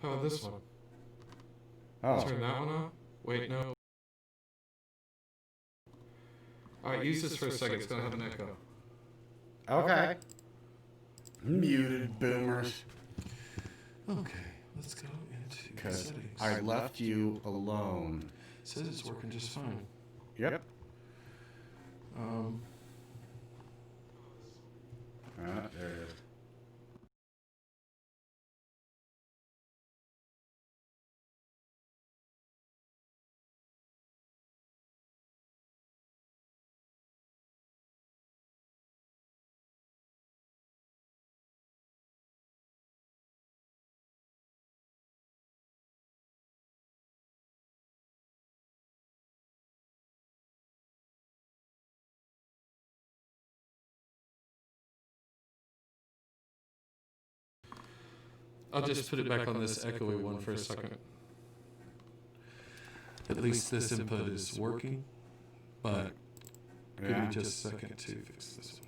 How about this one? Oh. Turn that one off. Wait, no. Alright, use this for a second. It's gonna have an echo. Okay. Muted boomers. Okay, let's go into Because settings. I left you alone. It says it's working just fine. Yep. There it is. I'll just put it back on this echoey one for a second. At least this input is working, but give me just a second to fix this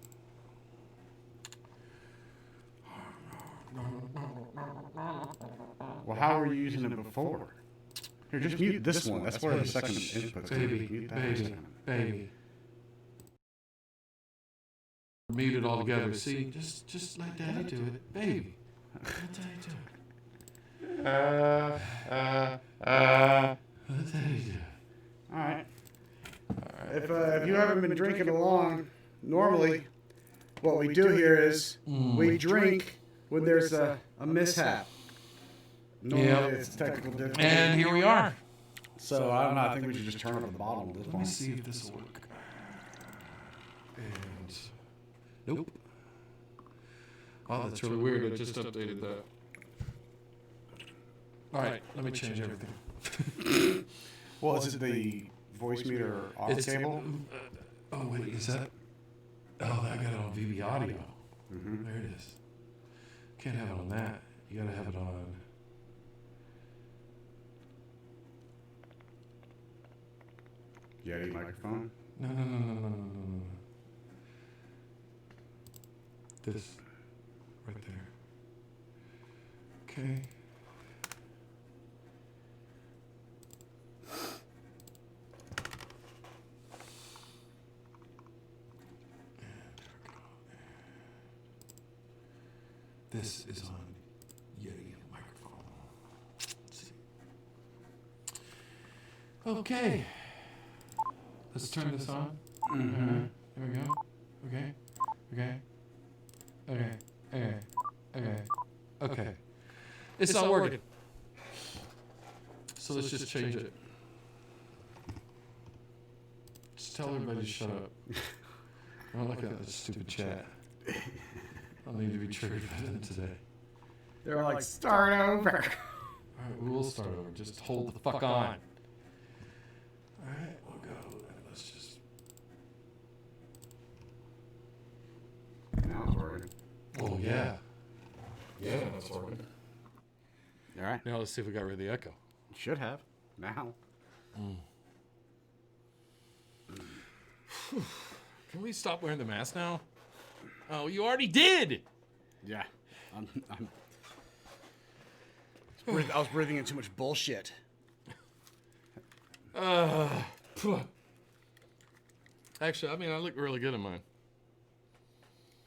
one. Well, how were you using it before? Here, just mute this one. That's where the second input's going to be. Mute that Baby. Mute it all together. See, just let Daddy do it, baby. Let Daddy do it. Let Daddy do it. All right. If you haven't been drinking along, normally what we do here is we drink when there's a mishap. Normally it's technical difficulty. And here we are. So I don't know. I think we should just turn up the bottom at this Let me point. see if this will work. And nope. Oh, that's really weird. I just updated that. All right, let me change everything. Well, is it the voice meter off cable? Oh, wait, is that? Oh, I got it on VB audio. Mm-hmm. There it is. Can't have it on that. You gotta have it on. Yeti microphone? No. This. Right there. Okay. This is on Yeti microphone. Let's see. Okay. Let's turn this on. Mm-hmm. There we go. Okay. It's not working. So let's just change it. Just tell everybody to shut up. I don't like that stupid chat. I'll need to be triggered by them today. They're like, start over. Alright, we will start over. Just hold the fuck on. Alright, we'll go. And let's just. Now it's working. Oh, yeah. Yeah, that's working. All right. Now let's see if we got rid of the echo. Should have. Now. Can we stop wearing the mask now? Oh, you already did! Yeah. I was breathing in too much bullshit. Actually, I mean, I look really good in mine.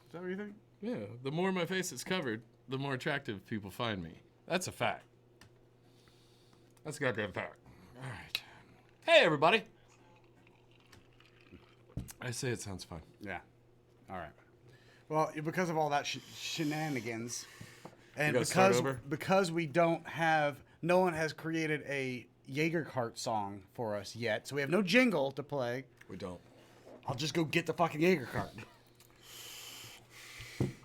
Is that what you think? Yeah, the more my face is covered, the more attractive people find me. That's a fact. That's a goddamn fact. All right. Hey, everybody. I say it sounds fun. Yeah. All right. Well, because of all that shenanigans, and because we don't have, no one has created a Jaegercart song for us yet, so we have no jingle to play. We don't. I'll just go get the fucking Jaegercart.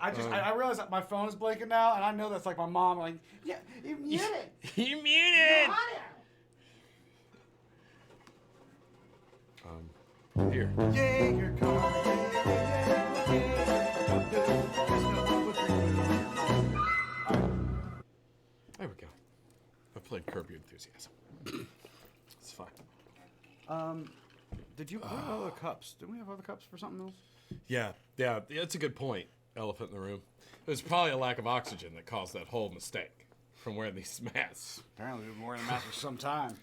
I realize that my phone is blinking now, and I know that's like my mom, like, yeah, you muted it. You muted. Here. Jaegercart. There we go. I played Curb Your Enthusiasm. It's fine. Did you? What are other cups? Didn't we have other cups for something else? Yeah, that's a good point. Elephant in the room. It was probably a lack of oxygen that caused that whole mistake. from wearing these masks. Apparently, we've been wearing the mask for some time.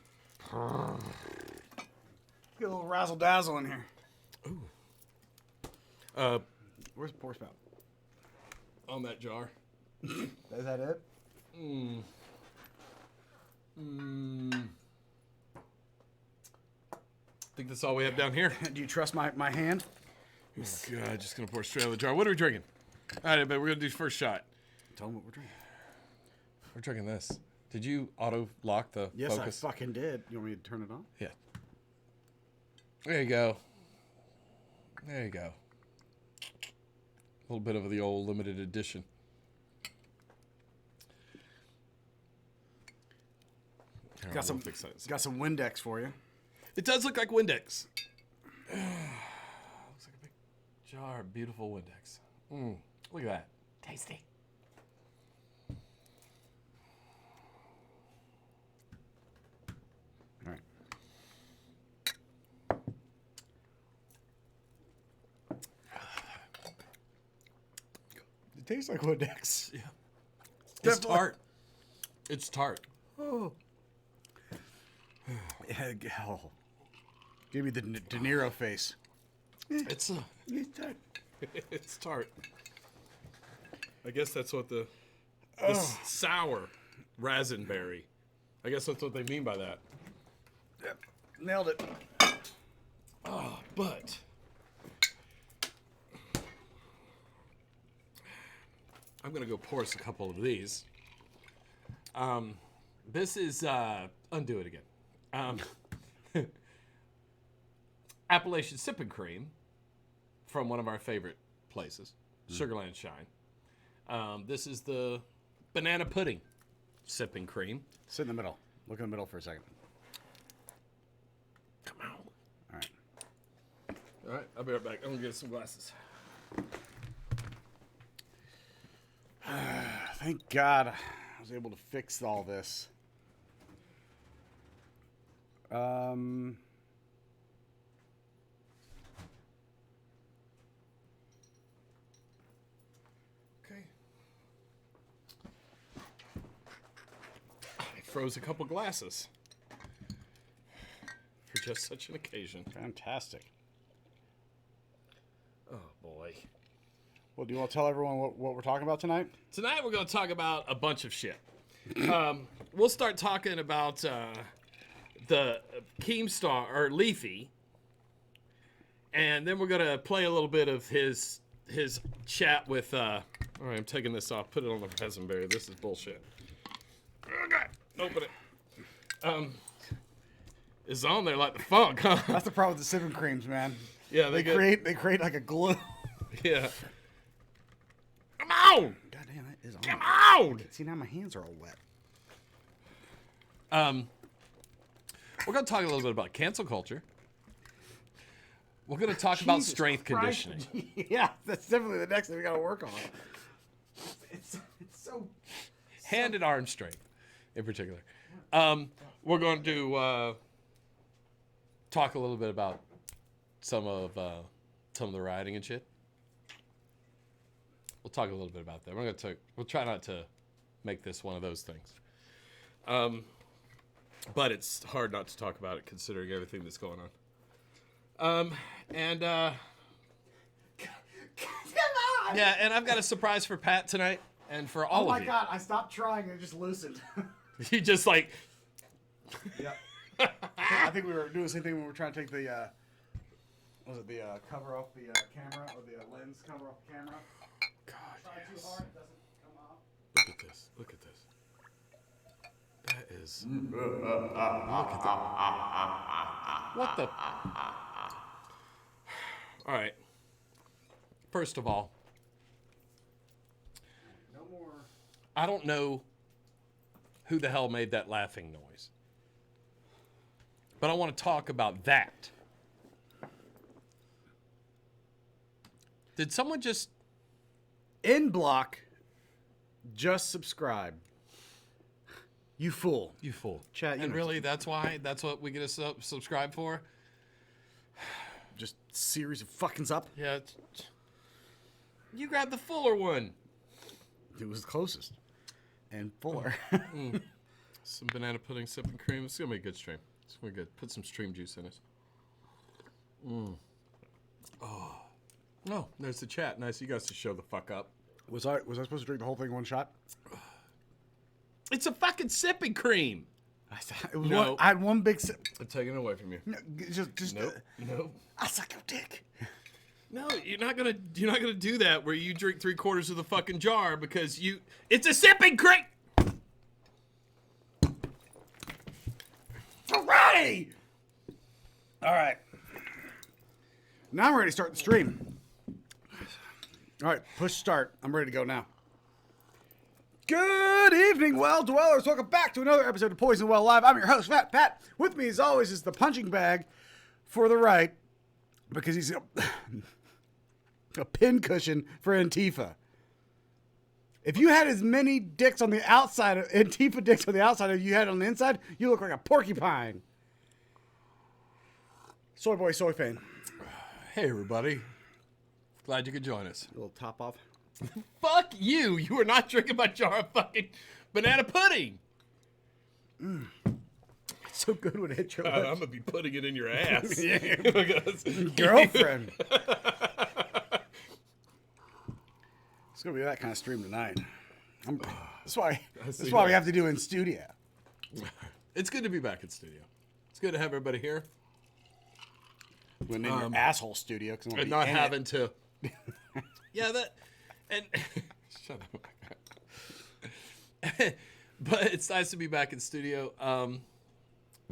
Get a little razzle dazzle in here. Ooh. Where's the pour spout? On that jar. Is that it? I think that's all we have down here. Do you trust my hand? Oh, God, just going to pour straight out of the jar. What are we drinking? All right, but we're going to do first shot. Tell them what we're drinking. We're drinking this. Did you auto-lock the Yes, focus? I fucking did. You want me to turn it on? Yeah. There you go. There you go. A little bit of the old limited edition. Got some Windex for you. It does look like Windex. Looks like a big jar of beautiful Windex. Look at that. Tasty. All right. It tastes like Windex. Yeah. It's tart. It's tart. Oh. Oh. Give me the De Niro face. It's tart. It's tart. I guess that's what the sour raspberry. I guess that's what they mean by that. Yep. Nailed it. But I'm gonna go pour us a couple of these. This is undo it again. Appalachian Sipping Cream from one of our favorite places, Sugarland Shine. This is the banana pudding sipping cream. Sit in the middle. Look in the middle for a second. Come on. All right. All right, I'll be right back. I'm gonna get some glasses. Thank God I was able to fix all this. Okay. I froze a couple glasses for just such an occasion. Fantastic. Oh boy. Well, do you want to tell everyone what we're talking about tonight? Tonight we're going to talk about a bunch of shit. We'll start talking about the Keemstar or Leafy, and then we're going to play a little bit of his chat with. All right, I'm taking this off. Put it on the Peasantberry. This is bullshit. Okay, open it. It's on there like the funk, huh? That's the problem with the sipping creams, man. Yeah, they create like a glue. Yeah. Come on! God damn, that is on. Come on! See, now my hands are all wet. We're going to talk a little bit about cancel culture. We're going to talk about Jesus strength Christ. conditioning. Yeah, that's definitely the next thing we got to work on. It's so Hand and arm strength, in particular. We're going to talk a little bit about some of the rioting and shit. We'll talk a little bit about that. We'll try not to make this one of those things. But it's hard not to talk about it considering everything that's going on. Come on! Yeah, and I've got a surprise for Pat tonight and for all of you. Oh my God, I stopped trying and it just loosened. You just like... Yeah. I think we were doing the same thing when we were trying to take the, cover off the camera, or the lens cover off the camera. God, Try too hard, it doesn't come off. Look at this. Look at this. That is... Look at that. What the... All right. First of all, No more. I don't know who the hell made that laughing noise. But I want to talk about that. Did someone just... In block, just subscribe. You fool. You fool. Chat, you and know. really, that's what we get to subscribe for? Just series of fuckings up. Yeah. You grabbed the fuller one. It was the closest. and fuller. Some banana pudding, sipping cream. It's going to be a good stream. It's going to be good. Put some stream juice in it. Oh, there's the chat. Nice. You guys to show the fuck up. Was I supposed to drink the whole thing in one shot? It's a fucking sipping cream. I had one big sip. I'm taking it away from you. No, just Nope. Nope. I suck your dick. No, you're not gonna do that where you drink 3/4 of the fucking jar because it's a sipping cream. Alrighty. All right. Now I'm ready to start the stream. All right, push start. I'm ready to go now. Good evening, well dwellers. Welcome back to another episode of Poison Well Live. I'm your host, Fat Pat. With me, as always, is the punching bag for the right, because he's a pincushion for Antifa. If you had as many dicks on the outside of Antifa dicks on the outside as you had on the inside, you look like a porcupine. Soy boy, soy fan. Hey, everybody. Glad you could join us. A little top off. Fuck you. You are not drinking my jar of fucking banana pudding. It's so good when it hits your lips. I'm going to be putting it in your ass. Girlfriend. It's going to be that kind of stream tonight. That's why we have to do it in studio. It's good to be back in studio. It's good to have everybody here. When in your asshole studio. And not having to... Yeah, that... And... Shut up. But it's nice to be back in studio.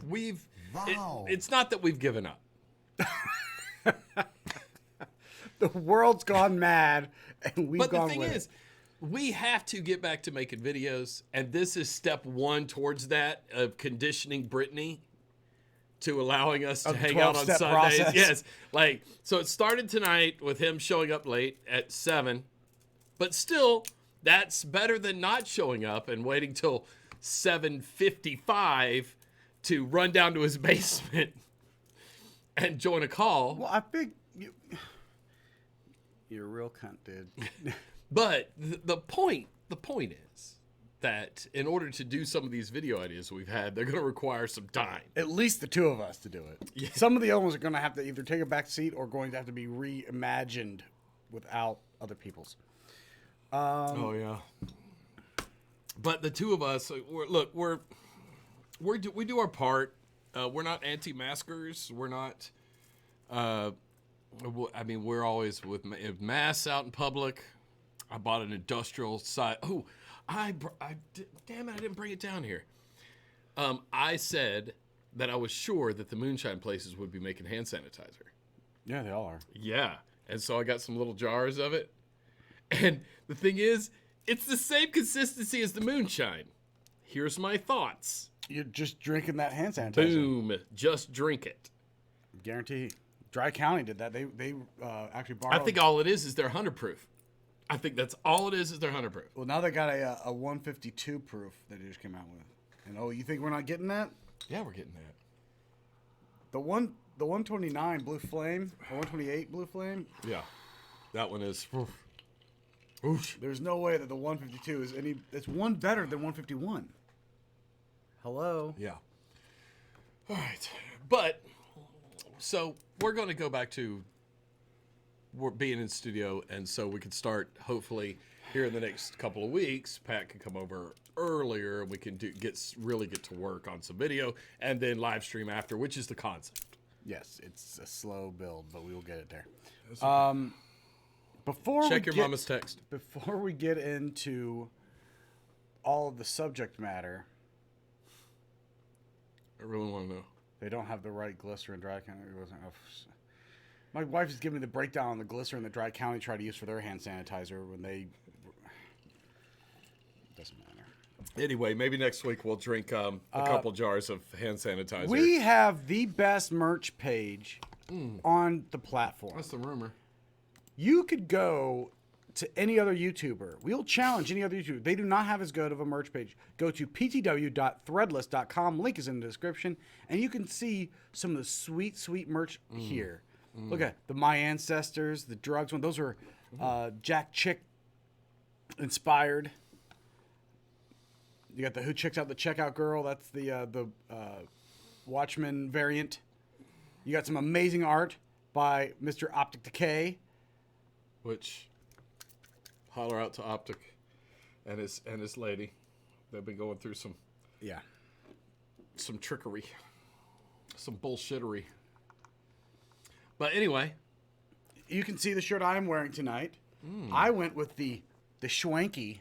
It's not that we've given up. The world's gone mad, and we've gone with it. But the thing is, we have to get back to making videos, and this is step one towards that, of conditioning Brittany to allowing us to hang out on Sundays. Process. Yes. So it started tonight with him showing up late at 7, but still, that's better than not showing up and waiting till 7:55 to run down to his basement and join a call. Well, I think you're a real cunt, dude. But the point is that in order to do some of these video ideas we've had, they're going to require some time. At least the two of us to do it. Yeah. Some of the other ones are going to have to either take a back seat or going to have to be reimagined without other people's. Oh yeah. But the two of us, we do our part. We're not anti-maskers. We're not. We're always with masks out in public. I bought an industrial side. Oh, damn it! I didn't bring it down here. I said that I was sure that the moonshine places would be making hand sanitizer. Yeah, they all are. Yeah, and so I got some little jars of it. And the thing is, it's the same consistency as the moonshine. Here's my thoughts. You're just drinking that hand sanitizer. Boom! Just drink it. Guarantee. Dry County did that. They actually borrowed. I think all it is their 100 proof. I think that's all it is their 100 proof. Well, now they got a 152 proof that they just came out with. And you think we're not getting that? Yeah, we're getting that. The 129 Blue Flame or 128 Blue Flame. Yeah, that one is. Oof. There's no way that the 152 is any. It's one better than 151. Hello. Yeah. All right, but so we're going to go back to being in studio, and so we can start hopefully here in the next couple of weeks. Pat can come over earlier, and we can get to work on some video, and then live stream after, which is the concept. Yes, it's a slow build, but we will get it there. Check your mama's text. Before we get into all of the subject matter, I really want to know. They don't have the right glycerin Dry County. My wife is giving me the breakdown on the glycerin that Dry County tried to use for their hand sanitizer when they. Doesn't matter. Anyway, maybe next week we'll drink a couple jars of hand sanitizer. We have the best merch page on the platform. That's the rumor. You could go to any other YouTuber. We'll challenge any other YouTuber. They do not have as good of a merch page. Go to ptw.threadless.com. Link is in the description. And you can see some of the sweet, sweet merch here. Look at the My Ancestors, the drugs one. Those are Jack Chick inspired. You got the Who Checks Out the Checkout Girl. That's the Watchmen variant. You got some amazing art by Mr. Optic Decay. Which, holler out to Optic and his lady. They've been going through some trickery, some bullshittery. But anyway, you can see the shirt I'm wearing tonight. I went with the Schwanky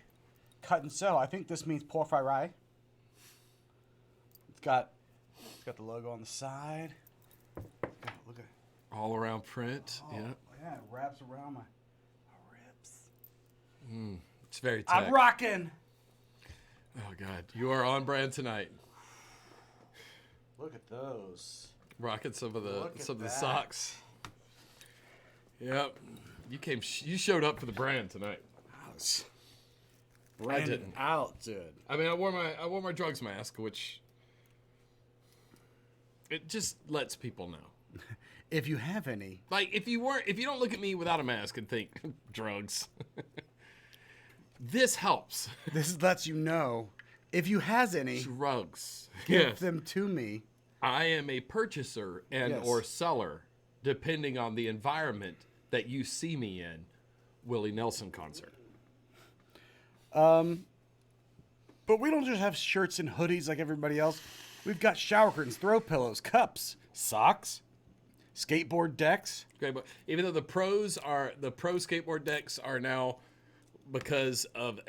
cut and sew. I think this means pour fry rye. It's got the logo on the side. Look at all around print. yeah, it wraps around my ribs. It's very tight. I'm rocking. Oh God, you are on brand tonight. Look at those. Rocking some of the socks. Yep, you showed up for the brand tonight. I didn't. Out, dude. I mean, I wore my drugs mask, which it just lets people know. If you have any. Like, if you don't look at me without a mask and think drugs, this helps. This lets you know if you has any Drugs. give them to me. I am a purchaser or seller, depending on the environment that you see me in. Willie Nelson concert. But we don't just have shirts and hoodies like everybody else. We've got shower curtains, throw pillows, cups, socks, skateboard decks. Okay, but even though the pro skateboard decks are now, because of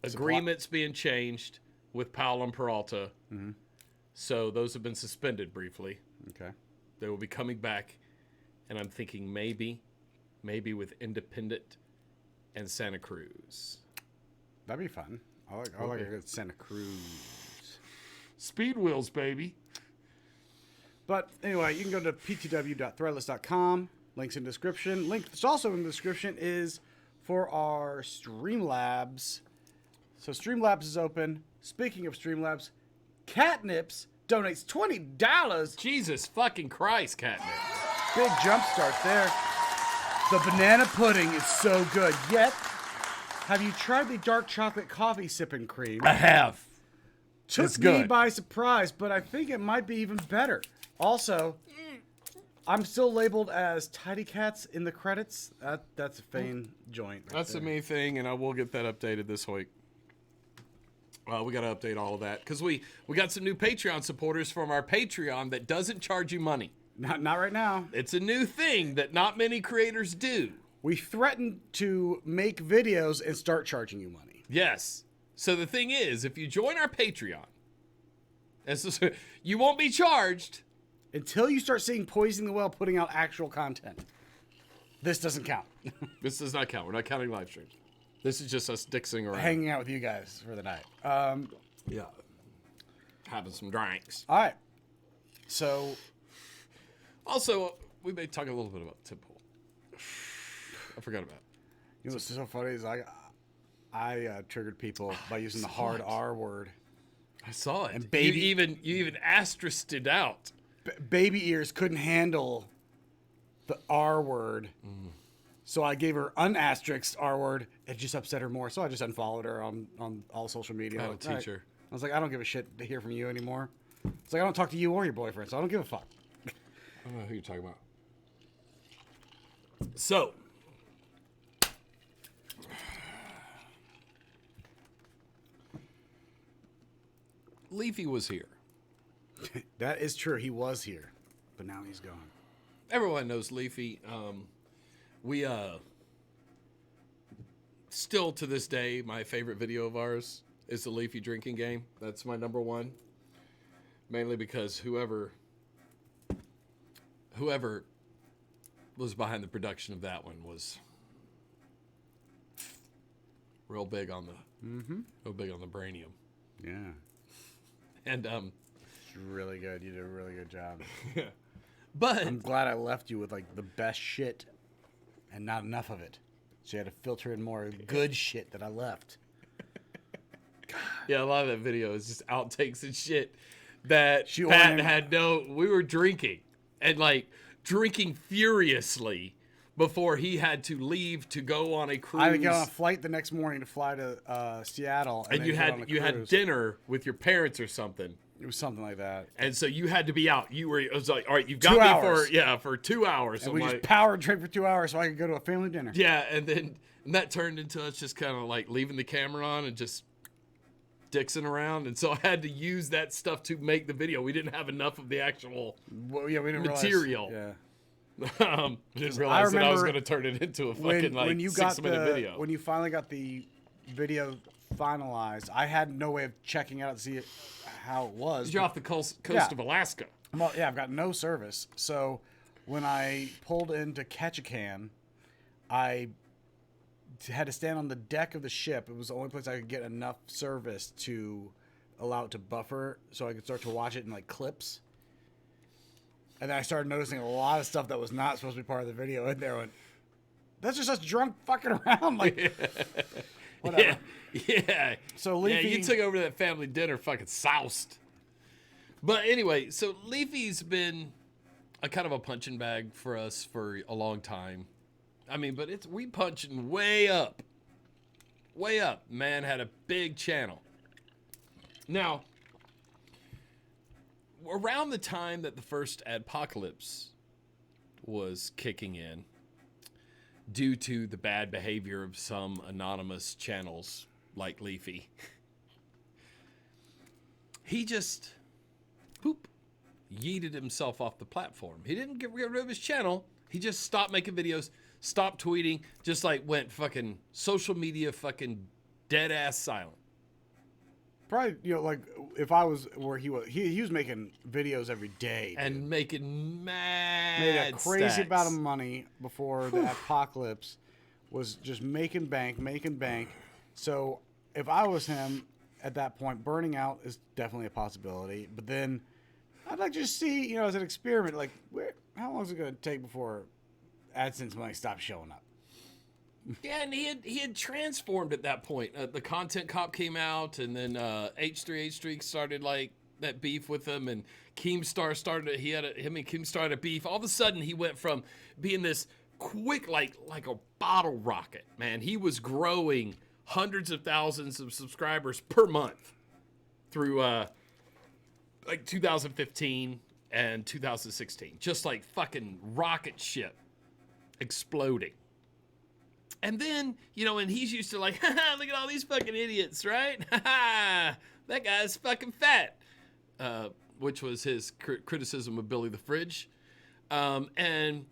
agreements being changed with Powell and Peralta, so those have been suspended briefly. Okay. They will be coming back, and I'm thinking maybe with Independent and Santa Cruz. That'd be fun. I like a good Santa Cruz. Speed wheels, baby. But anyway, you can go to ptw.threadless.com. Links in the description. Link that's also in the description is for our Streamlabs. So Streamlabs is open. Speaking of Streamlabs, Catnips donates $20. Jesus fucking Christ, Catnip. Big jump start there. The banana pudding is so good. Yet, have you tried the dark chocolate coffee sipping cream? I have. Took me by surprise, but I think it might be even better. Also, I'm still labeled as Tidy Cats in the credits. That's a Fane joint. That's the main thing, and I will get that updated this week. We got to update all of that because we got some new Patreon supporters from our Patreon that doesn't charge you money. Not right now. It's a new thing that not many creators do. We threatened to make videos and start charging you money. Yes. So the thing is, if you join our Patreon, you won't be charged until you start seeing Poisoning the Well putting out actual content. This doesn't count. This does not count. We're not counting live streams. This is just us dixing around. Hanging out with you guys for the night. Yeah. Having some drinks. All right. So. Also, we may talk a little bit about Tim Pool. I forgot about it. You know what's so funny is I triggered people by using the hard R word. I saw it. And baby, you even asterisked it out. Baby ears couldn't handle the R word. So I gave her unasterisked R word. It just upset her more. So I just unfollowed her on all social media. Oh, teacher. I was like, I don't give a shit to hear from you anymore. It's like, I don't talk to you or your boyfriend, so I don't give a fuck. I don't know who you're talking about. So. Leafy was here. That is true. He was here, but now he's gone. Everyone knows Leafy. We still to this day, my favorite video of ours is the Leafy drinking game. That's my number one. Mainly because whoever was behind the production of that one was real big on the brainium. Yeah. And it's really good. You did a really good job. Yeah. But I'm glad I left you with like the best shit and not enough of it. So you had to filter in more good shit that I left. God. Yeah, a lot of that video is just outtakes and shit that Pat had we were drinking and like drinking furiously, before he had to leave to go on a cruise. I had to get on a flight the next morning to fly to Seattle. And you had dinner with your parents or something. It was something like that. And so you had to be out. It was like, all right, you've got me for 2 hours. And we just power trip for 2 hours so I could go to a family dinner. Yeah, and that turned into us just kind of like leaving the camera on and just dixing around. And so I had to use that stuff to make the video. We didn't have enough of the actual material. Yeah. Didn't realize that I was going to turn it into a fucking 6-minute video. When you finally got the video finalized, I had no way of checking out to see how it was. You're off the coast of Alaska. Well, yeah, I've got no service. So when I pulled in to catch a can, I had to stand on the deck of the ship. It was the only place I could get enough service to allow it to buffer so I could start to watch it in like clips. And then I started noticing a lot of stuff that was not supposed to be part of the video in there. That's just us drunk fucking around. Like, whatever. Yeah. So Leafy, you took over that family dinner fucking soused. But anyway, so Leafy's been a kind of a punching bag for us for a long time. I mean, but we punching way up. Way up. Man had a big channel. Now, around the time that the first adpocalypse was kicking in, due to the bad behavior of some anonymous channels like Leafy, he just yeeted himself off the platform. He didn't get rid of his channel. He just stopped making videos, stopped tweeting, just like went fucking social media fucking dead ass silent. Probably, like if I was where he was, he was making videos every day, dude. And making mad made a crazy stacks. amount of money before the apocalypse, was just making bank. So if I was him at that point, burning out is definitely a possibility. But then I'd like to just see, as an experiment, like how long is it going to take before AdSense money stops showing up? Yeah, and he had transformed at that point. The Content Cop came out, and then H3H3 started like that beef with him, and Keemstar started. Him and Keemstar had a beef. All of a sudden, he went from being this quick, like a bottle rocket. Man, he was growing hundreds of thousands of subscribers per month through like 2015 and 2016, just like fucking rocket ship exploding. And then, and he's used to like, look at all these fucking idiots, right? That guy's fucking fat, which was his criticism of Billy the Fridge. And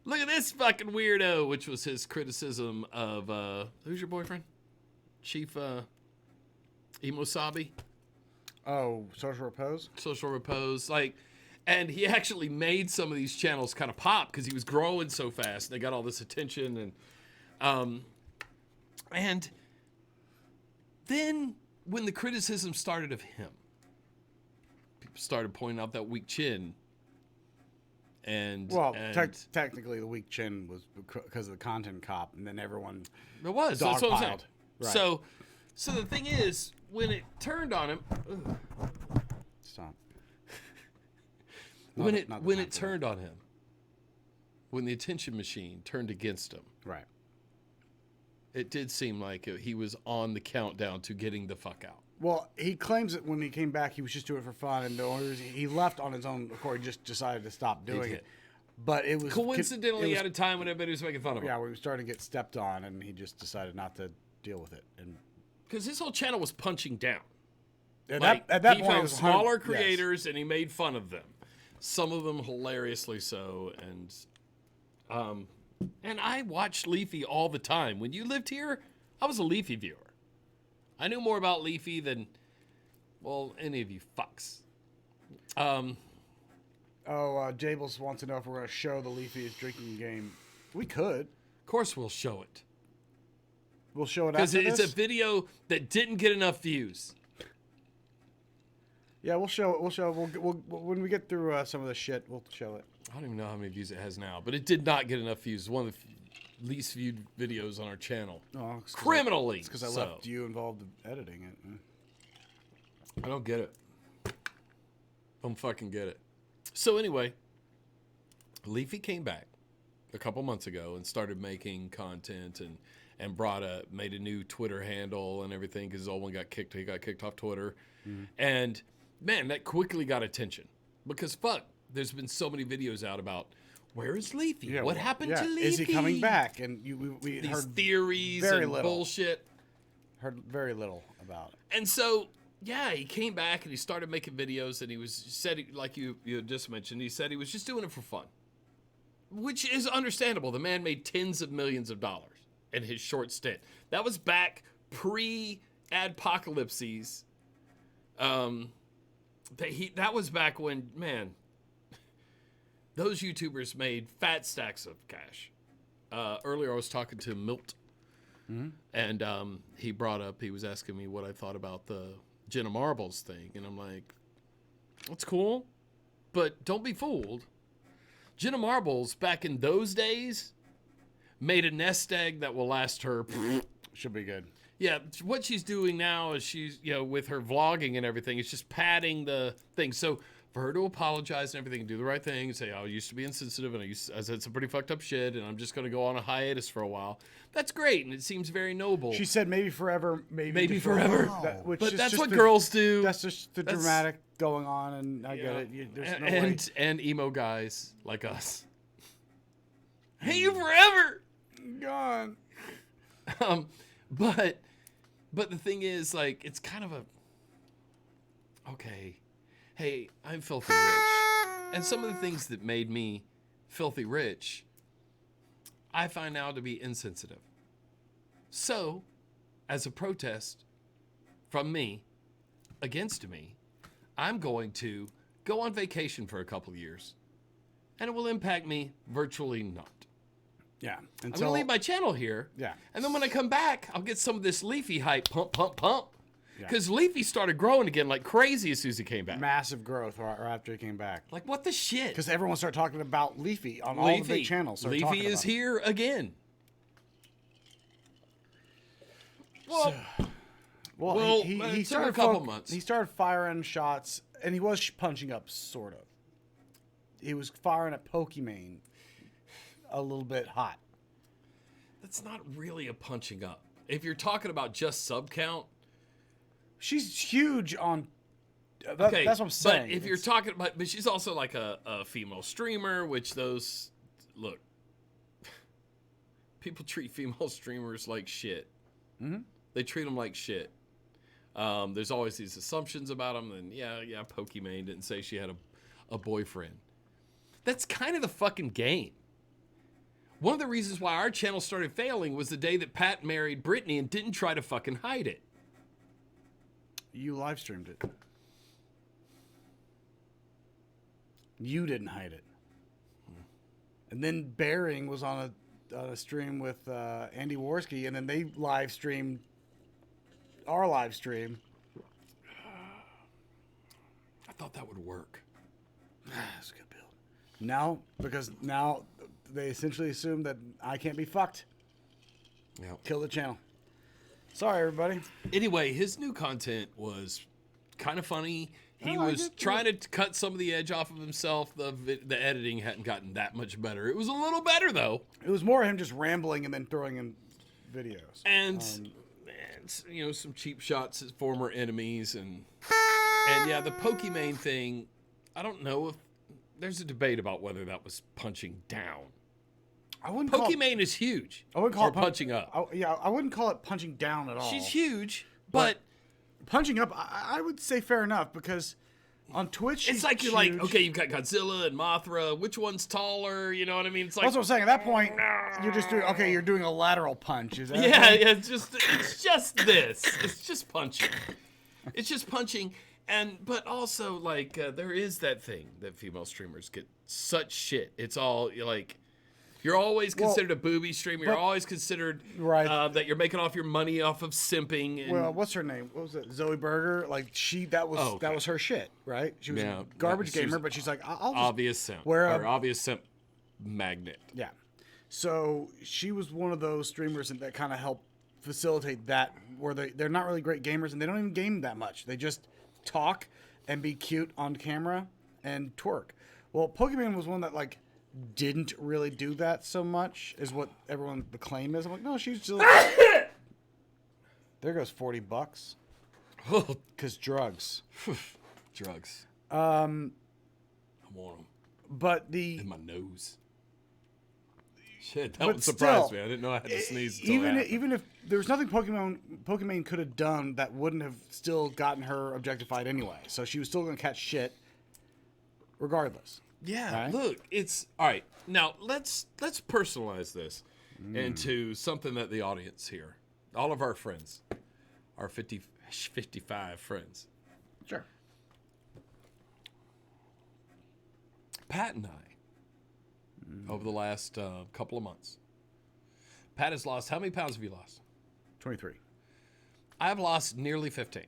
look at this fucking weirdo, which was his criticism of, who's your boyfriend? Chief Imosabi? Oh, Social Repose? Social Repose. And he actually made some of these channels kind of pop because he was growing so fast. They got all this attention and then when the criticism started of him, people started pointing out that weak chin. Technically the weak chin was because of the Content Cop, and then everyone that's what I'm saying. Right. So the thing is, when it turned on him, stop. When it turned on him, when the attention machine turned against him, right? It did seem like he was on the countdown to getting the fuck out. Well, he claims that when he came back, he was just doing it for fun, and he left on his own accord. He just decided to stop doing it. But it was coincidentally at a time when everybody was making fun of him. Yeah, when he was starting to get stepped on, and he just decided not to deal with it. And because his whole channel was punching down. At that point, he found smaller creators, and he made fun of them. Some of them hilariously so, and I watched Leafy all the time. When you lived here, I was a Leafy viewer. I knew more about Leafy than, any of you fucks. Jables wants to know if we're going to show the Leafy's drinking game. We could. Of course we'll show it. We'll show it after this? Because it's a video that didn't get enough views. Yeah, we'll show it. We'll when we get through some of the shit, we'll show it. I don't even know how many views it has now, but it did not get enough views. It's one of the least viewed videos on our channel. Oh, criminally. It's because I left you involved in editing it. I don't get it. Don't fucking get it. So anyway, Leafy came back a couple months ago and started making content and made a new Twitter handle and everything because his old one got kicked. He got kicked off Twitter. Mm-hmm. And, man, that quickly got attention. Because, there's been so many videos out about, where is Leafy? Yeah, what happened to Leafy? Is he coming back? And we These heard theories very and little. bullshit. Heard very little about it. And so, yeah, he came back and he started making videos and like you just mentioned, he said he was just doing it for fun. Which is understandable. The man made tens of millions of dollars in his short stint. That was back pre-adpocalypses. That was back when, man, those YouTubers made fat stacks of cash. Earlier I was talking to Milt, and he was asking me what I thought about the Jenna Marbles thing, and I'm like, that's cool, but don't be fooled. Jenna Marbles, back in those days, made a nest egg that will last her. Should be good. Yeah, what she's doing now is she's, with her vlogging and everything, it's just padding the thing. So for her to apologize and everything and do the right thing and say, I used to be insensitive and I said some pretty fucked up shit and I'm just going to go on a hiatus for a while. That's great, and it seems very noble. She said maybe forever, maybe forever. Wow. But that's what girls do. That's just the dramatic going on, and I get it. There's no way. And emo guys like us. Hey, you forever! Gone. But the thing is, like, it's kind of okay, hey, I'm filthy rich. And some of the things that made me filthy rich, I find now to be insensitive. So, as a protest from me, against me, I'm going to go on vacation for a couple of years. And it will impact me virtually not. Yeah. I'm going to leave my channel here. Yeah. And then when I come back, I'll get some of this Leafy hype, pump. Yeah. Because Leafy started growing again like crazy as soon as he came back. Massive growth right after he came back. Like, what the shit? Because everyone started talking about Leafy on all the big channels. Leafy is here again. Well, he started a couple months. He started firing shots, and he was punching up, sort of. He was firing at Pokimane a little bit hot. That's not really a punching up. If you're talking about just sub count, she's huge on. Okay, that's what I'm saying. But if you're talking about, but she's also like a female streamer, which look, people treat female streamers like shit. Mm-hmm. They treat them like shit. There's always these assumptions about them, and yeah, Pokimane didn't say she had a boyfriend. That's kind of the fucking game. One of the reasons why our channel started failing was the day that Pat married Brittany and didn't try to fucking hide it. You live streamed it. You didn't hide it. And then Bearing was on a stream with Andy Worski, and then they live streamed our live stream. I thought that would work. That's a good build. Now, because now they essentially assume that I can't be fucked. Yeah. Kill the channel. Sorry, everybody. Anyway, his new content was kind of funny. He was trying to cut some of the edge off of himself. The editing hadn't gotten that much better. It was a little better, though. It was more him just rambling and then throwing in videos. And some cheap shots at former enemies. And yeah, the Pokimane thing, I don't know if there's a debate about whether that was punching down. Pokimane is huge. I wouldn't call it punching up. I wouldn't call it punching down at all. She's huge, but punching up, I would say fair enough, because on Twitch, it's like you're like, okay, you've got Godzilla and Mothra. Which one's taller? You know what I mean? It's like, that's what I'm saying. At that point, you're just doing you're doing a lateral punch. Is that it's just this. It's just punching. It's just punching. But also, like, there is that thing that female streamers get such shit. It's all like, you're always considered a booby streamer. You're always considered that you're making off your money off of simping. And, what's her name? What was it? Zoe Berger. Like that was her shit, right? She was a garbage gamer, but she's like, I'll just obvious simp obvious simp magnet. Yeah. So she was one of those streamers that kind of helped facilitate that, where they're not really great gamers and they don't even game that much. They just talk and be cute on camera and twerk. Well, Pokimane was one that, like, didn't really do that so much, is what the claim is. I'm like, no, she's still. There goes $40. Because drugs. Drugs. I want them. But in my nose. Shit, that would surprise me. I didn't know I had to sneeze. Even if there was nothing Pokemon could have done that wouldn't have still gotten her objectified anyway. So she was still going to catch shit, regardless. Yeah. Right? Look, it's all right. Now let's personalize this into something that the audience here, all of our friends, our 55 friends. Sure. Pat and I, over the last couple of months, Pat has lost, how many pounds have you lost? 23. I've lost nearly 15.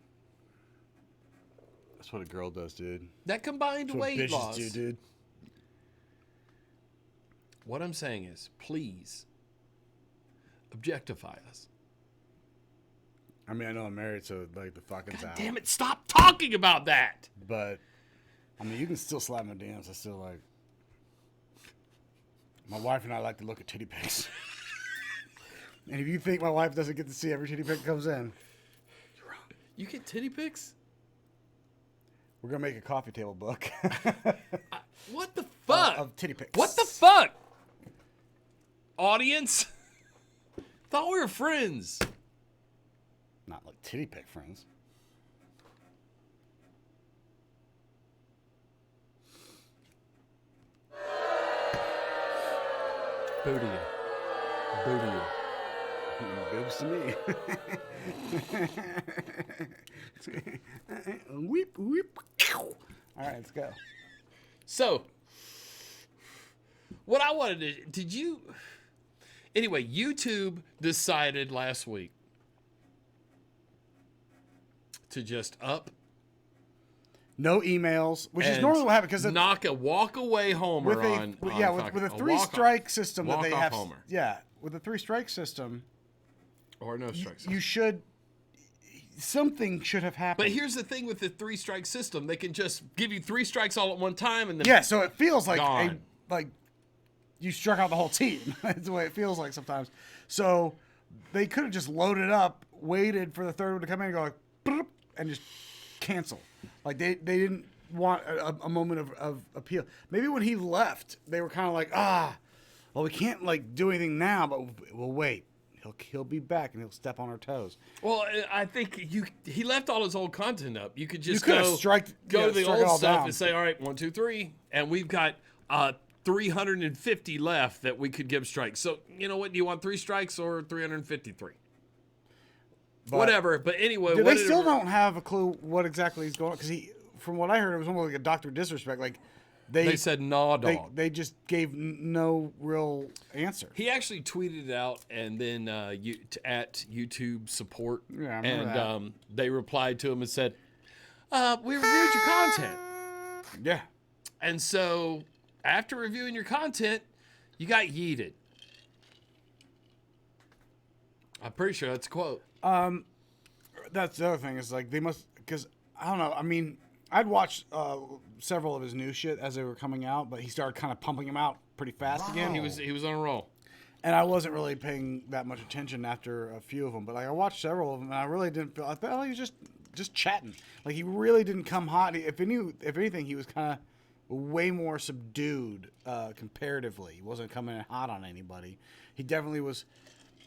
That's what a girl does, dude. That combined weight loss. Do, dude. What I'm saying is, please objectify us. I mean, I know I'm married, so like the fucking's God out. damn it, stop talking about that. But I mean, you can still slap my DMs. I still like. My wife and I like to look at titty pics. And if you think my wife doesn't get to see every titty pic that comes in, you're wrong. You get titty pics? We're gonna make a coffee table book. What the fuck? Of titty pics. What the fuck? Audience? Thought we were friends. Not like titty pic friends. Booty. Booty. Boobs to me. Weep, weep. All right, let's go. So, what I wanted to... Did you... Anyway, YouTube decided last week to just up... No emails, which is normally what happens because knock a walk-away homer with a three-strike system that they have. Homer. Yeah, with a three-strike system... Or no strike system. You should... Something should have happened. But here's the thing with the three-strike system. They can just give you 3 strikes all at one time and then... Yeah, so it feels like like you struck out the whole team. That's the way it feels like sometimes. So they could have just loaded up, waited for the third one to come in and go like... and just cancel. Like, they didn't want a moment of appeal. Maybe when he left, they were kind of like, well, we can't, like, do anything now, but we'll wait. He'll be back, and he'll step on our toes. Well, I think he left all his old content up. You could just go to the old stuff down. And say, all right, 1, 2, 3. And we've got 350 left that we could give strikes. So, you know what? Do you want 3 strikes or 353? But whatever. But anyway, they still don't have a clue what exactly he's going on. Because from what I heard, it was almost like a Dr. Disrespect. Like they said, nah, dog. They just gave no real answer. He actually tweeted it out and then at YouTube support. Yeah, I remember that. They replied to him and said, we reviewed your content. Yeah. And so after reviewing your content, you got yeeted. I'm pretty sure that's a quote. That's the other thing is like they must, because I don't know. I mean, I'd watched several of his new shit as they were coming out, but he started kind of pumping them out pretty fast again. He was on a roll, and I wasn't really paying that much attention after a few of them. But like I watched several of them, and I really didn't feel. I felt like he was just chatting. Like he really didn't come hot. If anything, he was kind of way more subdued comparatively. He wasn't coming in hot on anybody. He definitely was.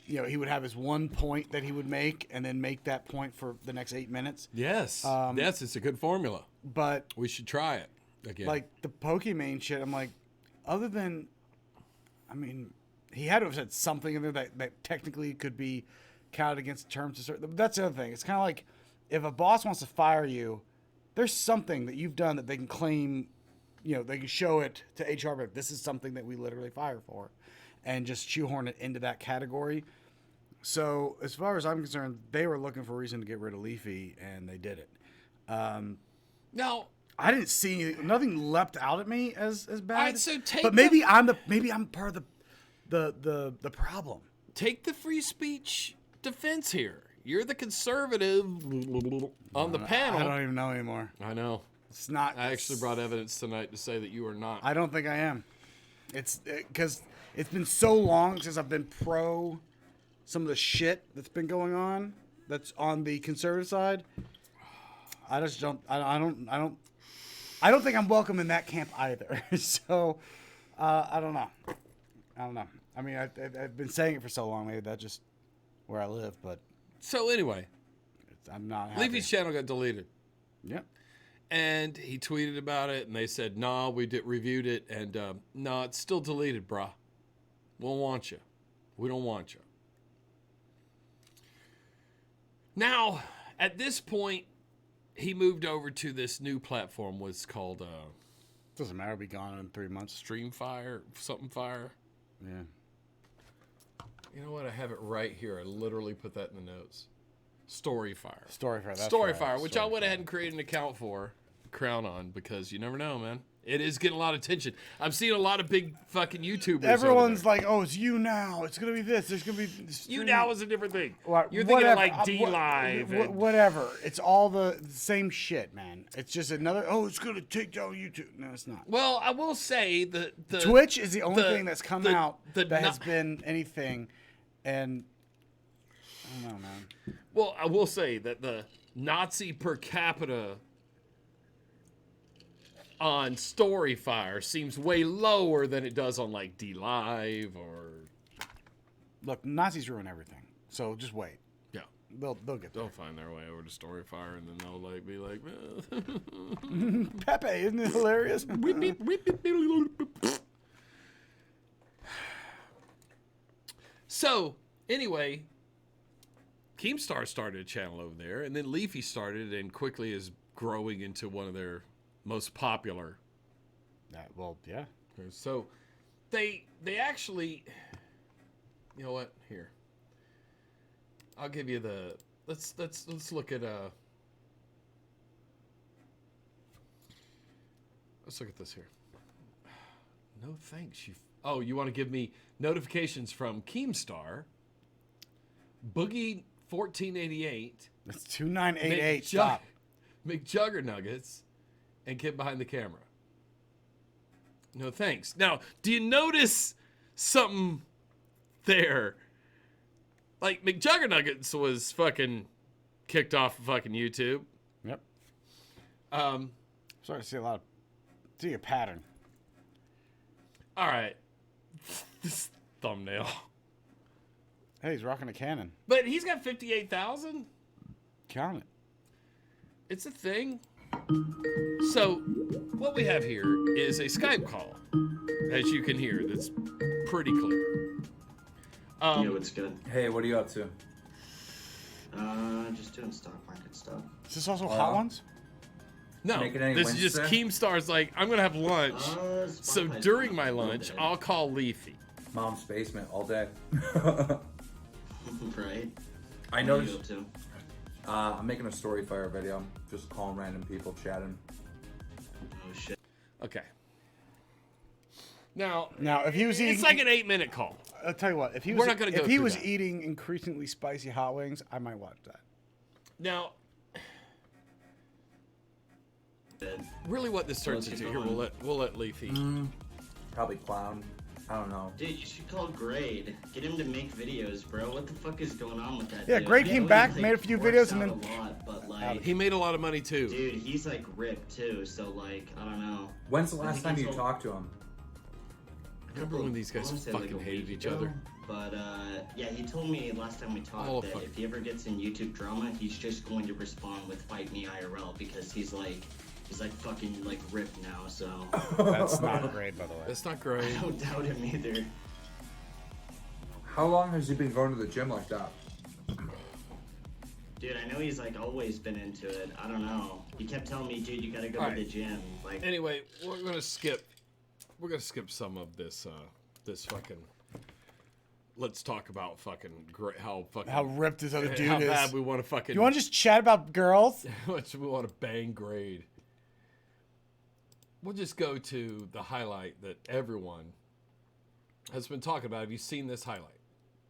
You know, he would have his one point that he would make and then make that point for the next 8 minutes. Yes. Yes, it's a good formula. But we should try it again. Like the Pokemon shit, I'm like, other than, I mean, he had to have said something in there that technically could be counted against terms. That's the other thing. It's kind of like if a boss wants to fire you, there's something that you've done that they can claim, you know, they can show it to HR, but this is something that we literally fire for, and just shoehorn it into that category. So as far as I'm concerned, they were looking for a reason to get rid of Leafy, and they did it. Now I didn't see nothing leapt out at me as bad. All right, so maybe I'm part of the problem. Take the free speech defense here. You're the conservative on the panel. I don't even know anymore. I know. It's not. I actually brought evidence tonight to say that you are not. I don't think I am. It's because it's been so long since I've been pro some of the shit that's been going on. That's on the conservative side. I just don't. I don't think I'm welcome in that camp either. So I don't know. I mean, I've been saying it for so long. Maybe that's just where I live. But so anyway, I'm not happy. Leafy's channel got deleted. Yep. And he tweeted about it, and they said, "Nah, we reviewed it, and nah, it's still deleted, brah. We don't want you. We don't want you." Now, at this point, he moved over to this new platform. What's called doesn't matter. I'll be gone in 3 months. Streamfire, something fire. Yeah. You know what? I have it right here. I literally put that in the notes. Storyfire. Storyfire. That's Storyfire, right. which I went ahead and created an account for, crown on, because you never know, man. It is getting a lot of attention. I'm seeing a lot of big fucking YouTubers. Everyone's like, "Oh, it's you now. It's gonna be this. There's gonna be you now is a different thing." What, You're thinking of like D Live, whatever. It's all the same shit, man. It's just another. Oh, it's gonna take down YouTube. No, it's not. Well, I will say the Twitch is the only thing that's come out that has been anything, and I don't know, man. Well, I will say that the Nazi per capita on Storyfire seems way lower than it does on like D Live or. Look, Nazis ruin everything, so just wait. Yeah, they'll get there. They'll find their way over to Storyfire, and then they'll like be like, Pepe, isn't it hilarious? So anyway, Keemstar started a channel over there, and then Leafy started, and quickly is growing into one of their most popular. Well, yeah. So they actually, you know what? Here, I'll give you the. Let's look at Let's look at this here. No thanks. You want to give me notifications from Keemstar, Boogie 1488. That's 2988. Stop. McJuggernuggets, and get behind the camera. No thanks. Now, do you notice something there? Like, McJuggernuggets was fucking kicked off of fucking YouTube. Yep. Sorry to see see a pattern. All right. This thumbnail. Hey, he's rocking a cannon. But he's got 58,000? Count it. It's a thing. So, what we have here is a Skype call, as you can hear, that's pretty clear. Yeah, what's good? Hey, what are you up to? Just doing stock market stuff. Is this also Hot Ones? No, this is just Keemstar's like, I'm going to have lunch. So during my lunch, I'll call Leafy. Mom's basement all day. Right. I noticed. I'm making a Storyfire video. I'm just calling random people, chatting. Oh shit. Okay. Now, if he was eating, it's like an 8-minute call. I'll tell you what. If he was eating increasingly spicy hot wings, I might watch that. Now, really, what this turns into here, we'll let Leafy. Probably clown. I don't know. Dude, you should call Grade. Get him to make videos, bro. What the fuck is going on with that? Yeah, dude? Grade came back, made a few videos, and then a lot, but like, he made a lot of money too. Dude, he's like ripped too. So like, I don't know. When's the last time you talked to him? Remember when these guys fucking hated each other? But yeah, he told me last time we talked that if he ever gets in YouTube drama, he's just going to respond with "Fight Me IRL" because he's like fucking like ripped now. So that's not great, by the way. That's not great. I don't doubt him either. How long has he been going to the gym like that? Dude, I know he's like always been into it. I don't know. He kept telling me, dude, you gotta go to the gym. Like, anyway, we're gonna skip some of this this fucking. Let's talk about fucking how ripped this other dude is. How bad we want to fucking. You want to just chat about girls? How much we want to bang Grade. We'll just go to the highlight that everyone has been talking about. Have you seen this highlight?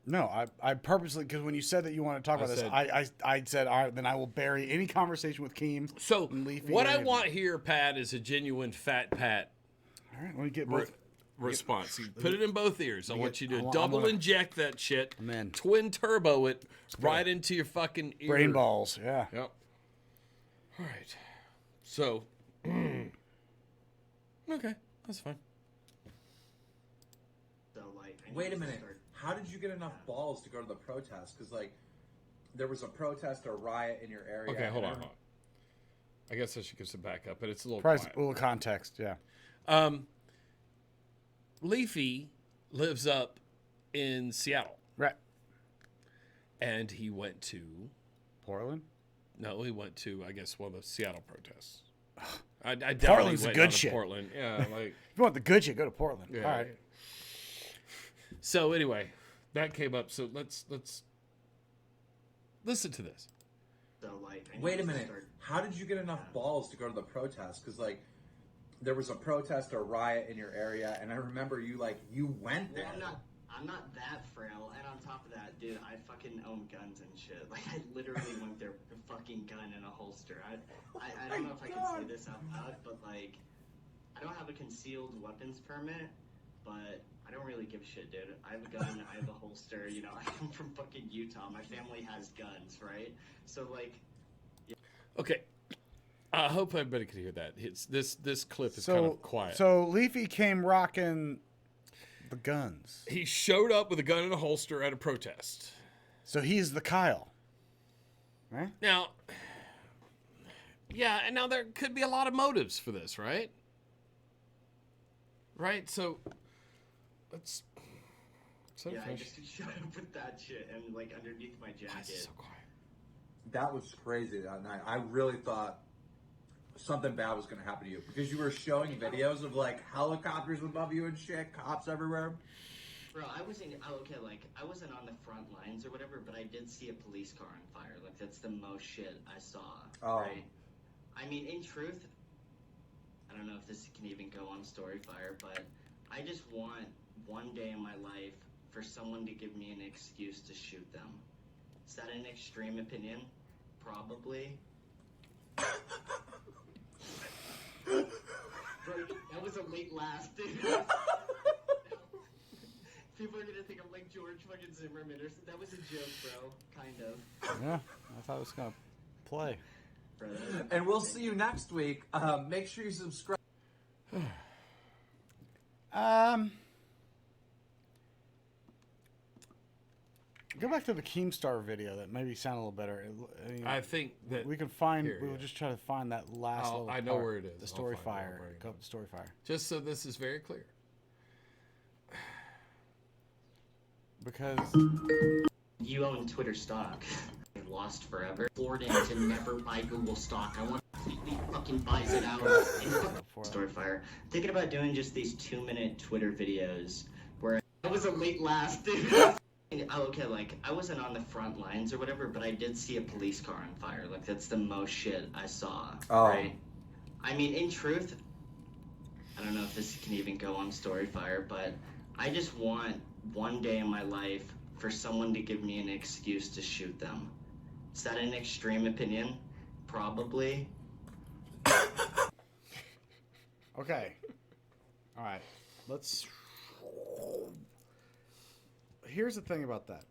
No, I purposely, because when you said that you want to talk about this, I said, all right, then I will bury any conversation with Keem. So and Leafy what I want here, Pat, is a genuine fat Pat. All right, let me get both. response. You put it in both ears. I want you to I'm double gonna- inject that shit. I'm in. Twin turbo it right into your fucking ear. Brain balls, yeah. Yep. All right. So, okay, that's fine. So like, I Wait need a to minute. start- How did you get enough balls to go to the protest? Because, like, there was a protest or riot in your area. Okay, hold and on. I guess I should give some backup, but it's a little Probably quiet. a little context, yeah. Leafy lives up in Seattle, Right. and he went to. Portland? No, he went to, I guess, one of the Seattle protests. I doubt Portland's he the went good down to shit. Portland, yeah, like. If you want the good shit, go to Portland. Yeah. All right. So anyway, that came up. So let's listen to this. So like, I need Wait a to minute. start- How did you get enough balls to go to the protest? Because, like, there was a protest or riot in your area, and I remember you went there. Well, I'm not that frail, and on top of that, dude, I fucking own guns and shit. Like, I literally went there with a fucking gun in a holster. I don't know if I can say this out loud, but like, I don't have a concealed weapons permit, but I don't really give a shit, dude. I have a gun, I have a holster, you know, I'm from fucking Utah. My family has guns, right? So like, Okay. I hope everybody could hear that. It's this clip is kind of quiet. So Leafy came rocking the guns. He showed up with a gun in a holster at a protest. So he's the Kyle. Right? Now, yeah, and now there could be a lot of motives for this, right? Right? So let's yeah, I finish. just showed up with that shit and like underneath my Why is it jacket. so quiet? That was crazy that night. I really thought something bad was going to happen to you because you were showing videos of, like, helicopters above you and shit, cops everywhere. Bro, I wasn't on the front lines or whatever, but I did see a police car on fire. Like, that's the most shit I saw, right? I mean, in truth, I don't know if this can even go on Storyfire, but I just want one day in my life for someone to give me an excuse to shoot them. Is that an extreme opinion? Probably. Bro, that was a late laugh, dude. People are gonna think I'm like George fucking Zimmerman or something. That was a joke, bro. Kind of. Yeah, I thought it was going to play. Bro, And we'll see you next week. Make sure you subscribe. Go back to the Keemstar video. That maybe sound a little better. I mean, I think that we can find. Here, We'll yeah. just try to find that last little. I know part, where it is. The I'll find it. I'll Storyfire. bring it Go up. to Storyfire. just so this is very clear. Because you own Twitter stock. Lost forever. Florida to never buy Google stock. I want to completely fucking buys it out. Storyfire. Thinking about doing just these 2-minute Twitter videos where that was a late laugh, dude. Oh, okay, like, I wasn't on the front lines or whatever, but I did see a police car on fire. Like, that's the most shit I saw, right? I mean, in truth, I don't know if this can even go on Storyfire, but I just want one day in my life for someone to give me an excuse to shoot them. Is that an extreme opinion? Probably. okay, all right. Let's. Here's the thing about that.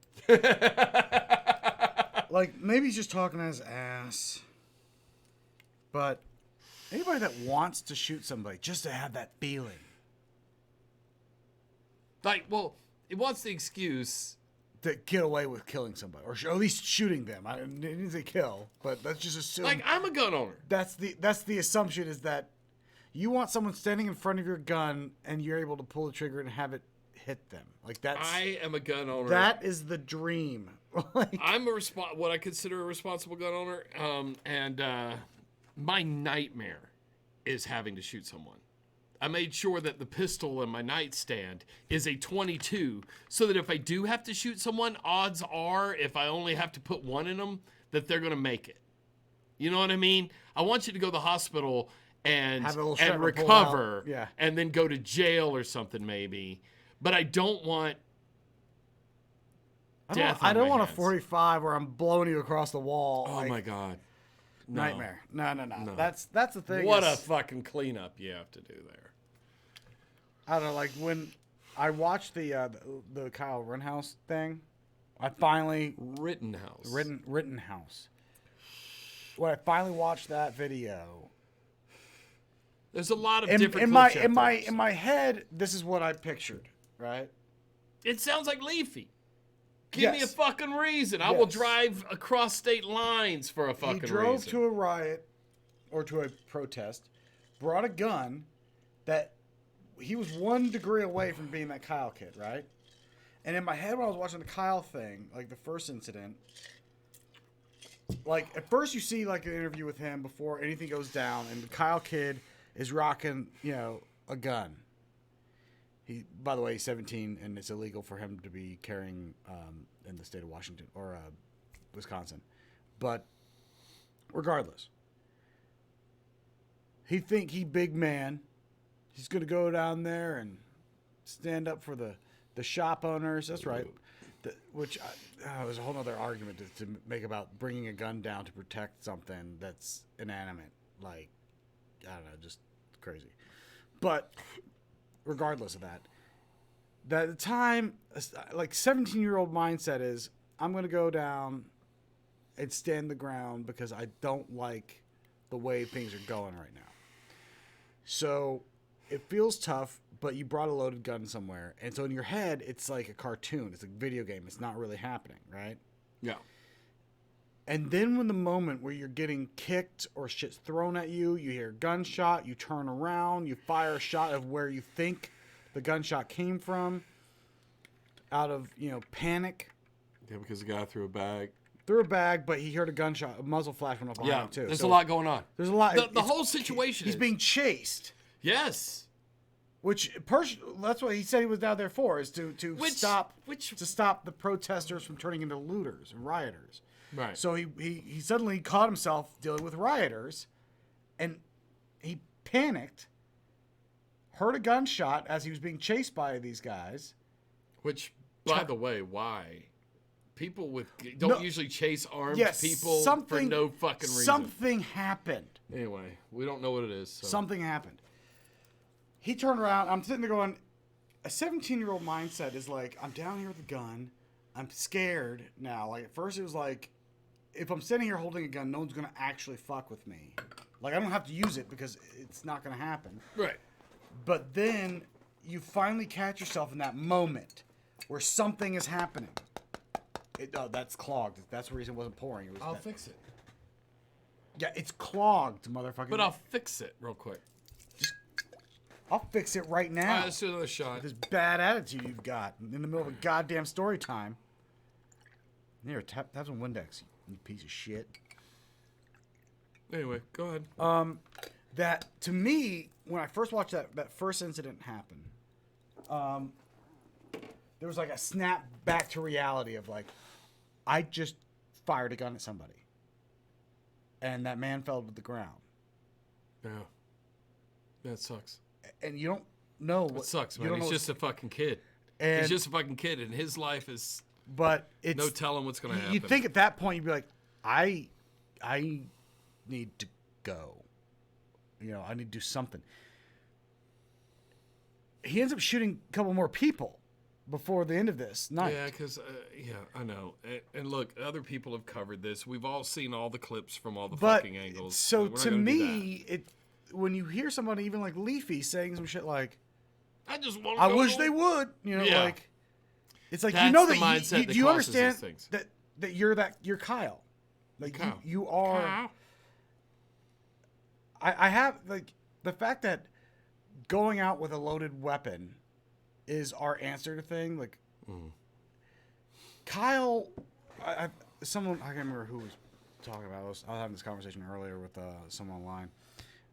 Like, maybe he's just talking his ass. But anybody that wants to shoot somebody just to have that feeling. Like, well, it wants the excuse. To get away with killing somebody. Or at least shooting them. I didn't say kill, but let's just assume. Like, I'm a gun owner. That's the assumption is that you want someone standing in front of your gun and you're able to pull the trigger and have it hit them. Like that's I am a gun owner. that is the dream. Like, I'm what I consider a responsible gun owner, and my nightmare is having to shoot someone. I made sure that the pistol in my nightstand is a 22, so that if I do have to shoot someone, odds are, if I only have to put one in them, that they're gonna make it. You know what I mean? I want you to go to the hospital and Have a little shrapnel pulled recover, out. Yeah. and then go to jail or something maybe. But I don't want death. I on don't my want a hands. 45 where I'm blowing you across the wall. Oh like, my god. No. Nightmare. No. No. That's the thing. What is- a fucking cleanup you have to do there. I don't know, like when I watched the Kyle Rittenhouse thing, I finally Rittenhouse. Rittenhouse. When I finally watched that video, there's a lot of different in my head, this is what I pictured, right? It sounds like Leafy. Give me a fucking reason. I will drive across state lines for a fucking reason. He drove to a riot or to a protest, brought a gun that he was 1 degree away from being that Kyle kid, right? And in my head when I was watching the Kyle thing, like the first incident, like at first you see like an interview with him before anything goes down, and the Kyle kid is rocking, a gun. He, by the way, he's 17, and it's illegal for him to be carrying in the state of Washington or Wisconsin. But regardless, he big man. He's gonna go down there and stand up for the shop owners. That's right. Which was a whole other argument to make about bringing a gun down to protect something that's inanimate. Like, I don't know, just crazy. But regardless of that, at the time, like 17-year-old mindset is, I'm going to go down and stand the ground because I don't like the way things are going right now. So it feels tough, but you brought a loaded gun somewhere. And so in your head, it's like a cartoon. It's a video game. It's not really happening, right? Yeah. And then when the moment where you're getting kicked or shit's thrown at you, you hear a gunshot, you turn around, you fire a shot of where you think the gunshot came from out of, panic. Yeah, because the guy threw a bag. But he heard a gunshot, a muzzle flash went off behind him too. There's a lot going on. There's a lot. The whole situation He's being chased. Yes. Which that's what he said he was down there for, is to stop the protesters from turning into looters and rioters. Right. So he suddenly caught himself dealing with rioters, and he panicked, heard a gunshot as he was being chased by these guys. Which, by the way, why? People don't usually chase armed people for no fucking reason. Something happened. Anyway, we don't know what it is. So. Something happened. He turned around. I'm sitting there going, a 17-year-old mindset is like, I'm down here with a gun. I'm scared now. Like, at first it was like, if I'm sitting here holding a gun, no one's going to actually fuck with me. Like, I don't have to use it because it's not going to happen. Right. But then you finally catch yourself in that moment where something is happening. That's clogged. That's the reason it wasn't pouring. I'll fix it. Yeah, it's clogged, motherfucker. But I'll fix it real quick. I'll fix it right now. All right, let's do another shot. This bad attitude you've got in the middle of a goddamn story time. Here, have some Windex, you piece of shit. Anyway, go ahead. That, to me, when I first watched that first incident happen, there was like a snap back to reality of like, I just fired a gun at somebody. And that man fell to the ground. Yeah. That sucks. And you don't know what... It sucks, man. He's just a fucking kid. He's just a fucking kid, and his life is... But it's... No telling what's going to happen. You'd think at that point, you'd be like, I need to go. I need to do something. He ends up shooting a couple more people before the end of this night. Yeah, because, I know. And look, other people have covered this. We've all seen all the clips from all the fucking angles. So to me, when you hear somebody even like Leafy saying some shit like, I wish they would, like, it's like, that's that the mindset that you causes understand these things. that you're Kyle. Like, Kyle. You are. Kyle. I have, like, the fact that going out with a loaded weapon is our answer to thing. Like, Kyle, someone, I can't remember who was talking about. I was having this conversation earlier with someone online.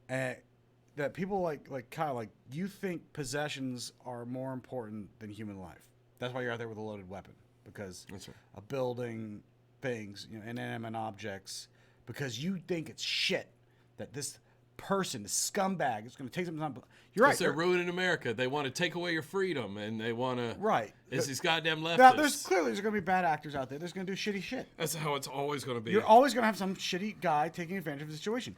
That people like Kyle, like, you think possessions are more important than human life. That's why you're out there with a loaded weapon, because a building, things, inanimate objects, because you think it's shit that this person, this scumbag, is going to take something on. You're right. They're ruining America. They want to take away your freedom, and they want to. Right. It's these goddamn leftists. Now, there's going to be bad actors out there. There's going to do shitty shit. That's how it's always going to be. You're always going to have some shitty guy taking advantage of the situation.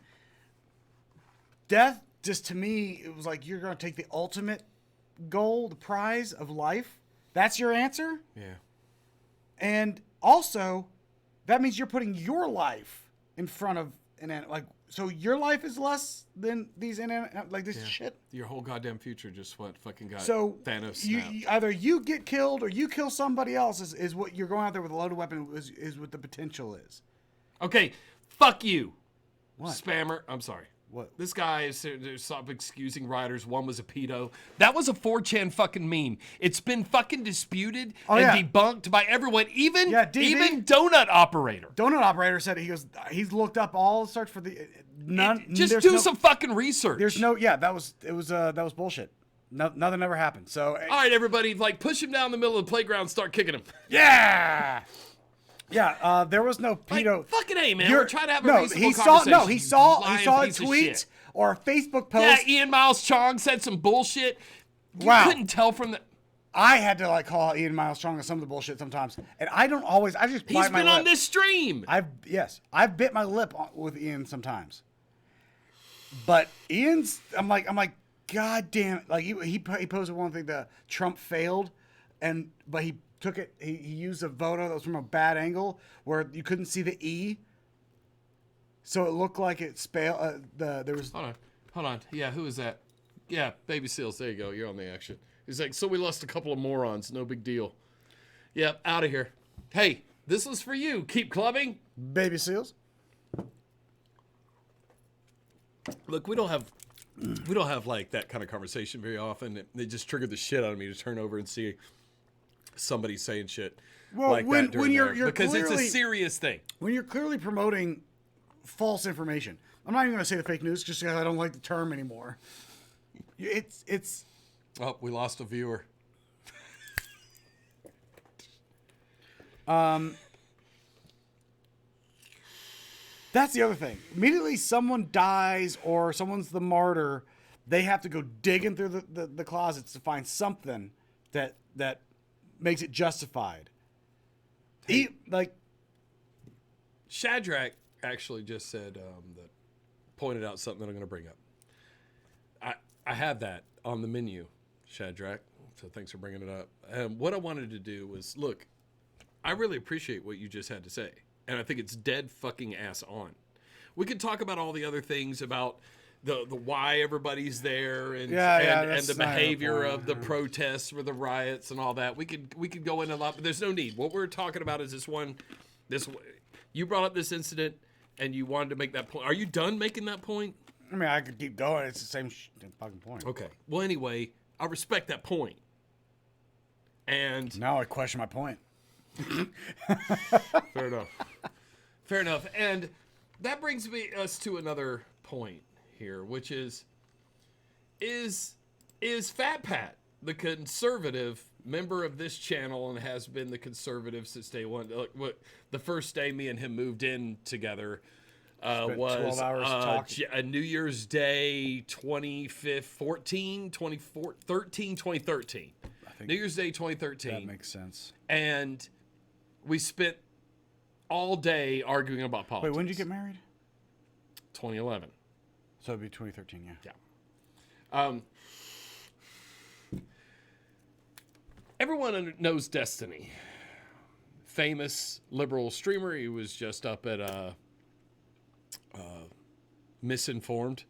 Death, just to me, it was like you're going to take the ultimate goal, the prize of life, that's your answer? Yeah. And also, that means you're putting your life in front of so your life is less than these shit. Your whole goddamn future just fucking got Thanos snapped. Either you get killed or you kill somebody else is what you're going out there with a loaded weapon is what the potential is. Okay, fuck you. What? Spammer. I'm sorry. What? This guy is stop excusing rioters. One was a pedo. That was a 4chan fucking meme. It's been fucking disputed and debunked by everyone, even Donut Operator. Donut Operator said he's looked up all search for the just do some fucking research. There's no that was bullshit. No, nothing ever happened. So all right, everybody, push him down the middle of the playground, start kicking him. Yeah. Yeah, there was no pedo. Fucking A, man. We're trying to have a reasonable conversation. He saw a tweet or a Facebook post. Yeah, Ian Miles Chong said some bullshit. You couldn't tell from the... I had to call Ian Miles Chong on some of the bullshit sometimes, and I don't always. I just bite my lip. He's been on this stream. I've bit my lip with Ian sometimes, but Ian's. I'm like, God damn it! He posted one thing that Trump failed, but he took it. He used a photo that was from a bad angle where you couldn't see the E, so it looked like it spelled. There was. Hold on. Yeah, who is that? Yeah, Baby Seals. There you go. You're on the action. He's like, so we lost a couple of morons. No big deal. Yep, out of here. Hey, this was for you. Keep clubbing. Baby Seals. Look, we don't have that kind of conversation very often. They just triggered the shit out of me to turn over and see somebody saying shit when you're because clearly, it's a serious thing. When you're clearly promoting false information. I'm not even going to say the fake news just because I don't like the term anymore. It's. Oh, we lost a viewer. That's the other thing. Immediately someone dies or someone's the martyr, they have to go digging through the closets to find something that makes it justified. Shadrach actually just said that pointed out something that I'm going to bring up. I have that on the menu, Shadrach, so thanks for bringing it up. What I wanted to do was, look, I really appreciate what you just had to say, and I think it's dead fucking ass on. We could talk about all the other things about the why everybody's there and the behavior of the protests or the riots and all that. We could go into a lot, but there's no need. What we're talking about is this you brought up this incident and you wanted to make that point. Are you done making that point? I mean, I could keep going. It's the same fucking point. Okay. Well, anyway, I respect that point. And now I question my point. Fair enough. Fair enough. And that brings us to another point here, which is Fat Pat the conservative member of this channel and has been the conservative since day one? The first day me and him moved in together was 12 hours talking. A New Year's Day 2013. New Year's Day 2013. That makes sense. And we spent all day arguing about politics. Wait, when did you get married? 2011. So it'd be 2013, yeah. Yeah. Everyone knows Destiny. Famous liberal streamer. He was just up at Misinformed.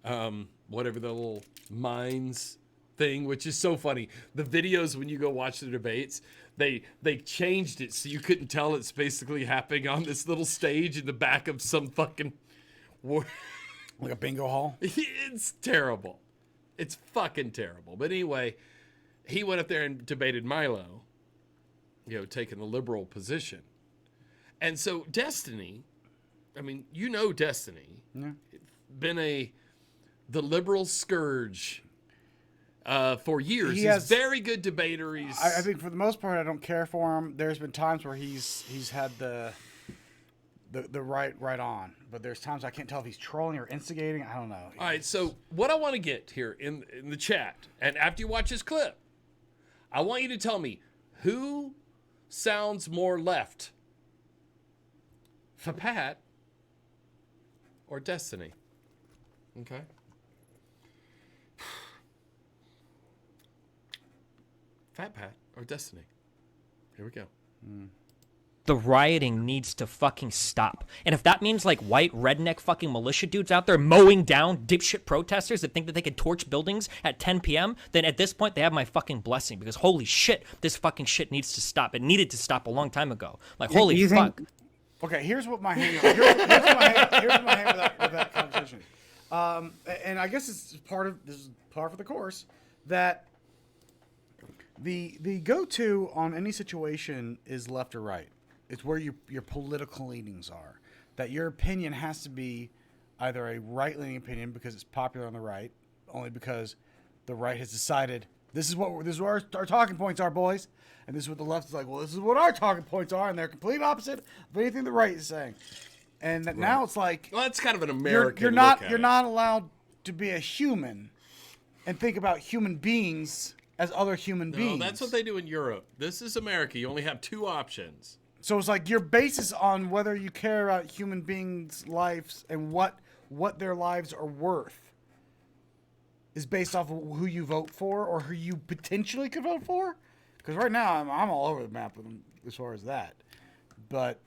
Whatever the little Minds thing, which is so funny. The videos, when you go watch the debates, they changed it so you couldn't tell it's basically happening on this little stage in the back of some fucking war. Like a bingo hall? It's terrible. It's fucking terrible. But anyway, he went up there and debated Milo, taking the liberal position. And so Destiny, I mean, Destiny, been the liberal scourge for years. He's very good debater. I think for the most part, I don't care for him. There's been times where he's had the right on, but there's times I can't tell if he's trolling or instigating. I don't know. All right, so what I want to get here in the chat, and after you watch this clip, I want you to tell me who sounds more left, Pat or Destiny. Okay. Fat Pat or Destiny. Here we go. The rioting needs to fucking stop. And if that means like white redneck fucking militia dudes out there mowing down dipshit protesters that think that they could torch buildings at 10 p.m., then at this point they have my fucking blessing, because holy shit, this fucking shit needs to stop. It needed to stop a long time ago. Like, holy fuck. Okay, here's what my hang here's my hang with that conversation. And I guess this is par for the course, that the go-to on any situation is left or right. It's where your political leanings are. That your opinion has to be either a right-leaning opinion because it's popular on the right, only because the right has decided this is what our talking points are, boys, and this is what the left is like. Well, this is what our talking points are, and they're complete opposite of anything the right is saying. And that now it's like, well, that's kind of an American. You're not allowed to be a human and think about human beings as other human beings. No, that's what they do in Europe. This is America. You only have two options. So it's like your basis on whether you care about human beings' lives and what their lives are worth is based off of who you vote for or who you potentially could vote for. Because right now I'm all over the map with them as far as that. But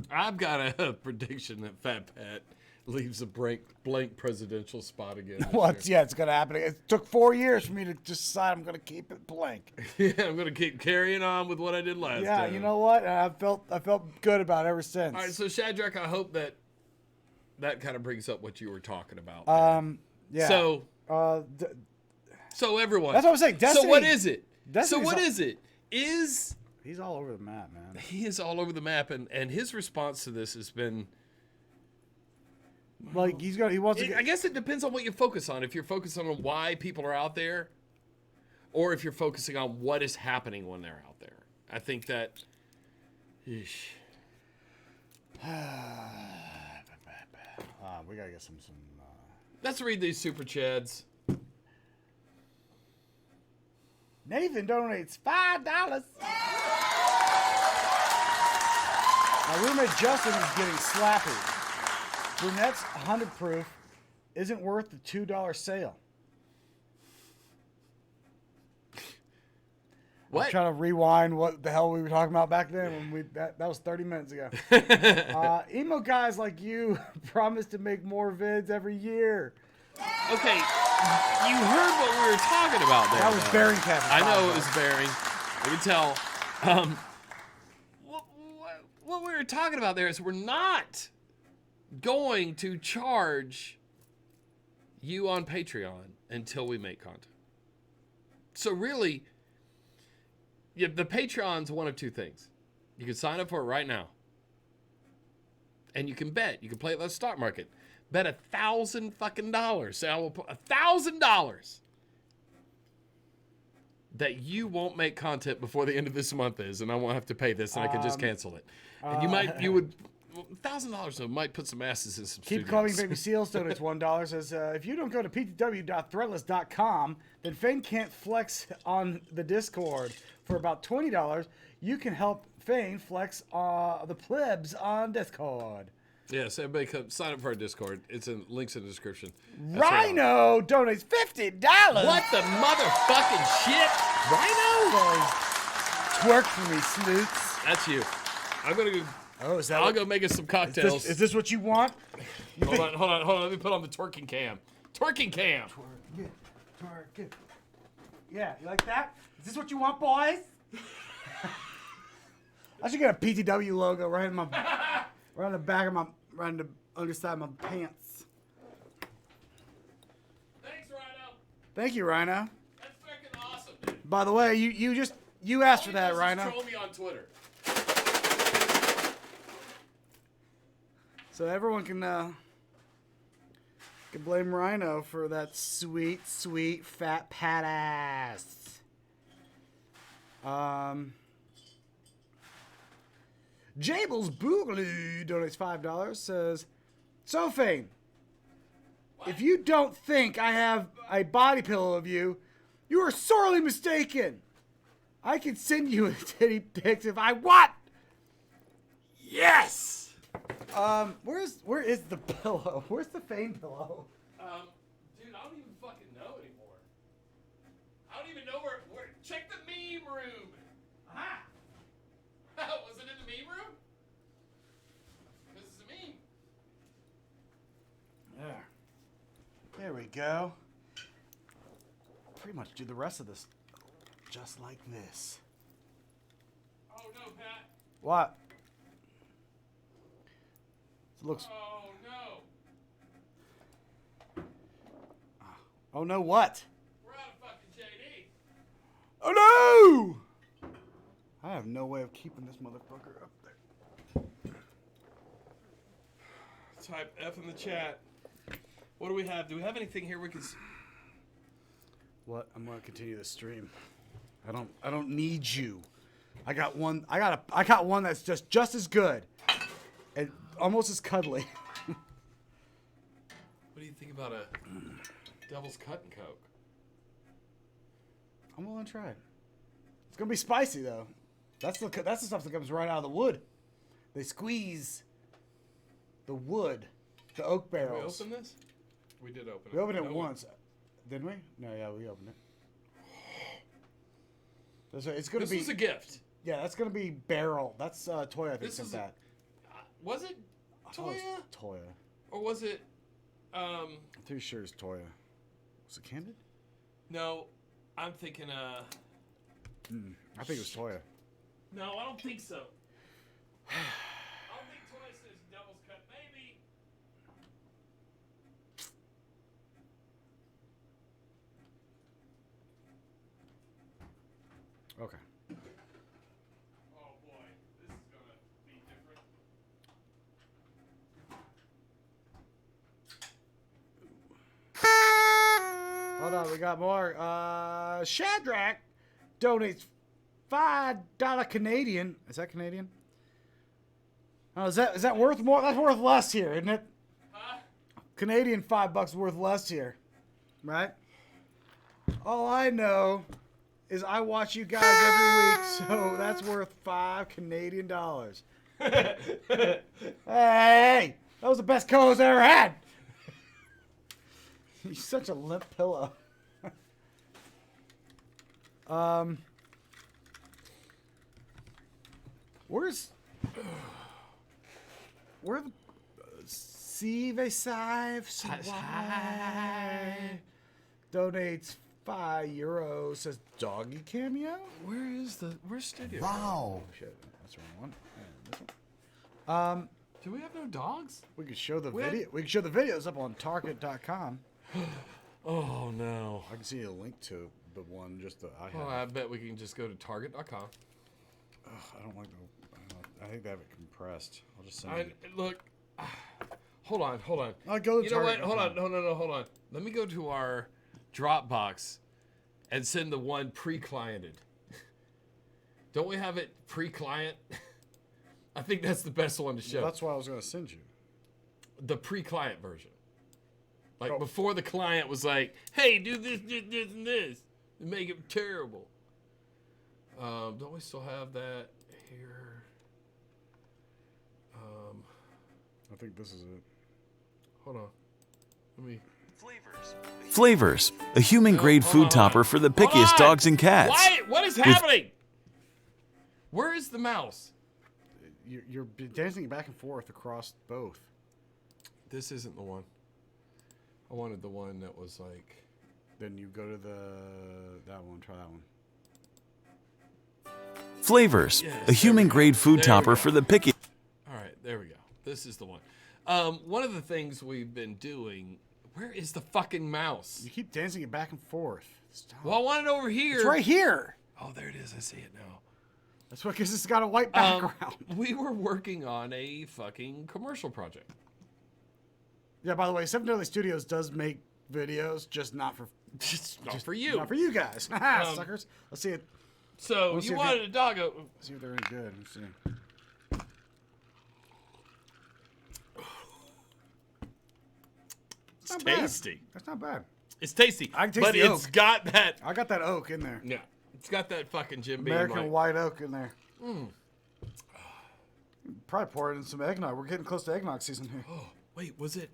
I've got a prediction that Fat Pat leaves a blank presidential spot again. Well, it's going to happen. It took 4 years for me to just decide I'm going to keep it blank. Yeah, I'm going to keep carrying on with what I did last time. Yeah, you know what? I felt good about it ever since. All right, so Shadrach, I hope that kind of brings up what you were talking about. Yeah. So, so everyone. That's what I'm saying. Destiny, so what is it? Destiny's so what is it? He's all over the map, man. He is all over the map, and his response to this has been. Like he wants to. I guess it depends on what you focus on. If you're focusing on why people are out there, or if you're focusing on what is happening when they're out there. I think that. Eesh. We gotta get some. Let's read these super chads. Nathan donates $5. My roommate Justin is getting slappy. Brunette's 100 proof isn't worth the $2 sale. What? I'm trying to rewind what the hell we were talking about back then when that was 30 minutes ago. Emo guys like you promise to make more vids every year. Okay, you heard what we were talking about there. That was bearing Kevin. I know it was bearing. I can tell. What we were talking about there is we're not going to charge you on Patreon until we make content. So really, the Patreon's one of two things. You can sign up for it right now. And you can bet. You can play it like the stock market. Bet $1,000 fucking dollars. Say I will put $1,000 that you won't make content before the end of this month is, and I won't have to pay this, and I can just cancel it. And you would $1,000 though might put some asses in some Keep studios. calling Baby Seals donates $1. Says if you don't go to ptw.threadless.com, then Fane can't flex on the Discord. For about $20, you can help Fane flex the plebs on Discord. Yes, everybody come sign up for our Discord. It's in links in the description. That's Rhino donates $50. What the motherfucking shit? Rhino? Twerk for me, sleuths. That's you. I'm gonna go. Oh, is that? I'll go make us some cocktails. Is this what you want? Hold on. Let me put on the twerking cam. Twerking cam. Twerk it. Yeah, you like that? Is this what you want, boys? I should get a PTW logo right on the back of right on the underside of my pants. Thanks, Rhino. Thank you, Rhino. That's freaking awesome, dude. By the way, you asked for that, Rhino. Troll me on Twitter. So everyone can blame Rhino for that sweet, sweet fat pat ass. Jables Boogaloo donates $5. Says, so Fane, if you don't think I have a body pillow of you, you are sorely mistaken. I can send you a titty pics if I want. Yes. Where is the pillow? Where's the Fane pillow? Dude, I don't even fucking know anymore. I don't even know where check the meme room. Aha! Was it in the meme room? This is a meme. There we go. Pretty much do the rest of this just like this. Oh no, Pat. What? It looks. Oh no. Oh no! What? We're out of fucking JD. Oh no! I have no way of keeping this motherfucker up there. Type F in the chat. What do we have? Do we have anything here we can see? What? I'm gonna continue the stream. I don't need you. I got one. I got one that's just as good, and almost as cuddly. What do you think about a Devil's Cut and Coke? I'm willing to try it. It's gonna be spicy though. That's the stuff that comes right out of the wood. They squeeze the wood, the oak Did we barrels. open this? We did open it. We opened it No, once, didn't we? No, yeah, we opened it. It's gonna This be. was a gift. Yeah, that's gonna be barrel. That's Toya. I think This sent is that. Was it I thought it Toya? was Toya. Or was it I'm pretty sure it's Toya. Was it Candid? no, I'm thinking I think it was Toya. no, I don't think so. I don't think Toya says Devil's Cut. Maybe. Okay. Oh boy, this is gonna be different. Hold on, we got more. Shadrach donates $5 Canadian. Is that Canadian? Oh, is that worth more? That's worth less here, isn't it? Huh? Canadian $5 worth less here, right? All I know is I watch you guys every week, so that's worth $5 Canadian. Hey, that was the best co-host I ever had. He's such a limp pillow. Where the Sive donates €5. Says doggy cameo. Where's studio? Wow. Oh, shit, that's the wrong one. And this one. Do we have no dogs? We could show the We had- video. We can show the videos up on Target.com. Oh no. I can see a link to the one just that I have. Oh, I bet we can just go to Target.com. I don't like the. I think they have it compressed. I'll just send I it. look. Hold on. I'll go to You know what? Target. Hold on. No. Hold on. Let me go to our Dropbox and send the one pre-cliented. Don't we have it pre-client? I think that's the best one to show. Well, that's why I was going to send you. The pre-client version. Like Oh. before the client was like, hey, do this, and this. And make it terrible. Don't we still have that here? I think this is it. Hold on. Let me... Flavors, a human-grade food topper for the pickiest dogs and cats. Why? What is happening? Where is the mouse? You're dancing back and forth across both. This isn't the one. I wanted the one that was like... Then you go to that one. Try that one. Flavors, Yes, a human-grade food There we topper go. for the pickiest. All right, there we go. This is the one. One of the things we've been doing... Where is the fucking mouse? You keep dancing it back and forth. Stop. Well, I want it over here. It's right here. Oh, there it is. I see it now. That's because it's got a white background. We were working on a fucking commercial project. Yeah, by the way, Seven Deadly Studios does make videos, just not for Not for you. Not for you guys. Haha, suckers. Let's see it. So Let's see you if wanted a doggo. Let's see if they're any good. Let's see. It's not bad. tasty. That's not bad. It's tasty. I can taste but the it's oak. got that. I got that oak in there. Yeah. It's got that fucking Jim Beam. American like, white oak in there. Probably pour it in some eggnog. We're getting close to eggnog season here. Oh, wait, was it?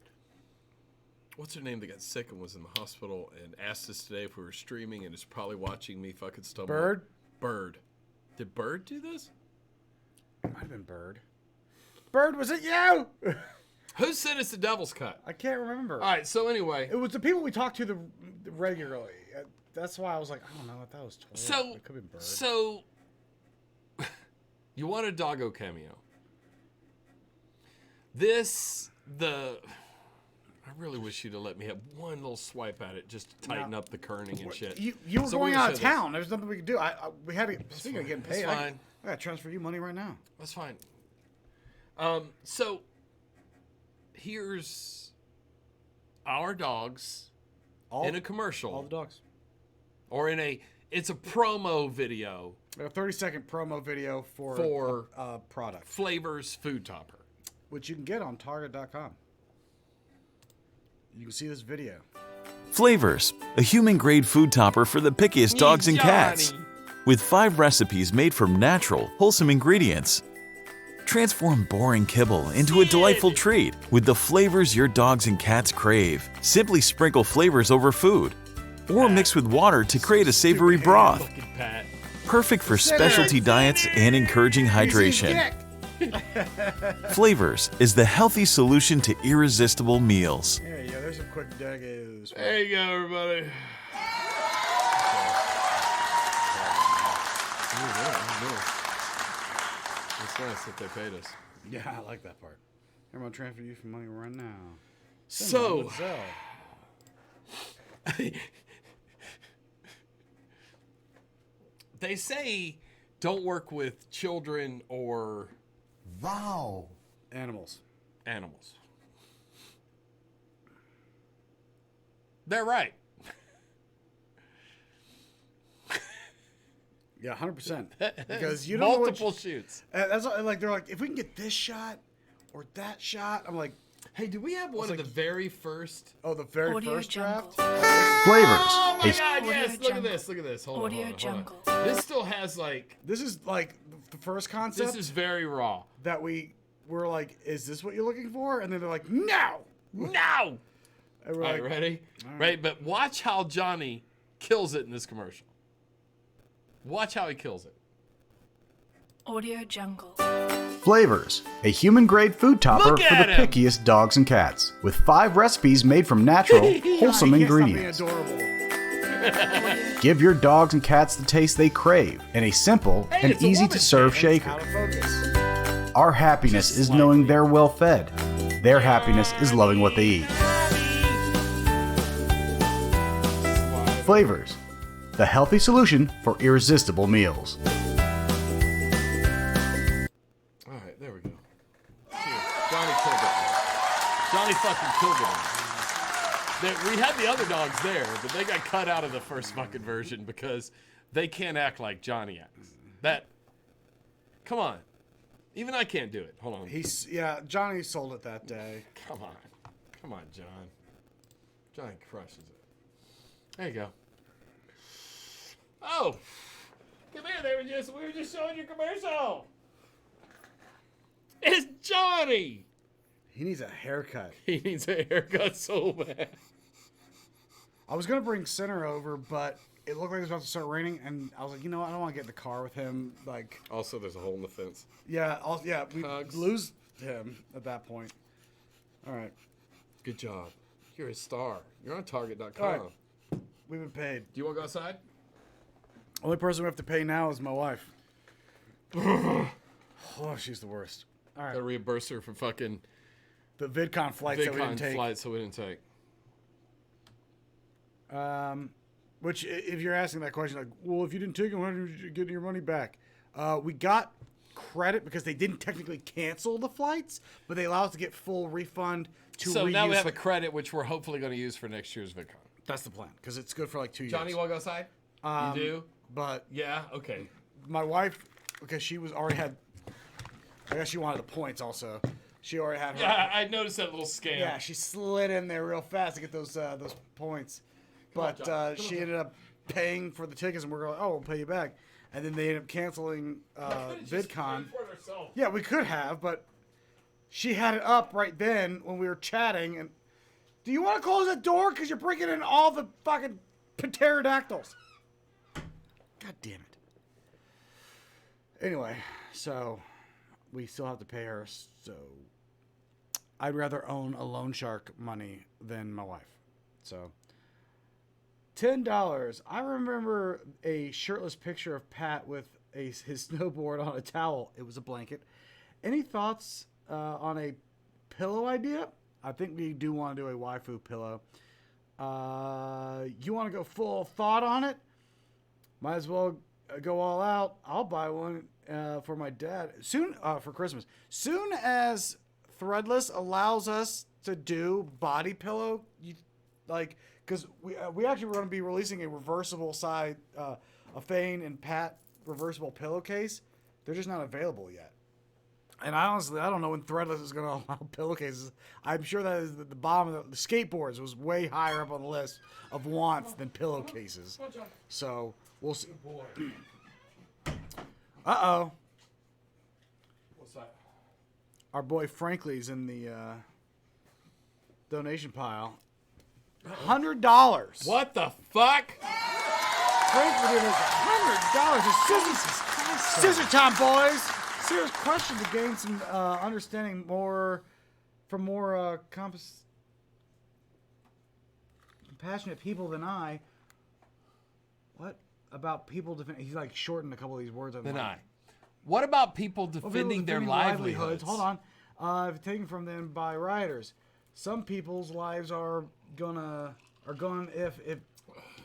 What's her name that got sick and was in the hospital and asked us today if we were streaming and is probably watching me fucking stumble? Bird? Bird. Did Bird do this? Might have been Bird. Bird, was it you? Who sent us the Devil's Cut? I can't remember. All right, so anyway. It was the people we talked to regularly. That's why I was like, I don't know if that was Toilet. So, it could be Bird. So, you want a doggo cameo. I really wish you'd have let me have one little swipe at it just to tighten up the kerning and shit. You were going out of town. There's nothing we could do. We had to, speaking of getting paid, That's fine. I got to transfer you money right now. That's fine. So, here's our dogs in a commercial. All the dogs. Or it's a promo video. A 30-second promo video for a product. Flavors Food Topper. Which you can get on Target.com. You can see this video. Flavors, a human-grade food topper for the pickiest dogs and cats. With 5 recipes made from natural, wholesome ingredients. Transform boring kibble into a delightful treat with the flavors your dogs and cats crave. Simply sprinkle flavors over food. Or mix with water to create a savory broth. Perfect for specialty diets and encouraging hydration. Flavors is the healthy solution to irresistible meals. There you go. There's a quick doggos. There you go, everybody. It's nice that they paid us. Yeah, I like that part. I'm going to transfer you some money right now. So, they say don't work with children or animals. They're right. Yeah, 100%. Because you don't multiple shoots. That's like they're like, if we can get this shot or that shot, I'm like, hey, do we have one of the very first? Oh, the very first draft. Flavors. Oh my God! Yes, look at this. Hold on. This still has like. This is like the first concept. This is very raw. That we were like, is this what you're looking for? And then they're like, no. And we're like, ready? Right, but watch how Johnny kills it in this commercial. Watch how he kills it. Audio Jungle. Flavors, a human-grade food topper Look for at the him. pickiest dogs and cats, with 5 recipes made from natural, wholesome ingredients. Give your dogs and cats the taste they crave in a simple and it's a easy-to-serve woman. shaker. Out of focus. Our happiness is knowing they're well-fed. Their happiness is loving what they eat. Flavors, the healthy solution for irresistible meals. All right, there we go. Here, Johnny killed it. Johnny fucking killed it. We had the other dogs there, but they got cut out of the first fucking version because they can't act like Johnny acts. Come on. Even I can't do it. Hold on. Johnny sold it that day. Come on, John. Johnny crushes it. There you go. Oh, come here. We were just showing your commercial. It's Johnny. He needs a haircut. He needs a haircut so bad. I was gonna bring Center over, but it looked like it was about to start raining, and I was like, you know what? I don't want to get in the car with him. Like, Also, there's a hole in the fence. we Hugs. lose him at that point. All right, Good job. You're a star. You're on Target.com. All right. We've been paid. Do you want to go outside? Only person we have to pay now is my wife. Oh, she's the worst. All right, Got to reimburse her for fucking the VidCon flights that we didn't VidCon take. flights that we didn't take. Which, if you're asking that question, like, well, if you didn't take them, how did you get your money back? We got credit because they didn't technically cancel the flights, but they allow us to get full refund to So reuse. now we have a credit, which we're hopefully going to use for next year's VidCon. That's the plan because it's good for like 2 years. Johnny, you want to go outside? You do? But Yeah? Okay. my wife, because she was already had, I guess she wanted the points also. She already had her. Yeah, I noticed that little scam. Yeah, she slid in there real fast to get those points. But she ended up paying for the tickets, and we're going, oh, we'll pay you back. And then they ended up canceling VidCon. Yeah, we could have, but she had it up right then when we were chatting. And do you want to close that door? Because you're bringing in all the fucking pterodactyls. God damn it. Anyway, so we still have to pay her. So I'd rather own a loan shark money than my wife. So $10. I remember a shirtless picture of Pat with his snowboard on a towel. It was a blanket. Any thoughts on a pillow idea? I think we do want to do a waifu pillow. You want to go full thought on it? Might as well go all out. I'll buy one for my dad soon for Christmas. Soon as Threadless allows us to do body pillow, because we actually were going to be releasing a reversible side, a Fane and Pat reversible pillowcase. They're just not available yet. And I don't know when Threadless is going to allow pillowcases. I'm sure that is the bottom of the skateboards was way higher up on the list of wants than pillowcases. So we'll see. Uh-oh. What's that? Our boy Frankly's in the donation pile. $100. What the fuck? Franklin did $100. Scissor time, boys. Serious question to gain some understanding from more compassionate people than I. What about people defending? He's like shortened a couple of these words. What about people defending their livelihoods? Hold on. Taken from them by rioters. Some people's lives are gone if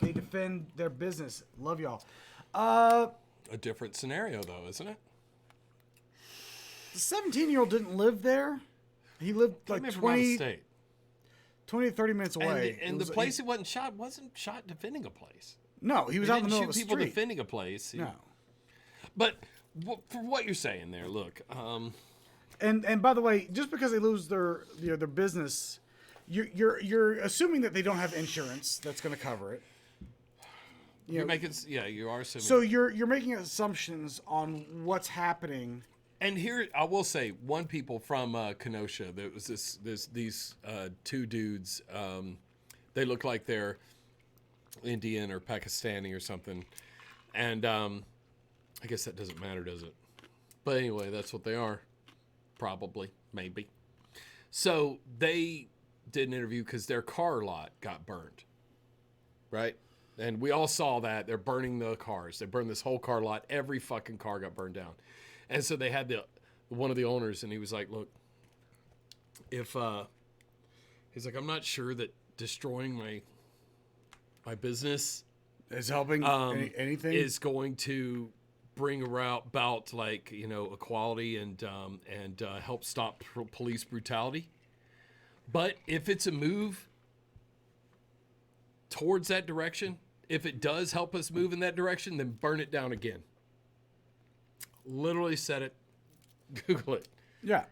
they defend their business. Love y'all. A different scenario though, isn't it? The 17-year-old didn't live there. He lived like 20 to 30 minutes away. And the place he wasn't shot defending a place. No, he was out in the middle of the street. People defending a place. No. But for what you're saying there, look. And by the way, just because they lose their business, you're assuming that they don't have insurance that's going to cover it. You are assuming. So you're making assumptions on what's happening. And here, I will say, one people from Kenosha, there was these two dudes. They look like they're Indian or Pakistani or something. And I guess that doesn't matter, does it? But anyway, that's what they are. Probably, maybe. So they did an interview because their car lot got burned. Right? And we all saw that. They're burning the cars. They burned this whole car lot. Every fucking car got burned down. And so they had one of the owners, and he was like, look, he's like, I'm not sure that destroying my business is helping anything is going to bring about like, equality and help stop police brutality. But if it's a move towards that direction, if it does help us move in that direction, then burn it down again. Literally said it. Google it. Yeah.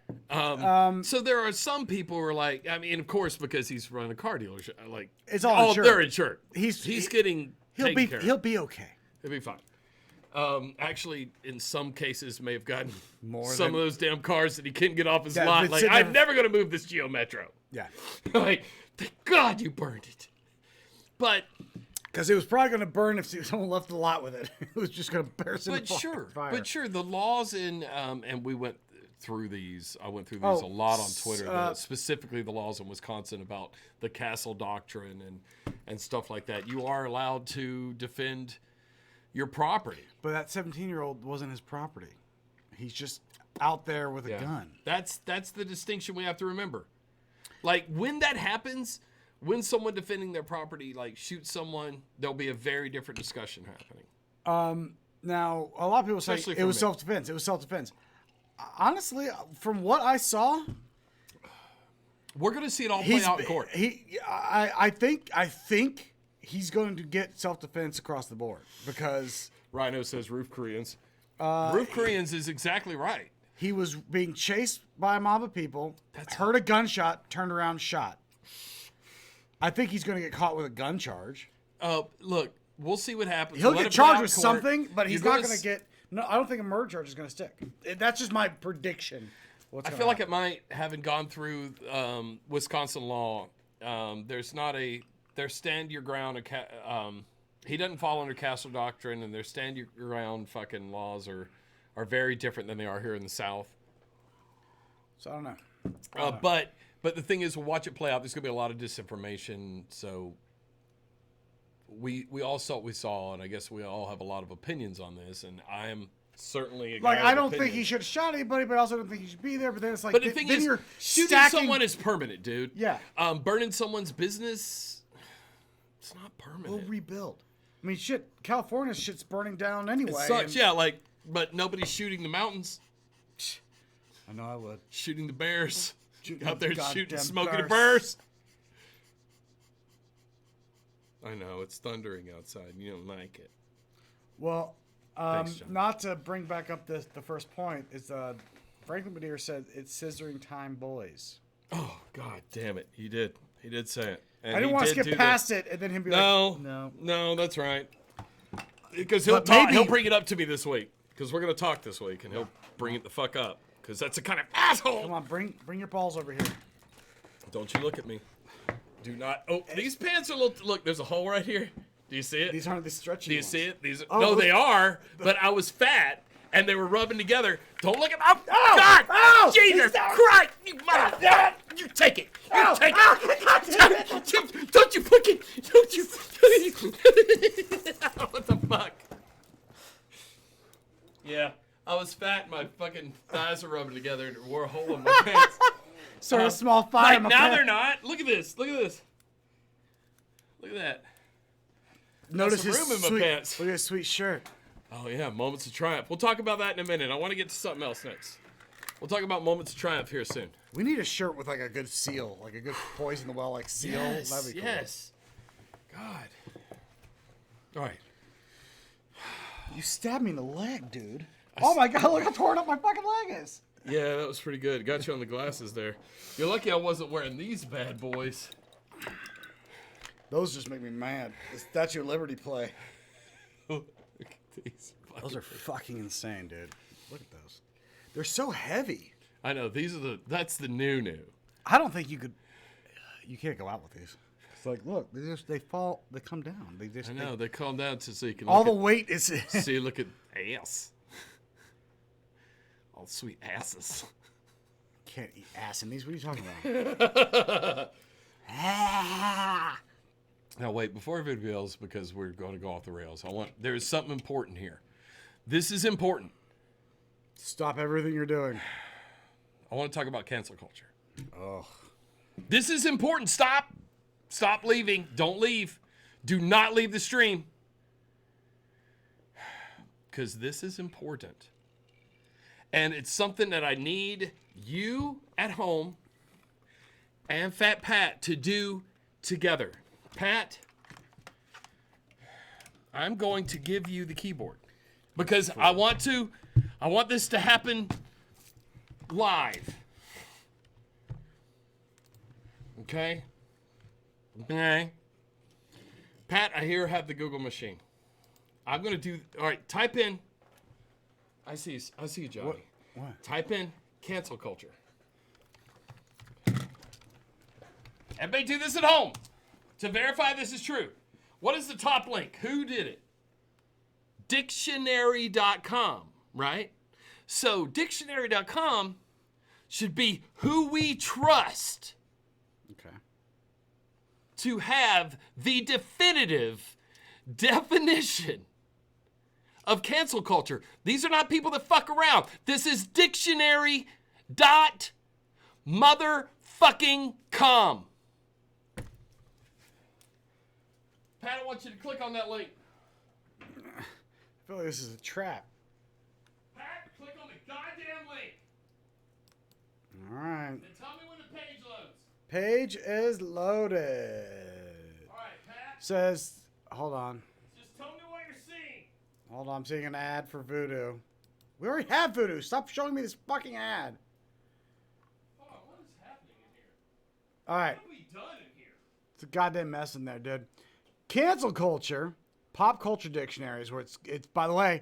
So there are some people who are like, I mean, of course, because he's running a car dealership, like it's all insured. They're insured. He'll be okay. He'll be fine. Actually, in some cases, may have gotten more some of those damn cars that he couldn't get off his lot. Like, I'm never going to move this Geo Metro. Yeah. Like, thank God you burned it. But because it was probably going to burn if someone left the lot with it. It was just going to burst into fire. But sure, the laws in and we went through these. I went through these a lot on Twitter. Specifically, the laws in Wisconsin about the castle doctrine and stuff like that. You are allowed to defend your property. But that 17-year-old wasn't his property. He's just out there with a gun. That's the distinction we have to remember. Like when that happens. When someone defending their property like shoots someone, there'll be a very different discussion happening. Now, a lot of people say it was self-defense. It was self-defense. Honestly, from what I saw, we're going to see it all play out in court. I think he's going to get self-defense across the board because Rhino says roof Koreans. Roof Koreans is exactly right. He was being chased by a mob of people, heard a gunshot, turned around, shot. I think he's going to get caught with a gun charge. Look, we'll see what happens. He'll get charged with something, but he's not going to get... No, I don't think a murder charge is going to stick. That's just my prediction. I feel like it might, having gone through Wisconsin law, there's not their stand your ground... he doesn't fall under castle doctrine, and their stand your ground fucking laws are are very different than they are here in the South. So I don't know. But the thing is, we'll watch it play out. There's going to be a lot of disinformation. So we all saw what we saw, and I guess we all have a lot of opinions on this. And I am certainly a guy I don't with think he should have shot anybody, but I also don't think he should be there. But then it's like, But the thing is, you're shooting someone is permanent, dude. Yeah. Burning someone's business, it's not permanent. We'll rebuild. I mean, shit, California shit's burning down anyway. It sucks, yeah. But nobody's shooting the mountains. I know I would. Shooting the bears. Out there shooting, smoking bears. the bears. I know, it's thundering outside. You don't like it. Well, Thanks, John. not to bring back up the first point, is Franklin Medeiros said it's scissoring time, boys. Oh, God damn it. He did. He did say it. And I didn't he want to did skip do past that. it and then him be No, like, no, that's right. Because he'll bring it up to me this week. Because we're going to talk this week, and he'll bring it the fuck up. Because that's the kind of asshole. Come on, bring your balls over here. Don't you look at me. Do not. Oh, these pants are a little. Look, there's a hole right here. Do you see it? These aren't the stretchy Do you ones. see it? These. Oh, No, look. they are. But I was fat, and they were rubbing together. Don't look at me. Oh, Ow! God! Ow! Jesus Christ! You mother! You take it. You take it. Don't you fucking. Don't you. What the fuck? Yeah. I was fat and my fucking thighs were rubbing together and it wore a hole in my pants. Sort of small fire. Like, now they're not. Look at this. Look at this. Look at that. Notice some his room in my sweet, pants. Look at his sweet shirt. Oh, yeah. Moments of triumph. We'll talk about that in a minute. I want to get to something else next. We'll talk about moments of triumph here soon. We need a shirt with like a good seal, like a good poison the well, like seal. Yes. That'd be cool. Yes. God. All right. You stabbed me in the leg, dude. Oh my God, look how torn up my fucking leg is. Yeah, that was pretty good. Got you on the glasses there. You're lucky I wasn't wearing these bad boys. Those just make me mad. The Statue of Liberty play. Look at these. Those are fucking insane, dude. Look at those. They're so heavy. I know. That's the new. I don't think you could. You can't go out with these. It's like, look, they fall, they come down. I know. They calm down so you can all look the at, weight is. see, look at ass. All sweet asses. Can't eat ass in these. What are you talking about? Now wait, before we reveals, because we're going to go off the rails. There's something important here. This is important. Stop everything you're doing. I want to talk about cancel culture. Oh. This is important. Stop. Stop leaving. Don't leave. Do not leave the stream. Because this is important. And it's something that I need you at home and Fat Pat to do together. Pat, I'm going to give you the keyboard. Because I want this to happen live. Okay? Okay. Pat, I here have the Google machine. I'm going to do, all right, type in, I see you, Johnny. What? Type in cancel culture. Everybody do this at home to verify this is true. What is the top link? Who did it? Dictionary.com, right? So dictionary.com should be who we trust. Okay. To have the definitive definition of cancel culture. These are not people that fuck around. This is dictionary.motherfucking.com. Pat, I want you to click on that link. I feel like this is a trap. Pat, click on the goddamn link. All right. And tell me when the page loads. Page is loaded. All right, Pat. Says, hold on. Just tell me what you're seeing. Hold on, I'm seeing an ad for Voodoo. We already have Voodoo. Stop showing me this fucking ad. Hold on, what is happening in here? All right. What have we done in here? It's a goddamn mess in there, dude. Cancel culture, pop culture dictionaries, where it's by the way,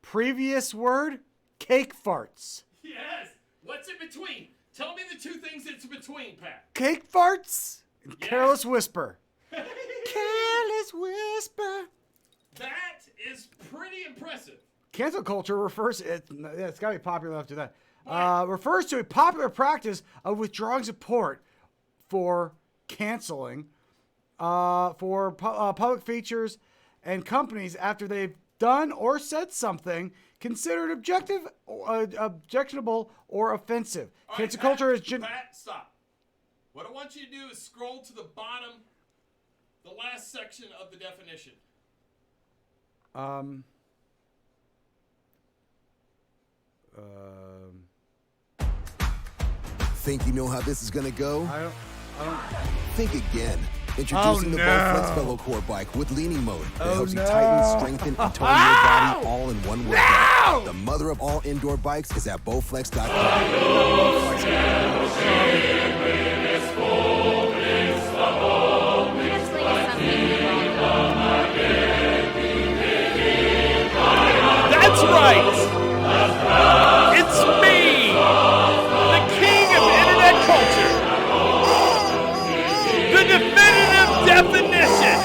previous word, cake farts. Yes. What's in between? Tell me the two things that's in between, Pat. Cake farts and Yes. careless whisper. Careless whisper. That is pretty impressive. Cancel culture refers. It's got to be popular after that. Refers to a popular practice of withdrawing support for canceling for public features and companies after they've done or said something considered objectionable or offensive. Cancel culture is... Pat, stop. What I want you to do is scroll to the bottom, the last section of the definition. Think you know how this is gonna go? I don't... Think again. Introducing the Bowflex Fellow Core Bike with leaning mode that helps you tighten, strengthen, and tone your body all in one workout. The mother of all indoor bikes is at bowflex.com. That's right! It's me! The king of internet culture! The definitive definition!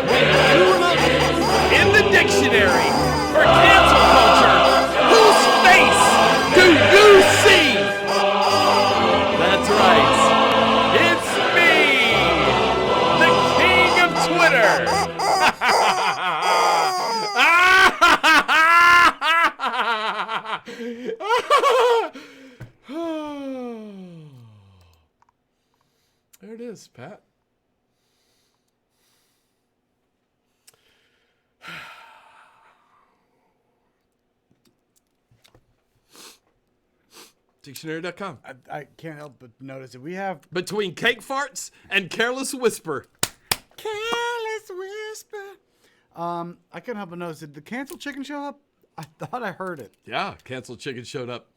When you look in the dictionary for cancel culture, whose face do you see? That's right. It's me! The king of Twitter! There it is, Pat. Dictionary.com. I can't help but notice it. We have... Between cake farts and careless whisper. Careless whisper. I couldn't help but notice. Did the cancel chicken show up? I thought I heard it. Yeah, cancel chicken showed up.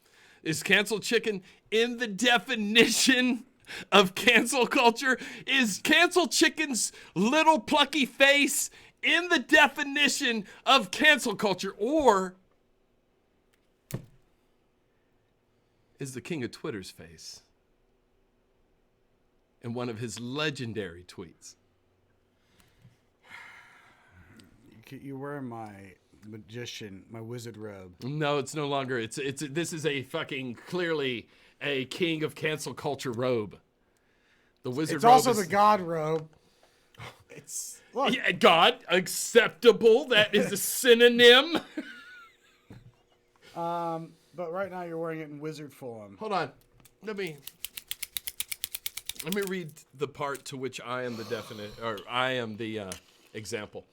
Is cancel chicken in the definition of cancel culture? Is cancel chicken's little plucky face in the definition of cancel culture? Or is the king of Twitter's face in one of his legendary tweets? You're wearing my magician, my wizard robe. No, it's no longer. This is a fucking clearly a king of cancel culture robe. The wizard it's robe. Also is the god robe. It's look. Yeah, God acceptable. That is a synonym. But right now you're wearing it in wizard form. Hold on. Let me read the part to which I am the definite, or I am the example.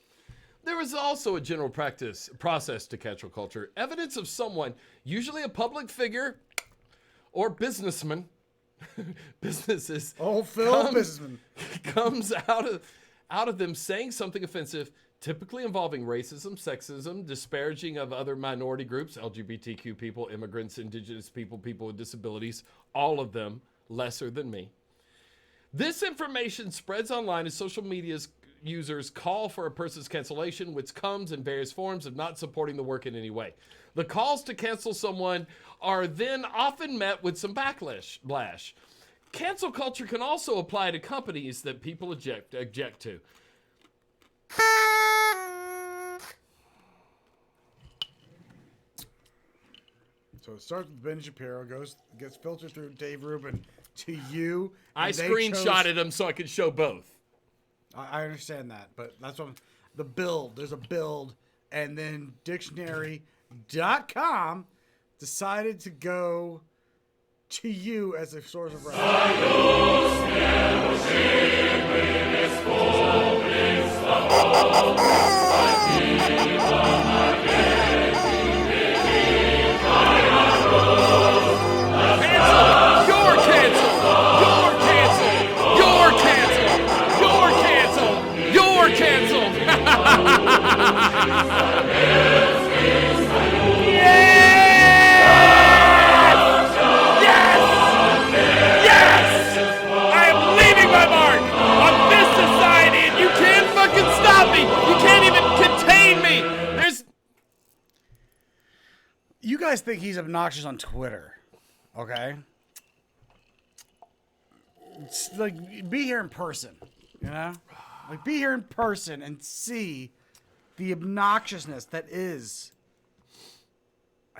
There is also a general process to cancel culture. Evidence of someone, usually a public figure or businessman, businesses. Oh, Phil, businessman. Comes out of them saying something offensive, typically involving racism, sexism, disparaging of other minority groups, LGBTQ people, immigrants, indigenous people, people with disabilities, all of them lesser than me. This information spreads online as social media's users call for a person's cancellation, which comes in various forms of not supporting the work in any way. The calls to cancel someone are then often met with some backlash. Cancel culture can also apply to companies that people object to. So it starts with Ben Shapiro, gets filtered through Dave Rubin to you. I screenshotted them so I could show both. I understand that, but that's what the build. There's a build, and then dictionary.com decided to go to you as a source of You guys think he's obnoxious on Twitter, okay? It's like, be here in person, you know? Like, be here in person and see the obnoxiousness that is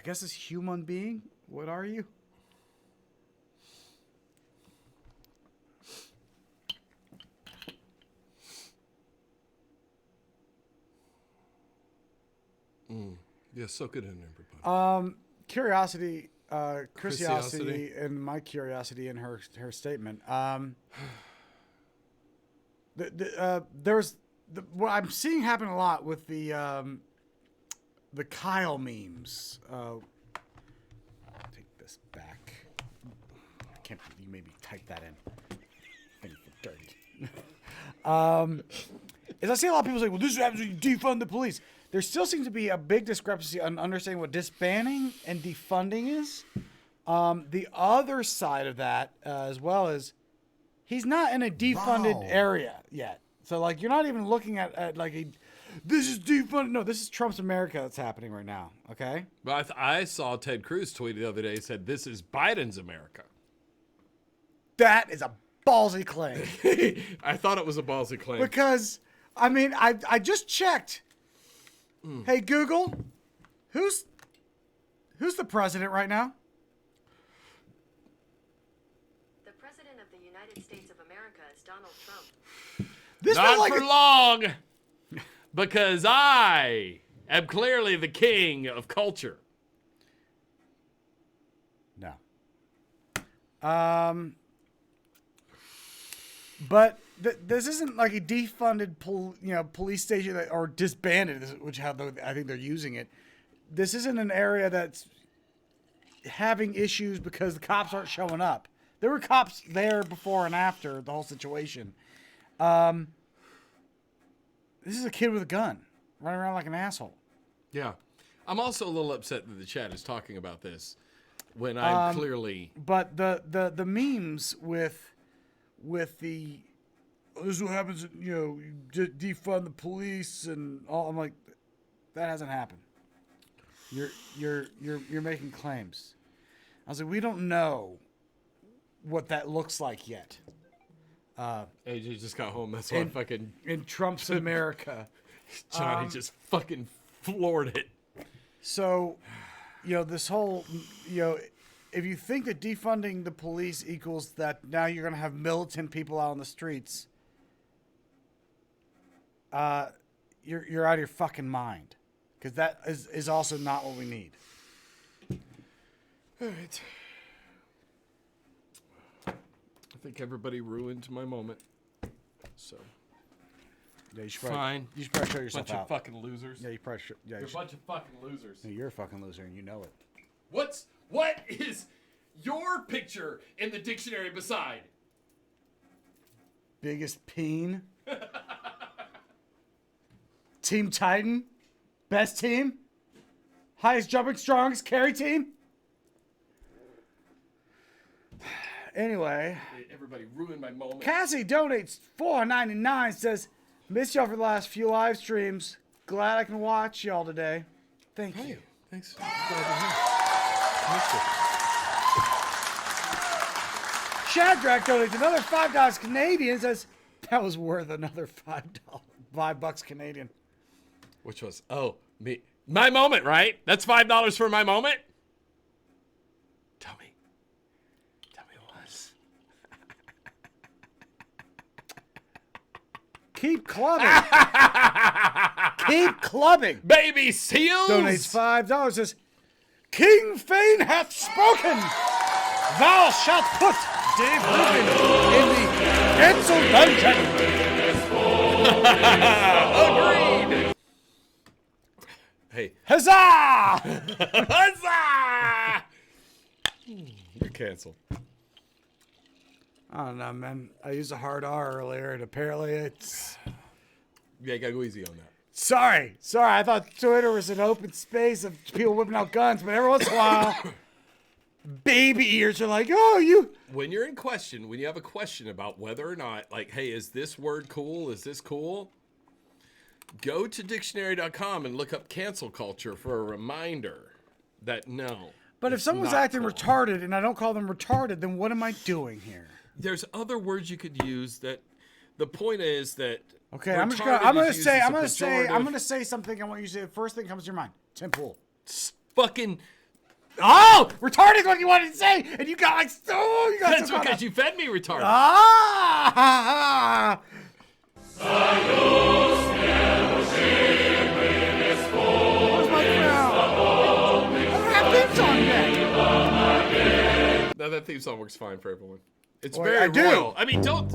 guess it's human being. What are you? Yeah, soak it in there, Curiosity, Chrisiosity, and my curiosity in her statement. There's what I'm seeing happen a lot with the Kyle memes. Take this back. I can't. You maybe type that in. Things are dirty. As I see a lot of people say, "Well, this is what happens when you defund the police." There still seems to be a big discrepancy on understanding what disbanding and defunding is. The other side of that, as well, is he's not in a defunded area yet. So, like, you're not even looking at like this is defunded. No, this is Trump's America that's happening right now. Okay. But I saw Ted Cruz tweet the other day. Said this is Biden's America. That is a ballsy claim. I thought it was a ballsy claim because I mean I just checked. Hey Google, who's the president right now? The president of the United States of America is Donald Trump. This Not for long, because I am clearly the king of culture. No. But this isn't like a defunded police station or disbanded, which I think they're using it. This isn't an area that's having issues because the cops aren't showing up. There were cops there before and after the whole situation. This is a kid with a gun running around like an asshole. Yeah. I'm also a little upset that the chat is talking about this when I'm clearly... But the memes with the... This is what happens, you defund the police and all. I'm like, that hasn't happened. You're making claims. I was like, we don't know what that looks like yet. AJ just got home. That's why fucking in Trump's America. Johnny just fucking floored it. So, this whole, if you think that defunding the police equals that now you're going to have militant people out on the streets, you're out of your fucking mind, because that is also not what we need. All right. I think everybody ruined my moment. So. Yeah, you should Fine. You should probably show yourself bunch out. of fucking losers. Yeah, you probably should. Yeah, you're a bunch of fucking losers. No, you're a fucking loser, and you know it. What is your picture in the dictionary beside? Biggest peen. Team Titan. Best team. Highest jumping, strongest carry team. Anyway. Everybody ruined my moment. Cassie donates $4.99, says, miss y'all for the last few live streams. Glad I can watch y'all today. Thank you. Thanks. Shadrack donates another $5 Canadian, says, that was worth another $5 Canadian. Which was, me. My moment, right? That's $5 for my moment? Tell me what it was. Keep clubbing. Keep clubbing. Baby seals. Donates $5. Says, King Fane hath spoken. Thou shalt put Dave Rubin in the cancel dungeon. Agreed. Hey. Huzzah! Huzzah! You're canceled. I don't know, man. I used a hard R earlier, and apparently it's... Yeah, you gotta go easy on that. Sorry. I thought Twitter was an open space of people whipping out guns, but every once in a while, baby ears are like, oh, you... When you're in question, when you have a question about whether or not, like, hey, is this word cool? Is this cool? Go to dictionary.com and look up cancel culture for a reminder that no. But if someone's acting retarded and I don't call them retarded, then what am I doing here? There's other words you could use that the point is that okay, I'm gonna say something I want you to say. The first thing that comes to your mind. Tim Pool. Fucking Oh, retarded is what you wanted to say, and you got like you got That's because you fed me retarded. Ah! Where's my crown? I don't have theme song yet. No, that theme song works fine for everyone. It's Well, very I do. royal. I mean, don't.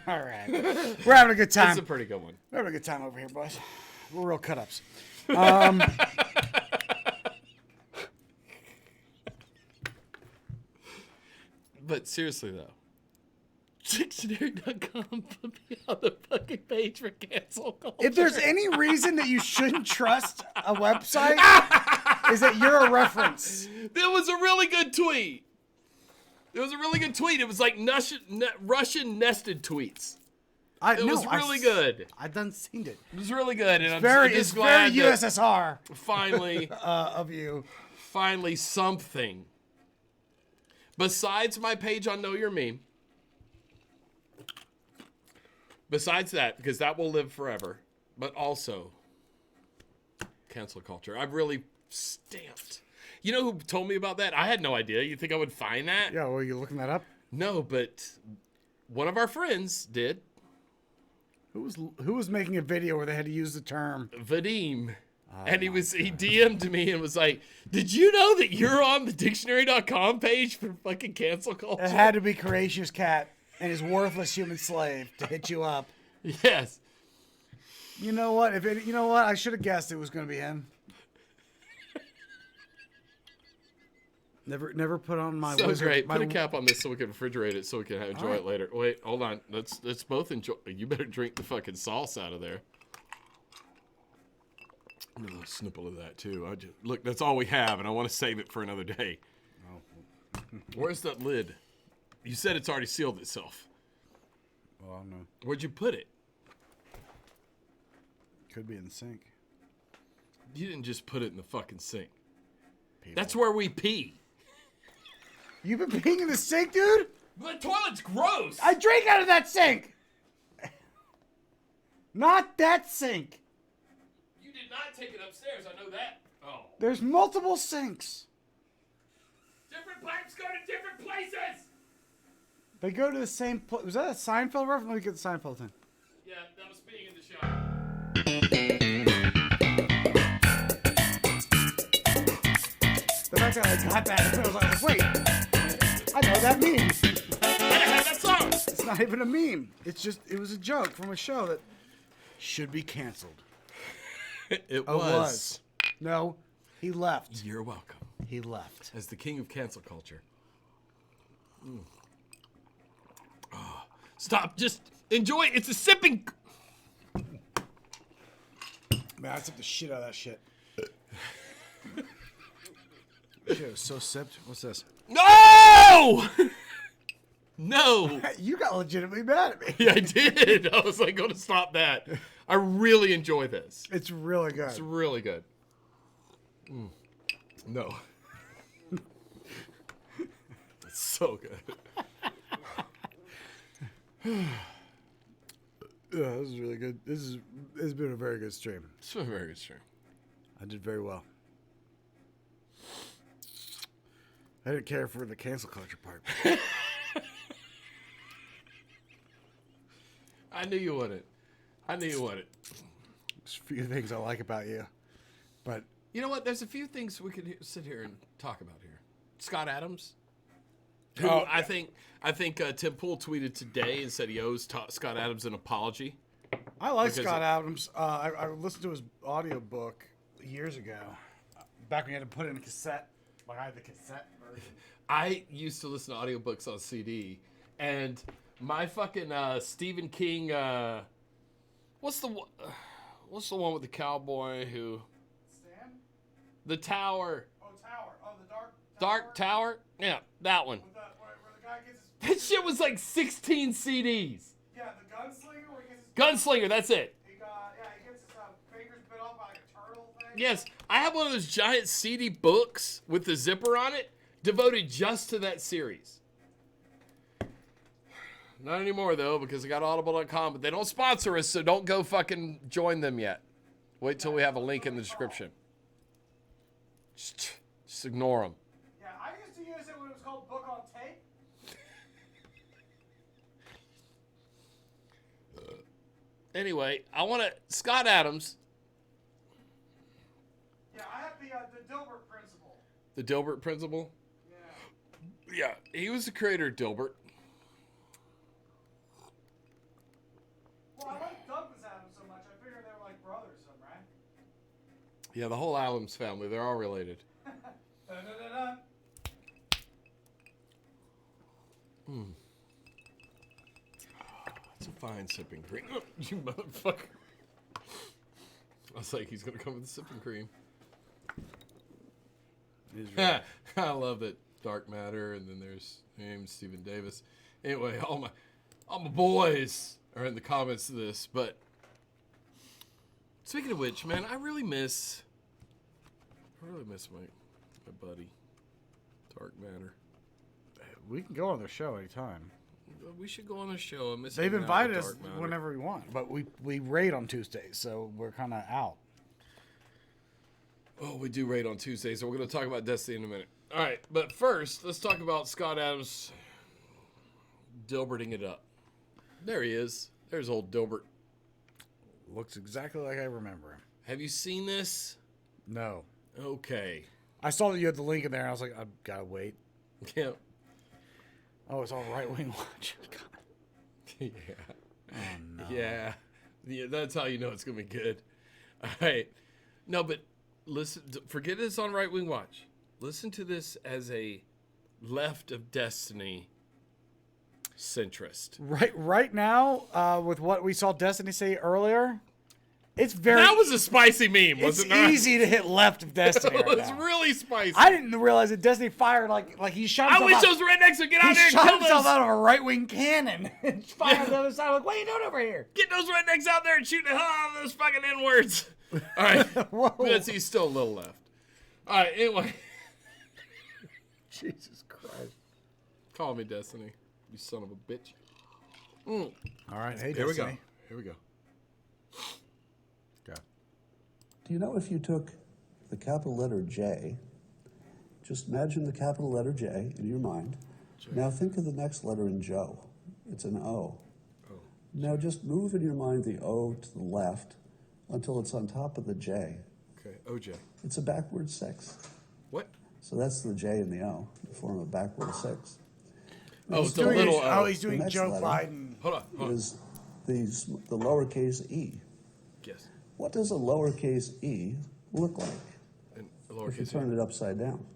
All right. We're having a good time. That's a pretty good one. We're having a good time over here, boys. We're real cut-ups. But seriously, though. Dictionary.com put me on the fucking page for cancel culture. If there's any reason that you shouldn't trust a website, is that you're a reference. There was a really good tweet. It was like Russian nested tweets. It was really good. I done seen it. It was really good. And It's I'm very just glad USSR finally, of you. finally something. Besides my page on Know Your Meme. Besides that, because that will live forever. But also, cancel culture. I've really stamped. You know who told me about that? I had no idea. You think I would find that? Yeah, well, you looking that up? No, but one of our friends did. Who was making a video where they had to use the term Vadim. And he DM'd me and was like, did you know that you're on the dictionary.com page for fucking cancel culture? It had to be Courageous Cat and his worthless human slave to hit you up. Yes. You know what? You know what? I should have guessed it was going to be him. Never put on my So wizard. great. Put a cap on this so we can refrigerate it so we can enjoy it later. Wait, hold on. Let's both enjoy. You better drink the fucking sauce out of there. A little snipple of that too. Look, that's all we have, and I want to save it for another day. Oh. Where's that lid? You said it's already sealed itself. Well, I don't know. Where'd you put it? Could be in the sink. You didn't just put it in the fucking sink. That's where we pee. You've been peeing in the sink, dude? The toilet's gross. I drank out of that sink. Not that sink. You did not take it upstairs. I know that. Oh. There's multiple sinks. Different pipes go to different places. They go to the same place. Was that a Seinfeld reference? Let me get the Seinfeld thing. Yeah, that was being in the shower. The fact that I got that, I was like, wait, I know that meme. That song. It's not even a meme. It was a joke from a show that should be canceled. It was. No, he left. You're welcome. He left. As the king of cancel culture. Oh, stop. Just enjoy it. It's a sipping. Man, I sipped the shit out of that shit. Shit was so sipped. What's this? No! No. You got legitimately mad at me. Yeah, I did. I was like, going to stop that. I really enjoy this. It's really good. It's really good. No. It's so good. Yeah, this is really good. It's been a very good stream. It's been a very good stream. I did very well. I didn't care for the cancel culture part. I knew you wouldn't. There's a few things I like about you, but you know what? There's a few things we could sit here and talk about here. Scott Adams, who I think Tim Pool tweeted today and said he owes Scott Adams an apology. I like Scott Adams. I listened to his audiobook years ago, back when you had to put it in a cassette. Like I had the cassette version. I used to listen to audiobooks on CD, and my fucking Stephen King. What's the one with the cowboy who? Stan? The Tower. Oh, Tower. Oh, the Dark Tower. Yeah, that one. Where the guy gets That shit was like 16 CDs. Yeah, the gunslinger. Where he gets his Gunslinger. That's it. He gets his fingers bit off by like a turtle thing. Yes, I have one of those giant CD books with the zipper on it, devoted just to that series. Not anymore, though, because I got audible.com, but they don't sponsor us, so don't go fucking join them yet. Wait till we have a link in the description. Just ignore them. Yeah, I used to use it when it was called Book on Tape. Anyway, I want to... Scott Adams. Yeah, I have the Dilbert principle. The Dilbert principle? Yeah. Yeah, he was the creator of Dilbert. Well, I like Douglas Adams so much, I figured they were like brothers, right? Yeah, the whole Adams family, they're all related. It's a fine sipping cream. You motherfucker. I was like, he's going to come with the sipping cream. I love that Dark Matter, and then there's him, Stephen Davis. Anyway, all my boys are in the comments of this, but speaking of which, man, I really miss my buddy, Dark Matter. We can go on their show anytime. We should go on the show. I miss They've hanging out invited with us Dark Matter. whenever we want, but we raid on Tuesdays, so we're kind of out. Oh, we do raid on Tuesdays, so we're going to talk about Destiny in a minute. All right, but first, let's talk about Scott Adams Dilberting it up. There he is. There's old Dilbert. Looks exactly like I remember him. Have you seen this? No. Okay. I saw that you had the link in there, and I was like, I've got to wait. Yeah. Oh, it's all Right Wing Watch. Yeah. Oh, no. Yeah. That's how you know it's going to be good. All right. No, but listen, forget it's on Right Wing Watch. Listen to this as a left of Destiny centrist. Right now, with what we saw Destiny say earlier, it's very... That was a spicy meme, wasn't it? It's easy to hit left of Destiny right It's now. really spicy. I didn't realize that Destiny fired like he shot I himself wish out. those rednecks would get out He there and shot kill himself us. out of a right-wing cannon and fired the other side. I'm like, what are you doing over here? Get those rednecks out there and shoot the hell out of those fucking N-words. All right. Whoa. He's still a little left. All right, anyway. Jesus Christ. Call me Destiny, you son of a bitch. All right, hey, Here we Destiny. go. Here we go. Do you know if you took the capital letter J, just imagine the capital letter J in your mind. Now think of the next letter in Joe. It's an O. Now just move in your mind the O to the left until it's on top of the J. Okay, OJ. It's a backward 6. What? So that's the J and the O, the form of backward 6. Oh, it's a little O. Oh, he's doing next Joe letter Biden. Hold on. is the lowercase e. Yes. What does a lowercase e look like And if you lowercase turn it upside down?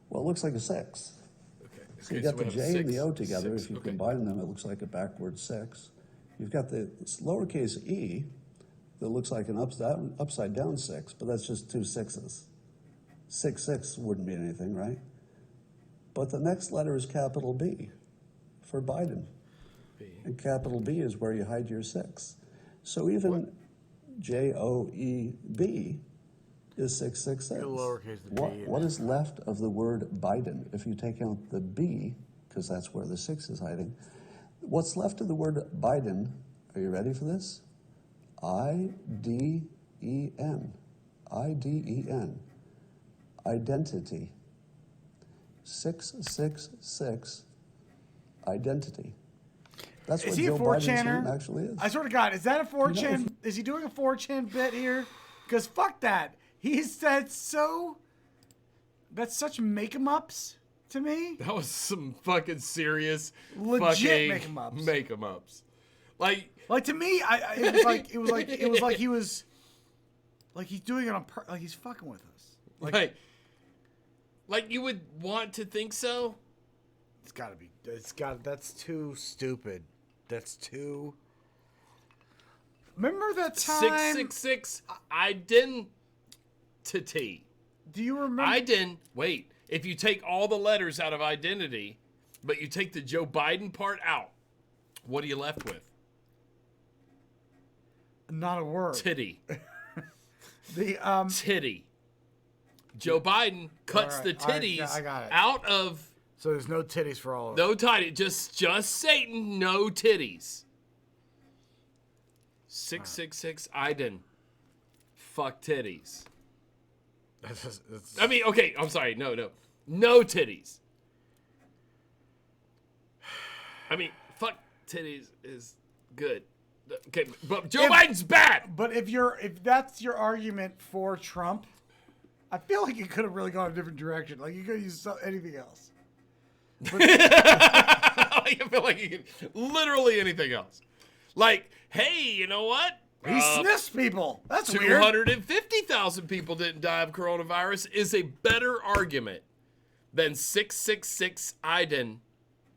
Well, it looks like a 6. Okay. So you got the we have J and the 6, O together. 6, If you okay. combine them, it looks like a backward 6. You've got the lowercase e that looks like an upside down 6, but that's just 2 6s. 6 6 wouldn't be anything, right? But the next letter is capital B for Biden. And capital B is where you hide your 6. So even JOEB is 666. Lowercase the B. What is left of the word Biden? If you take out the B, because that's where the 6 is hiding, what's left of the word Biden, are you ready for this? IDEN. IDEN. Identity. 666. Identity. That's what Is he a Joe Biden's 4chaner? name actually is. I swear to God, is that a 4chan? You know, Is he doing a 4chan bit here? Because fuck that. He said so. That's such make-em-ups to me. That was some fucking serious Legit fucking make-em-ups. Make-em-ups. Like to me, it was like he's doing it on like he's fucking with us. Like you would want to think so. It's got to be. That's too stupid. That's too. Remember that time? 666 identity. Do you remember? Wait. If you take all the letters out of identity, but you take the Joe Biden part out, what are you left with? Not a word. Titty. The Titty. Joe Biden cuts right, the titties I got it. out of So there's no titties for all of No titties. Just Satan. No titties. 666 Iden. Fuck titties. I mean, okay. I'm sorry. No titties. I mean, fuck titties is good. Okay, but Joe Biden's bad. But if that's your argument for Trump, I feel like you could have really gone a different direction. Like you could have used anything else. I feel like you can literally anything else. Like, hey, you know what? He sniffs people. That's weird. 250,000 people didn't die of coronavirus is a better argument than 666 Iden.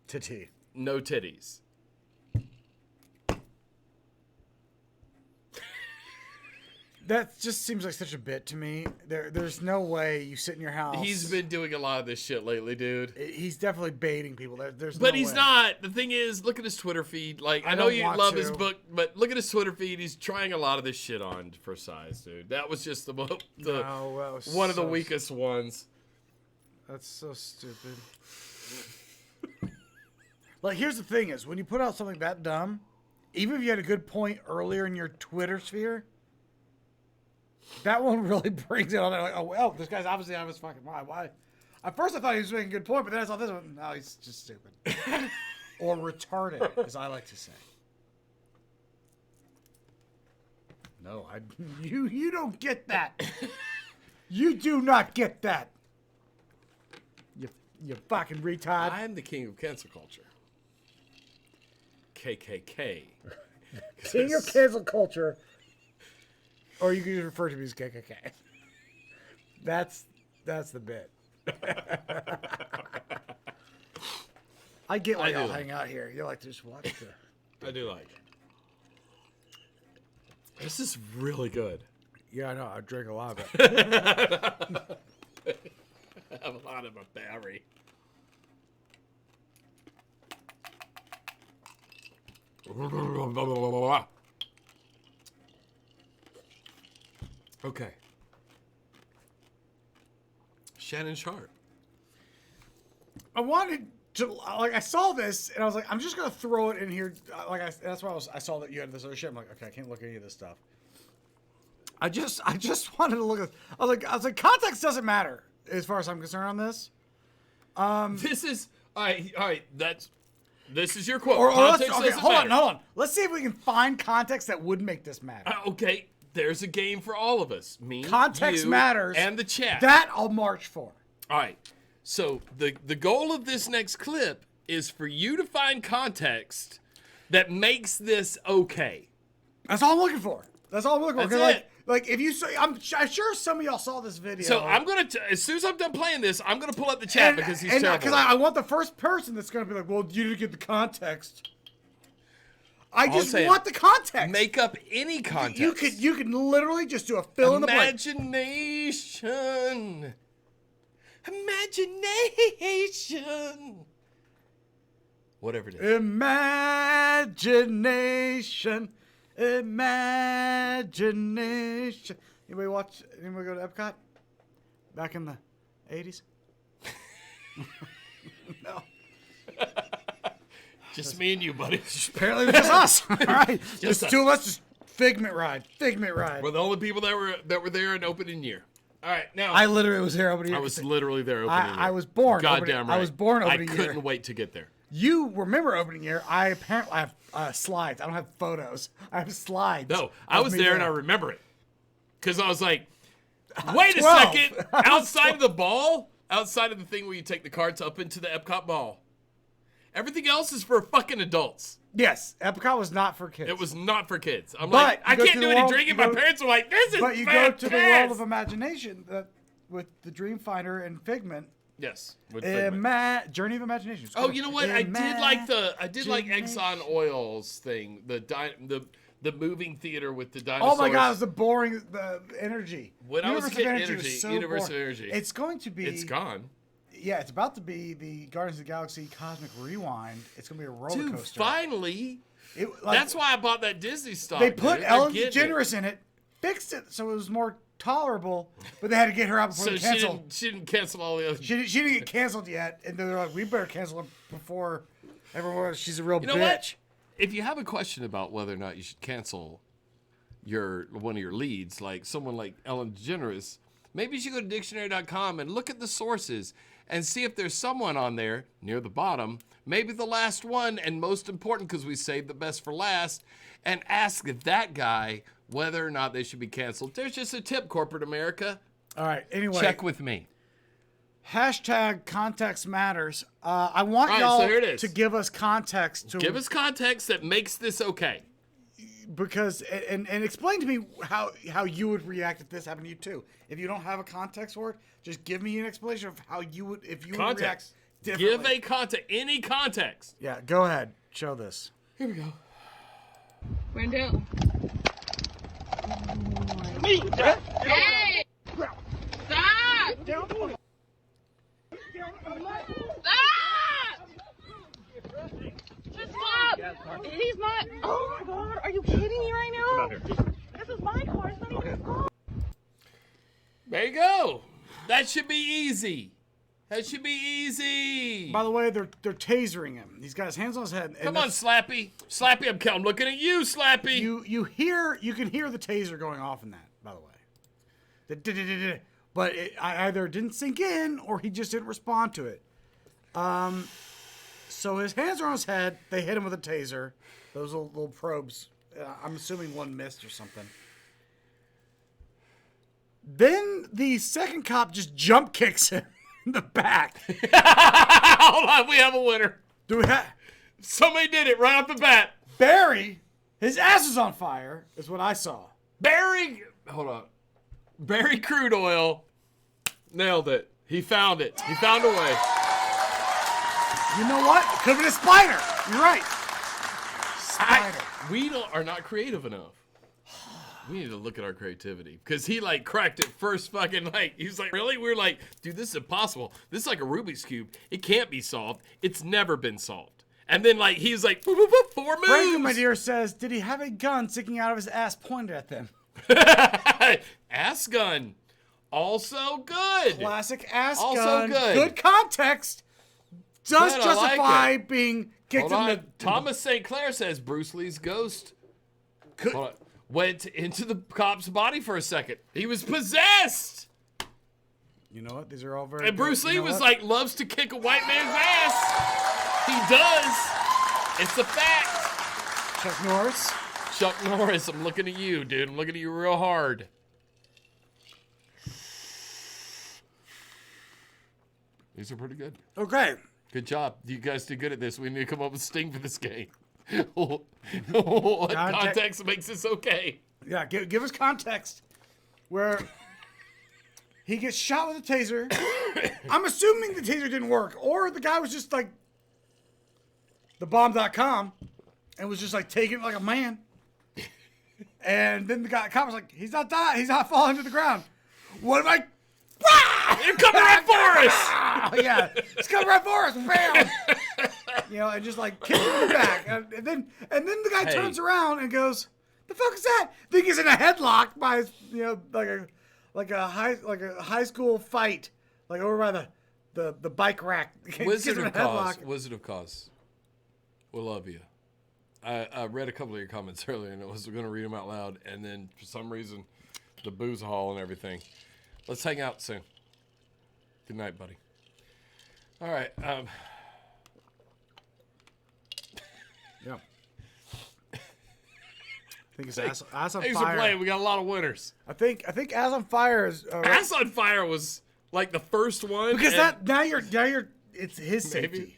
Titty. No titties. That just seems like such a bit to me. There's no way you sit in your house. He's been doing a lot of this shit lately, dude. He's definitely baiting people. But he's not. The thing is, look at his Twitter feed. Like, I know you love his book, but look at his Twitter feed. He's trying a lot of this shit on for size, dude. That was just one of the weakest ones. That's so stupid. Like, here's the thing is, when you put out something that dumb, even if you had a good point earlier in your Twitter sphere, that one really brings it on. Like, oh, well, this guy's obviously out of his fucking mind. Why? At first, I thought he was making a good point, but then I saw this one. No, he's just stupid. Or retarded, as I like to say. No, you don't get that. You do not get that. You fucking retard. I'm the king of cancel culture. KKK. King of cancel culture. Or you can just refer to me as KKK. That's the bit. I get why y'all hang out here. You like to just watch the... I do like it. This is really good. Yeah, I know. I drink a lot of it. I have a lot of a battery. Okay. Shannon Sharp. I wanted to, like, I saw this and I was like, I'm just gonna throw it in here. That's why I saw that you had this other shit. I'm like, okay, I can't look at any of this stuff. I just wanted to look at. I was like, context doesn't matter as far as I'm concerned on this. This is all right. This is your quote. Hold on. Let's see if we can find context that would make this matter. Okay. There's a game for all of us. Me, context you, matters, and the chat. That I'll march for. All right. So the goal of this next clip is for you to find context that makes this okay. That's all I'm looking for. That's it. Like if you say, I'm sure some of y'all saw this video. So I'm gonna as soon as I'm done playing this, I'm gonna pull up the chat because he's terrible. Because I want the first person that's gonna be like, well, you didn't get the context. I just want the context. Make up any context. You could literally just do a fill in the blank. Imagination. Whatever it is. Imagination. Anybody go to Epcot? Back in the 80s? No. Just me and you, buddy. Apparently it was just us. All right. Just two of us, just figment ride. We're the only people that were there in opening year. All right, now. I literally was here opening year. I was literally there opening year. I was born. Goddamn right. I was born opening year. I couldn't wait to get there. You remember opening year. I have slides. I don't have photos. I have slides. No, I was there and I remember it. Because I was like, wait a second. Outside of the ball, outside of the thing where you take the carts up into the Epcot ball, everything else is for fucking adults. Yes, Epcot was not for kids. It was not for kids. I'm like, I can't do any drinking. My parents were like, this is But you go to the world of imagination with the Dreamfinder and Figment. Yes. Journey of Imagination. Oh, you know what? I did like Exxon Oil's thing. The moving theater with the dinosaurs. Oh my God, it was the energy. When I was a kid, Universe of Energy. It's going to be. It's gone. Yeah, it's about to be the Guardians of the Galaxy Cosmic Rewind. It's going to be a roller coaster. Finally. That's why I bought that Disney stock. They put Ellen DeGeneres in it, fixed it so it was more tolerable, but they had to get her out before So they canceled. she didn't cancel all the other. She didn't get canceled yet, and they're like, we better cancel her before everyone. She's a real You know bitch. what? If you have a question about whether or not you should cancel one of your leads, like someone like Ellen DeGeneres, maybe you should go to dictionary.com and look at the sources and see if there's someone on there near the bottom, maybe the last one and most important because we saved the best for last, and ask that guy whether or not they should be canceled. There's just a tip, corporate America. All right. Anyway, Check with me. Hashtag context matters. I want All right, y'all so here it is. to give us context. Give us context that makes this okay. Because and explain to me how you would react if this happened to you too. If you don't have a context for it, just give me an explanation of how you would would react Context. differently. Give a context, any context. Yeah, go ahead. Show this. Here we go. Wendell. Me! Hey! Stop! Stop! Just stop! He's not. Oh my God! Are you kidding me right now? This is my car. It's not even his car. There you go. That should be easy. That should be easy. By the way, they're tasering him. He's got his hands on his head. Come on, Slappy. Slappy, I'm looking at you, Slappy. You can hear the taser going off in that. By the way, but it either didn't sink in or he just didn't respond to it. So his hands are on his head. They hit him with a taser. Those little probes. I'm assuming one missed or something. Then the second cop just jump kicks him in the back. Hold on, we have a winner. Do we have? Somebody did it right off the bat. Barry, his ass is on fire, is what I saw. Hold on. Barry Crude Oil nailed it. He found it. He found a way. You know what? It could have been a spider. You're right. Spider. We are not creative enough. We need to look at our creativity because he cracked it first fucking he was like, really? We were like, dude, this is impossible. This is like a Rubik's Cube. It can't be solved. It's never been solved. And then he's like, boop, boop, boop, 4 moves. Frankie, my dear, says, did he have a gun sticking out of his ass pointed at them? Ass gun. Also good. Classic ass also gun. Good. Good context. Does Good, justify being kicked in the... Thomas St. Clair says Bruce Lee's ghost went into the cop's body for a second. He was possessed. You know what? These are all very And Bruce Lee was what? loves to kick a white man's ass. He does. It's a fact. Chuck Norris. Chuck Norris, I'm looking at you, dude. I'm looking at you real hard. These are pretty good. Okay. Good job. You guys did good at this. We need to come up with Sting for this game. What context makes this okay? Yeah, give us context. Where he gets shot with a taser. I'm assuming the taser didn't work. Or the guy was just the bomb.com and was just taking it like a man. And then the cop was like, he's not dying. He's not falling to the ground. What am I... They're coming right for us! Yeah, it's coming right for us. Bam! And just kicks him in the back. And then the guy turns around and goes, the fuck is that? I think he's in a headlock by his, like a high school fight, over by the bike rack. Wizard of Cause. We love you. I read a couple of your comments earlier and I was going to read them out loud, and then for some reason, the booze hall and everything. Let's hang out soon. Good night, buddy. All right. Yeah. I think it's Ass on Thanks Fire. for playing. We got a lot of winners. I think Ass on Fire is Ass on Fire was the first one because now you're it's his safety.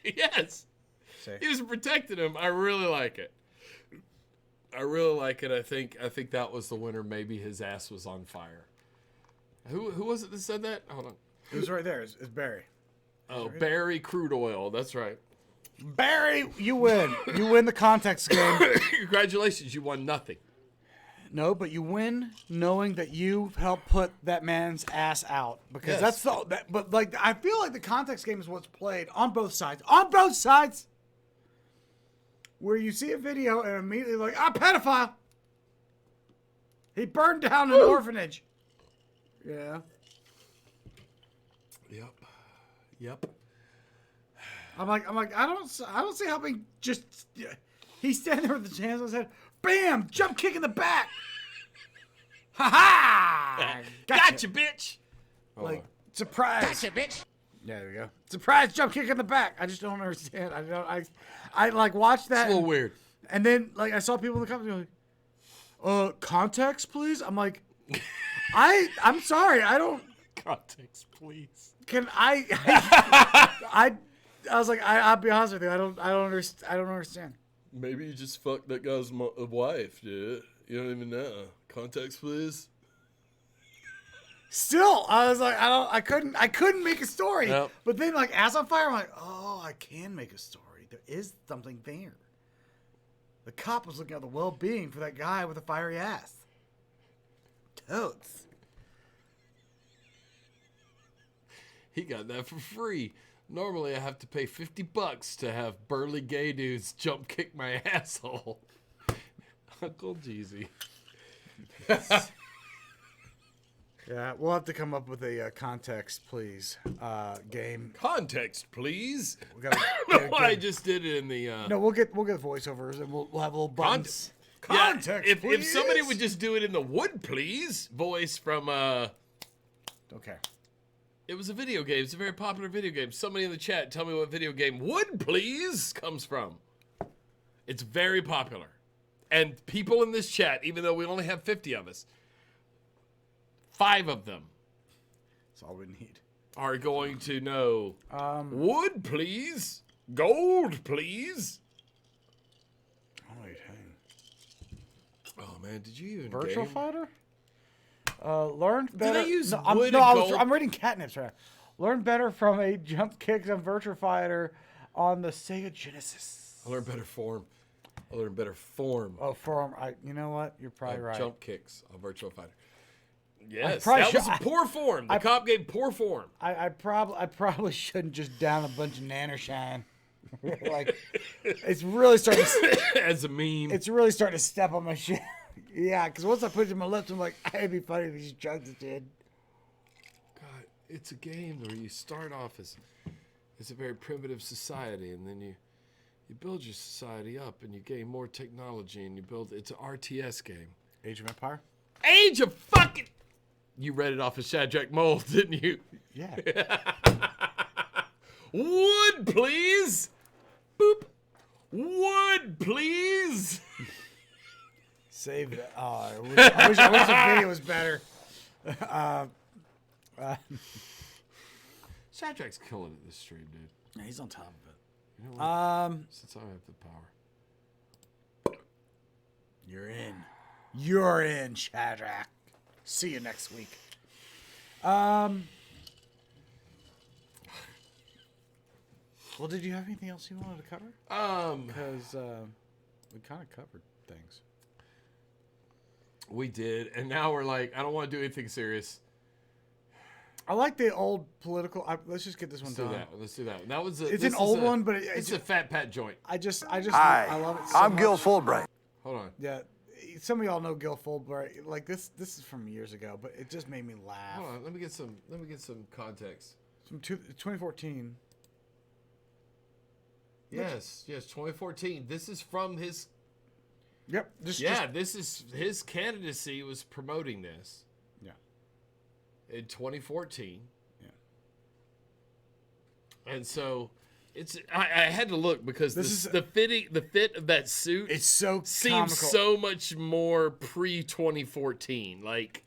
Yes. He was protecting him. I really like it. I think that was the winner. Maybe his ass was on fire. Who was it that said that? Hold on. It was right there. It's Barry. Oh, Barry Crude Oil. That's right. Barry, you win. You win the context game. Congratulations. You won nothing. No, but you win knowing that you helped put that man's ass out. Because that's but I feel like the context game is what's played on both sides. On both sides! Where you see a video and immediately pedophile. He burned down an orphanage. Yeah. Yep. I'm like, I don't see how we just. He's standing there with the hands on his head. Bam! Jump kick in the back. Ha ha! Gotcha, bitch. Like surprise. Gotcha, bitch. Yeah, there we go. Surprise jump kick in the back. I just don't understand. I like watched that. It's a little weird. And then like I saw people in the comments like, context, please. I'm like, I'm sorry. I don't. Context, please. Can I was like, I'll be honest with you. I don't understand. Maybe you just fucked that guy's wife, dude. You don't even know. Context, please. Still, I was like, I couldn't make a story. Yep. But then, like, Ass on Fire, I'm like, oh, I can make a story. There is something there. The cop was looking at the well-being for that guy with a fiery ass. Totes. He got that for free. Normally, I have to pay $50 to have burly gay dudes jump kick my asshole. Uncle Jeezy. Yeah, we'll have to come up with a context, please, game. Context, please. We gotta, I just did it in the. No, we'll get voiceovers and we'll have little buttons. Context, yeah, please. If somebody would just do it in the "would please" voice from Okay. It was a video game. It's a very popular video game. Somebody in the chat, tell me what video game "would please" comes from. It's very popular, and people in this chat, even though we only have 50 of us. 5 of them. That's all we need. Are going to know. Wood, please. Gold, please. Oh, wait, hang. Oh man, did you even Virtual game? Fighter? Learned better. Do they use no, wood and gold? I'm reading Catnips right now. Learned better from a jump kicks on Virtual Fighter on the Sega Genesis. I learned better form. Oh, form. You know what? You're probably right. Jump kicks on Virtual Fighter. Yes, probably that was poor form. The cop gave poor form. I probably shouldn't just down a bunch of Nanorshine. Like, it's really starting to... As a meme. It's really starting to step on my shit. Yeah, because once I put it in my lips, I'm like, it'd be funny if these drugs did. God, it's a game where you start off as a very primitive society, and then you build your society up, and you gain more technology, and you build... It's an RTS game. Age of Empire? Age of fucking... You read it off of Shadrach Mold, didn't you? Yeah. Wood, please. Boop. Wood, please. Save that. I wish the video was better. Shadrach's killing it this stream, dude. Yeah, he's on top of it. You know what? Since I have the power. You're in, Shadrach. See you next week. Well, did you have anything else you wanted to cover? Because we kind of covered things. We did, and now we're like, I don't want to do anything serious. I like the old political. Let's just get this one Let's done. Let's do that. That was It's an old one, but it's a Fat Pat joint. I Hi, love it so I'm much. Gil Fulbright. Hold on. Yeah, some of y'all know Gil Fulbright. Like this is from years ago, but it just made me laugh. Hold on. Let me get some context. From 2014. Yes, 2014. This is from his. Yep. This is his candidacy was promoting this. Yeah. In 2014. Yeah. And so it's I had to look because the fit of that suit it's so seems comical. so much more pre 2014. Like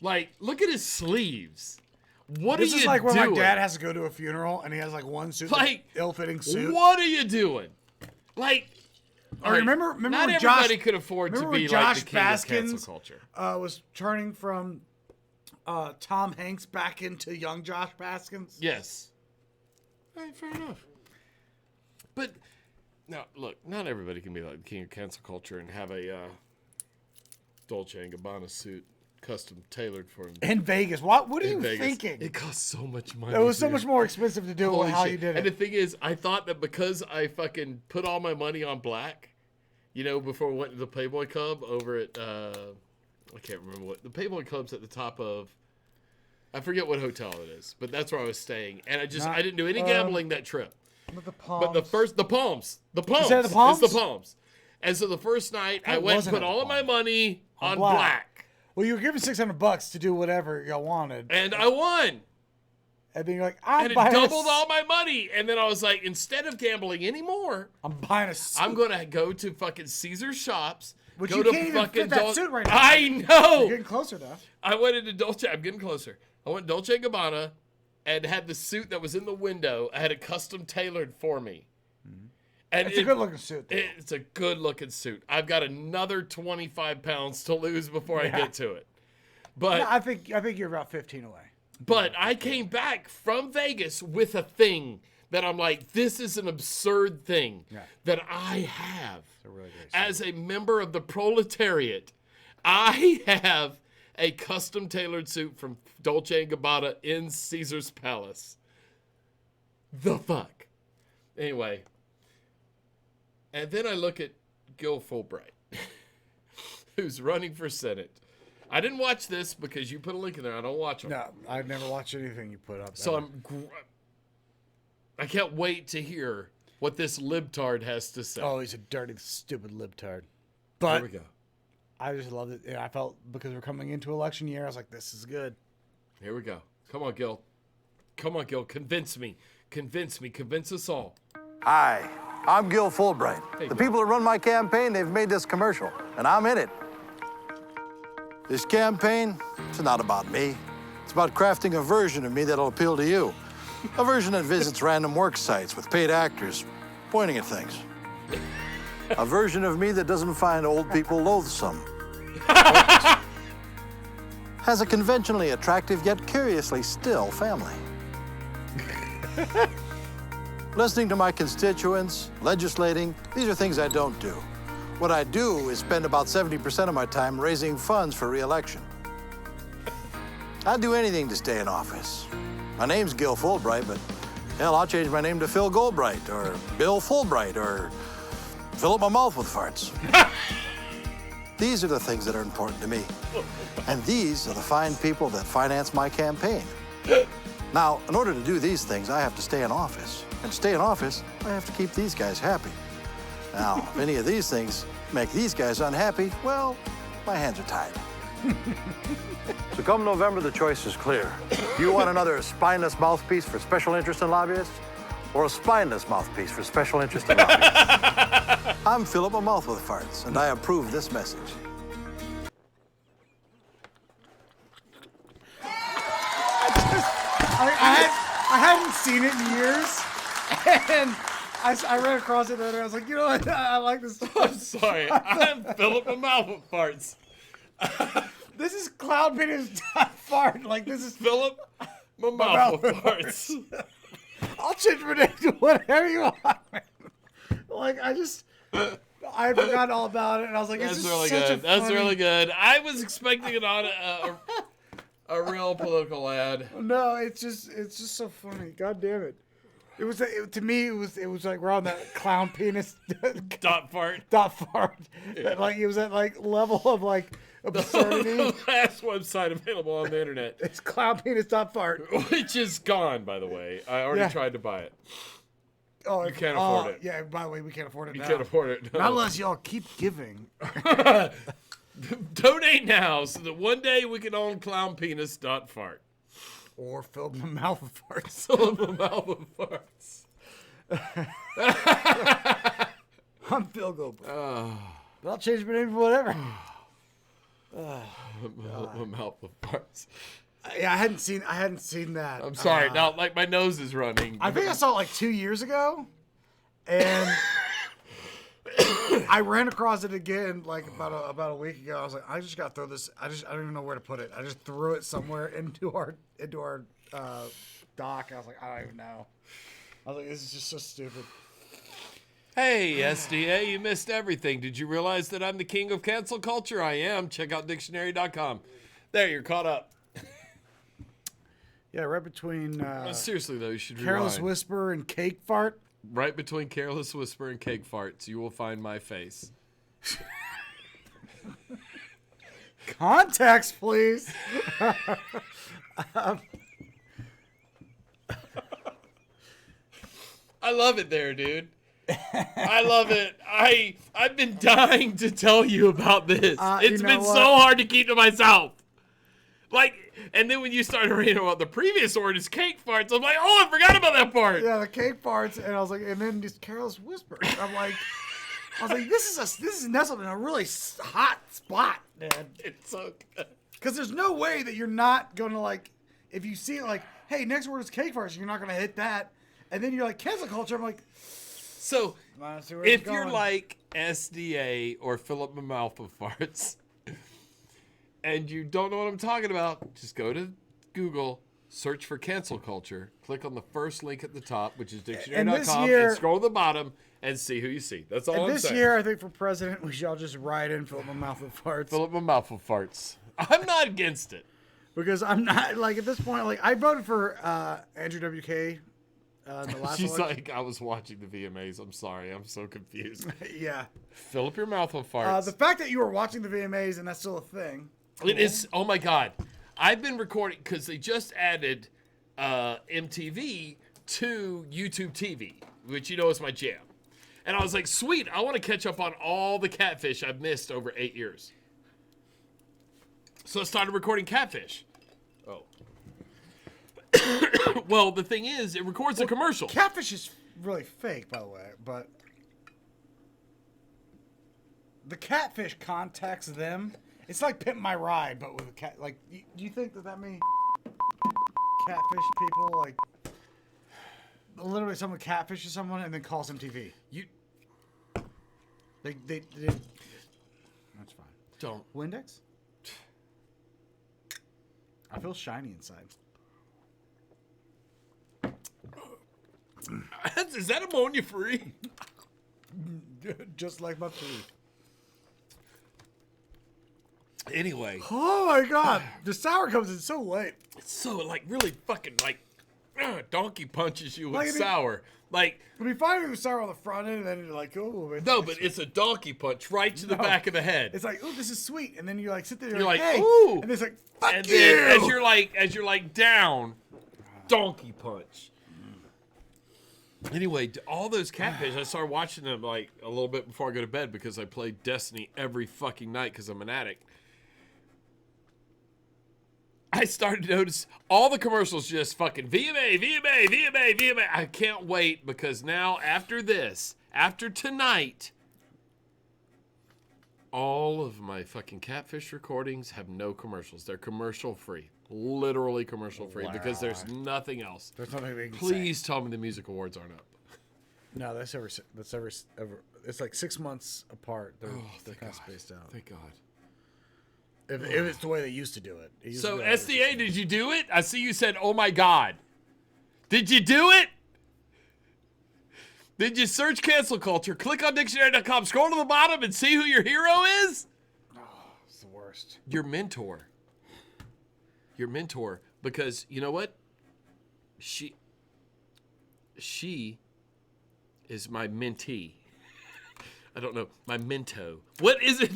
look at his sleeves. What this are you is like doing? when my dad has to go to a funeral and he has like one suit, like ill-fitting suit. What are you doing? Like, remember not when everybody could afford to be Josh like the king of cancel Baskins culture. Was turning from Tom Hanks back into young Josh Baskins. Yes. Right, fair enough. But now, look, not everybody can be like the king of cancel culture and have a Dolce & Gabbana suit custom tailored for him. In Vegas. What are you thinking? It costs so much money. It was so much more expensive to do it how you did it. And the thing is, I thought that because I fucking put all my money on black, before we went to the Playboy Club over at I can't remember what the Playboy Club's at the top of. I forget what hotel it is, but that's where I was staying, and I didn't do any gambling that trip. The Palms. But the Palms. Is that the Palms? It's the Palms. And so the first night, I went and put all of my money on black. Well, you were given $600 to do whatever y'all wanted, and I won. And then you're like, it doubled all my money. And then I was like, instead of gambling anymore, I'm buying a suit. I'm going to go to fucking Caesar shops. But go you to can't even fit that suit right now. I know. You're getting closer, though. I went into Dolce. I'm getting closer. I went to Dolce & Gabbana and had the suit that was in the window. I had it custom tailored for me. And it's a good-looking suit. Though. It's a good-looking suit. I've got another 25 pounds to lose before I get to it. But I think you're about 15 away. But I came back from Vegas with a thing that I'm like, this is an absurd thing that I have as a member of the proletariat. I have a custom tailored suit from Dolce & Gabbana in Caesar's Palace. The fuck? Anyway. And then I look at Gil Fulbright, who's running for Senate. I didn't watch this because you put a link in there. I don't watch them. No, I've never watched anything you put up. So I can't wait to hear what this libtard has to say. Oh, he's a dirty, stupid libtard. But there we go. I just loved it. I felt because we're coming into election year, I was like, this is good. Here we go. Come on, Gil. Come on, Gil. Convince me. Convince me. Convince us all. Hi, I'm Gil Fulbright. Hey, the Gil. people that run my campaign, they've made this commercial, and I'm in it. This campaign, it's not about me. It's about crafting a version of me that'll appeal to you. A version that visits random work sites with paid actors pointing at things. A version of me that doesn't find old people loathsome. Has a conventionally attractive yet curiously still family. Listening to my constituents, legislating, these are things I don't do. What I do is spend about 70% of my time raising funds for re-election. I'd do anything to stay in office. My name's Gil Fulbright, but hell, I'll change my name to Phil Goldbright or Bill Fulbright or fill up my mouth with farts. These are the things that are important to me. And these are the fine people that finance my campaign. Now, in order to do these things, I have to stay in office. And to stay in office, I have to keep these guys happy. Now, if any of these things make these guys unhappy, well, my hands are tied. So come November, the choice is clear. Do you want another spineless mouthpiece for special interest in lobbyists? Or a spineless mouthpiece for special interest in lobbyists? I'm Philip a Mouth with Farts, and I approve this message. I hadn't seen it in years, and I ran across it and I was like, you know what? I like this. I'm sorry. I'm Philip a Mouth with Farts. This is Cloud Penis Fart. Like, this is Philip my mouth with farts. I'll change my name to whatever you want. Like, I forgot all about it, and I was like, that's really good. That's really good. I was expecting a real political ad. No, it's just so funny. God damn it. It was to me. It was like we're on that clown penis dot fart. Yeah. Like it was at like level of like absurdity. The last website available on the internet. It's clownpenis.fart, which is gone, by the way. I already tried to buy it. Oh, you can't afford it. Yeah, by the way, we can't afford it. You can't afford it. No. Not unless y'all keep giving. Donate now so that one day we can own clownpenis.fart. Or fill my mouth with farts. Fill my mouth with farts. I'm Phil Goldberg. But I'll change my name to whatever. My mouth with farts. Yeah, I hadn't seen that. I'm sorry. Now, like, my nose is running. I think I saw it like 2 years ago, and I ran across it again like about a week ago. I was like, I just got to throw this. I don't even know where to put it. I just threw it somewhere into our doc. I was like, I don't even know. I was like, this is just so stupid. Hey, SDA, you missed everything. Did you realize that I'm the king of cancel culture? I am. Check out dictionary.com. There, you're caught up. Yeah, right between... seriously, though, you should Careless rewind. Whisper and Cake Fart. Right between Careless Whisper and Cake Farts, you will find my face. Context, please. I love it there, dude. I love it. I've been dying to tell you about this. It's been so hard to keep to myself. Like, and then when you started reading about the previous orders, cake farts, I'm like, oh, I forgot about that part. Yeah, the cake farts, and I was like, and then these careless whispers. I was like, this is nestled in a really hot spot, man. It's so good. Because there's no way that you're not going to, like, if you see it like, hey, next word is cake farts, you're not going to hit that. And then you're like, cancel culture. I'm like, so if you're like SDA or Philip Mouth of Farts and you don't know what I'm talking about, just go to Google, search for cancel culture, click on the first link at the top, which is dictionary.com, and scroll to the bottom and see who you see. That's all I'm saying. This year, I think for president, we should all just write in Philip Mouth of Farts. Philip Mouth of Farts. I'm not against it. Because I'm not, like, at this point, like, I voted for Andrew WK. The last She's election. like, I was watching the VMAs. I'm sorry. I'm so confused. Yeah. Fill up your mouth with farts. The fact that you were watching the VMAs and that's still a thing. It is. Oh, my God. I've been recording because they just added MTV to YouTube TV, which you know is my jam. And I was like, sweet. I want to catch up on all the Catfish I've missed over 8 years. So I started recording Catfish. Oh. Well, the thing is, it records a commercial. Catfish is really fake, by the way, but the Catfish contacts them. It's like Pimp My Ride, but with a cat. Like, do you think that means Catfish people, like, literally someone catfishes someone and then calls MTV? They that's fine. Don't. Windex? I feel shiny inside. Is that ammonia free? Just like my food. Anyway. Oh my God. The sour comes in so late. It's so, like, really fucking, like, donkey punches you with Like, sour. Like, when you find it with sour on the front end, and then you're like, oh. No, but it's a donkey punch right to the back of the head. It's like, oh, this is sweet. And then you, like, sit there, you're like, hey. ooh. And it's like, fuck and you. Then as you're like down, donkey punch. Anyway, all those Catfish, I started watching them like a little bit before I go to bed because I play Destiny every fucking night because I'm an addict. I started to notice all the commercials just fucking VMA. I can't wait because now after this, after tonight, all of my fucking Catfish recordings have no commercials. They're commercial free. Literally commercial free because there's nothing else. There's nothing we can Please tell me the music awards aren't up. No, that's ever. It's like 6 months apart. They're kind of spaced out. Thank God. If it's the way they used to do it. So SDA, did you do it? I see you said, "Oh my God." Did you do it? Did you search cancel culture? Click on dictionary.com, scroll to the bottom, and see who your hero is? Oh, it's the worst. Your mentor. Your mentor, because you know what? She is my mentee. I don't know. My mento. What is it?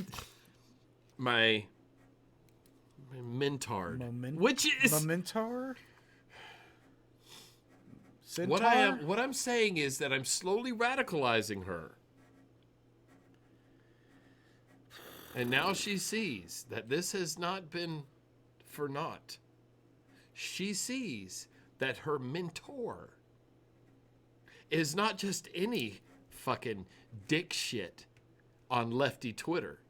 My mentor. Which is my mentor? What I'm saying is that I'm slowly radicalizing her. And now she sees that this has not been for naught. She sees that her mentor is not just any fucking dick shit on lefty Twitter,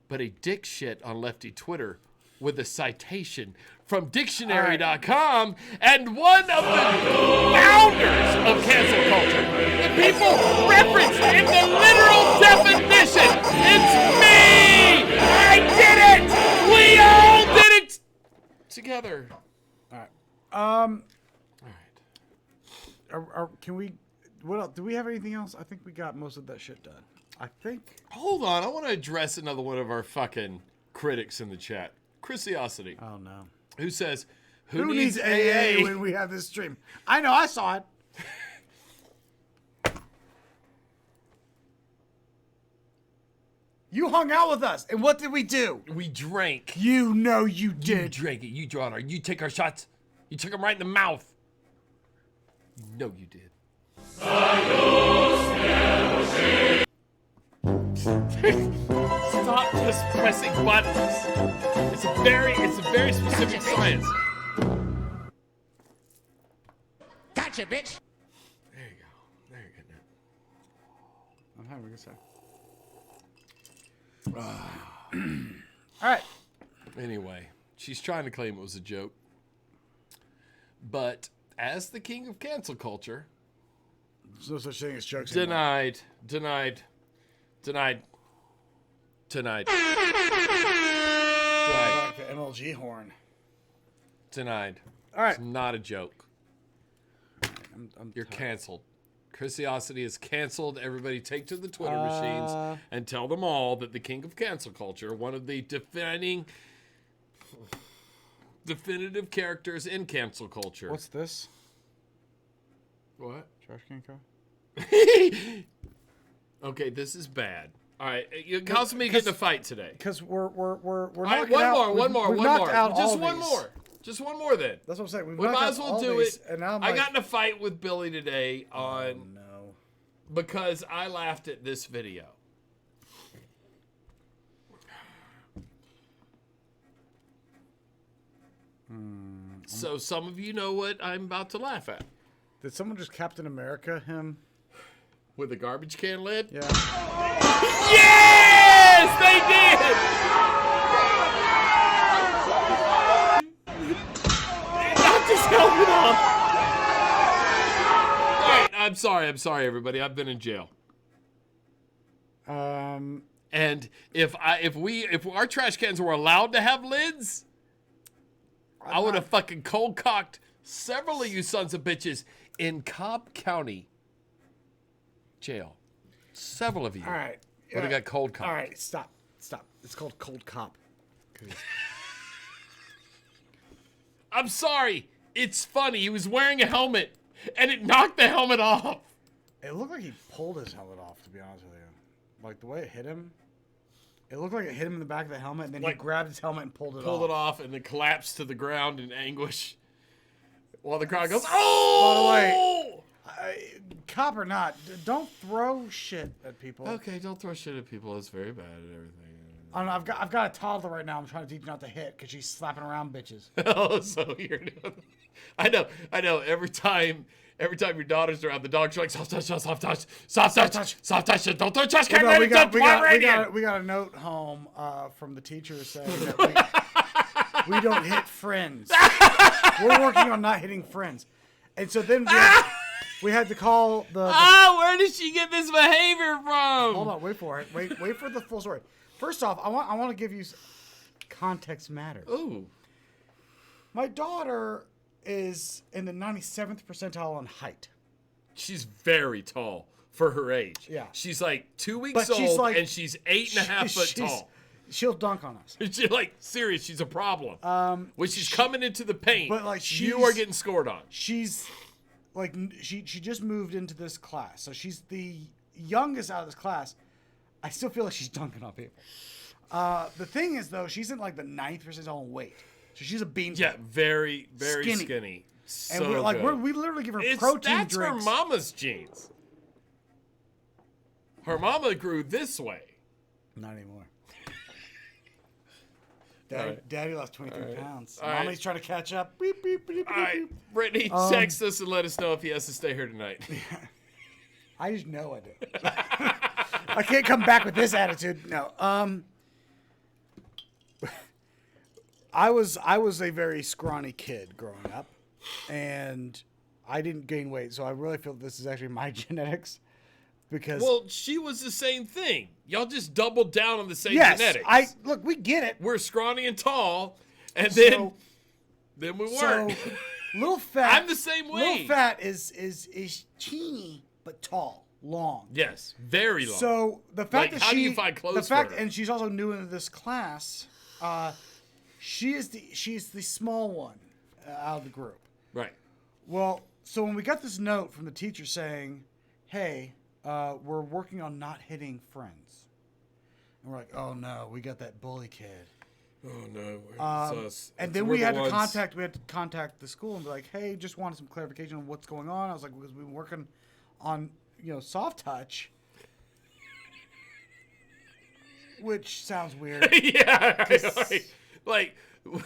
but a dick shit on lefty Twitter with a citation from dictionary.com and one of the founders of cancel culture. The people referenced in the literal definition. It's me! I did it! We all did it together. All right. All right. Can we? What else? Do we have anything else? I think we got most of that shit done. I think. Hold on. I want to address another one of our fucking critics in the chat. Chrisiosity. Oh, no. Who says, who needs AA when we have this stream? I know. I saw it. You hung out with us, and what did we do? We drank. You know you You did. drank it. You drawed our. You took our shots. You took them right in the mouth. You know you did. Stop just pressing buttons. It's a very specific science. Gotcha, bitch. There you go. There you go. I'm having a good time. All right. Anyway, she's trying to claim it was a joke. But as the king of cancel culture, there's no such thing as jokes. Denied. Like the MLG horn. Denied. All right. It's not a joke. You're canceled. Chrisiosity is canceled. Everybody take to the Twitter machines and tell them all that the king of cancel culture, one of the definitive characters in cancel culture. What's this? What? Trash can co? Okay, this is bad. All right, how's me getting a fight today? Because we're right, knocking out. one more. Just one these. more. Just one more then. That's what I'm saying. We might as well do it. And now I got in a fight with Billy today on. Oh, no. Because I laughed at this video. So some of you know what I'm about to laugh at. Did someone just Captain America him? With a garbage can lid? Yeah. Yes! They did! Knocked his helmet off! Alright, I'm sorry, everybody. I've been in jail. And if our trash cans were allowed to have lids, I would have fucking cold cocked several of you sons of bitches in Cobb County jail. Several of you. All right. Would have got cold cocked. All right, stop. It's called cold cop. I'm sorry. It's funny. He was wearing a helmet, and it knocked the helmet off. It looked like he pulled his helmet off, to be honest with you. Like, the way it hit him, it looked like it hit him in the back of the helmet, and then he grabbed his helmet and pulled it off. And then collapsed to the ground in anguish. While the crowd goes, oh! By the way, cop or not, don't throw shit at people. Okay, don't throw shit at people. It's very bad at everything. I don't know, I've got a toddler right now. I'm trying to teach her not to hit because she's slapping around bitches. Oh, so you're doing... I know. Every time your daughter's around, the dogs are like, soft touch, don't throw trash can. Well, no, we got a note home from the teacher saying that we don't hit friends. We're working on not hitting friends. And so then we had to call the... where did she get this behavior from? Hold on, wait for it. Wait for the full story. First off, I want to give you context matters. Ooh. My daughter is in the 97th percentile on height. She's very tall for her age. Yeah. She's like 2 weeks old, and she's 8.5 foot tall. She'll dunk on us. She's like, serious, she's a problem. When she's coming into the paint, but like you are getting scored on. She's like, she just moved into this class. So she's the youngest out of this class. I still feel like she's dunking on people. The thing is, though, she's in like the 9th percentile in weight. So she's a bean. Yeah, very, very skinny. So and we're like, good. we literally give her protein that's drinks. Her mama's genes. Her mama grew this way. Not anymore. Daddy lost 23 pounds. All Mommy's trying to catch up. Beep, beep, beep, beep, All right, beep. Brittany, text us and let us know if he has to stay here tonight. I just know I do. I can't come back with this attitude. No. I was a very scrawny kid growing up, and I didn't gain weight, so I really feel this is actually my genetics. Because she was the same thing. Y'all just doubled down on the same genetics. Look, we get it. We're scrawny and tall, and then we weren't. So, little fat. I'm the same way. Little fat is teeny but tall, long. Yes, very long. So the fact that how do you find clothes for her? And she's also new into this class. She's the small one out of the group. Right. Well, so when we got this note from the teacher saying, "Hey, we're working on not hitting friends," And we're like, oh no, we got that bully kid. Oh no. And then we had to contact the school and be like, hey, just wanted some clarification on what's going on. I was like, because we've been working on, soft touch. Which sounds weird. Yeah. Like boop,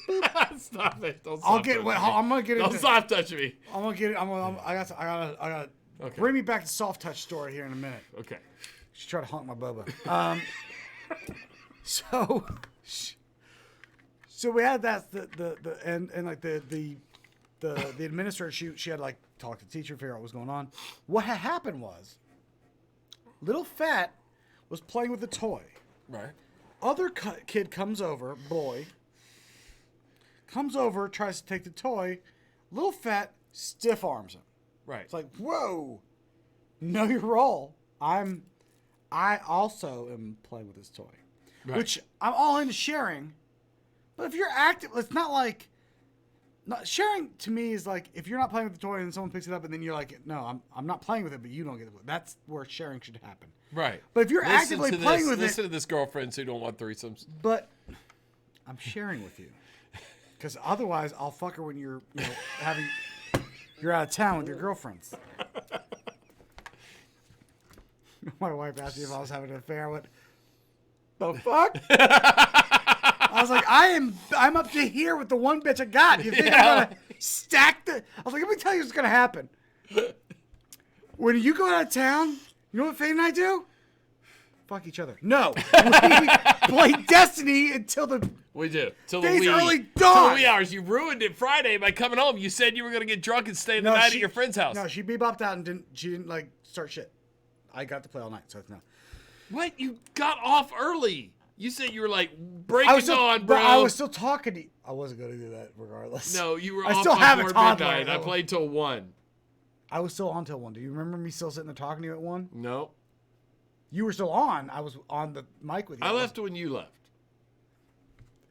boop. Stop it. Don't soft touch me. I'm gonna get it. Don't soft touch me. I'm gonna get it. I gotta okay. Bring me back to soft touch story here in a minute. Okay. She's trying to honk my boba. So we had that the administrator she had to like talk to the teacher, figure out what was going on. What had happened was little Fat was playing with a toy. Right. Other kid comes over, tries to take the toy. Little Fat stiff arms him. Right. It's like, whoa, know your role. I also am playing with this toy. Right. Which I'm all into sharing. But if you're active, it's not like... sharing to me is like, if you're not playing with the toy and someone picks it up and then you're like, no, I'm not playing with it, but you don't get it. That's where sharing should happen. Right. But if you're actively playing with it... Listen to this girlfriends who don't want threesomes. But I'm sharing with you. Because otherwise, I'll fuck her when you're you're out of town with your girlfriends. My wife asked me if I was having an affair. I went, the fuck? I was like, I'm up to here with the one bitch I got. You think I'm gonna stack the... I was like, let me tell you what's gonna happen. When you go out of town, you know what Faye and I do? Fuck each other. No. We play Destiny until the... We do. Till the wee early dawn. Till the wee hours. You ruined it Friday by coming home. You said you were gonna get drunk and stay the night at your friend's house. No, she bebopped out and she didn't like start shit. I got to play all night, so it's no. What? You got off early. You said you were like breaking on, bro. I was still talking to you. I wasn't going to do that regardless. No, you were I off still have before a toddler. midnight. I played till 1. I was still on till 1. Do you remember me still sitting there talking to you at 1? No. You were still on. I was on the mic with you. I left when you left.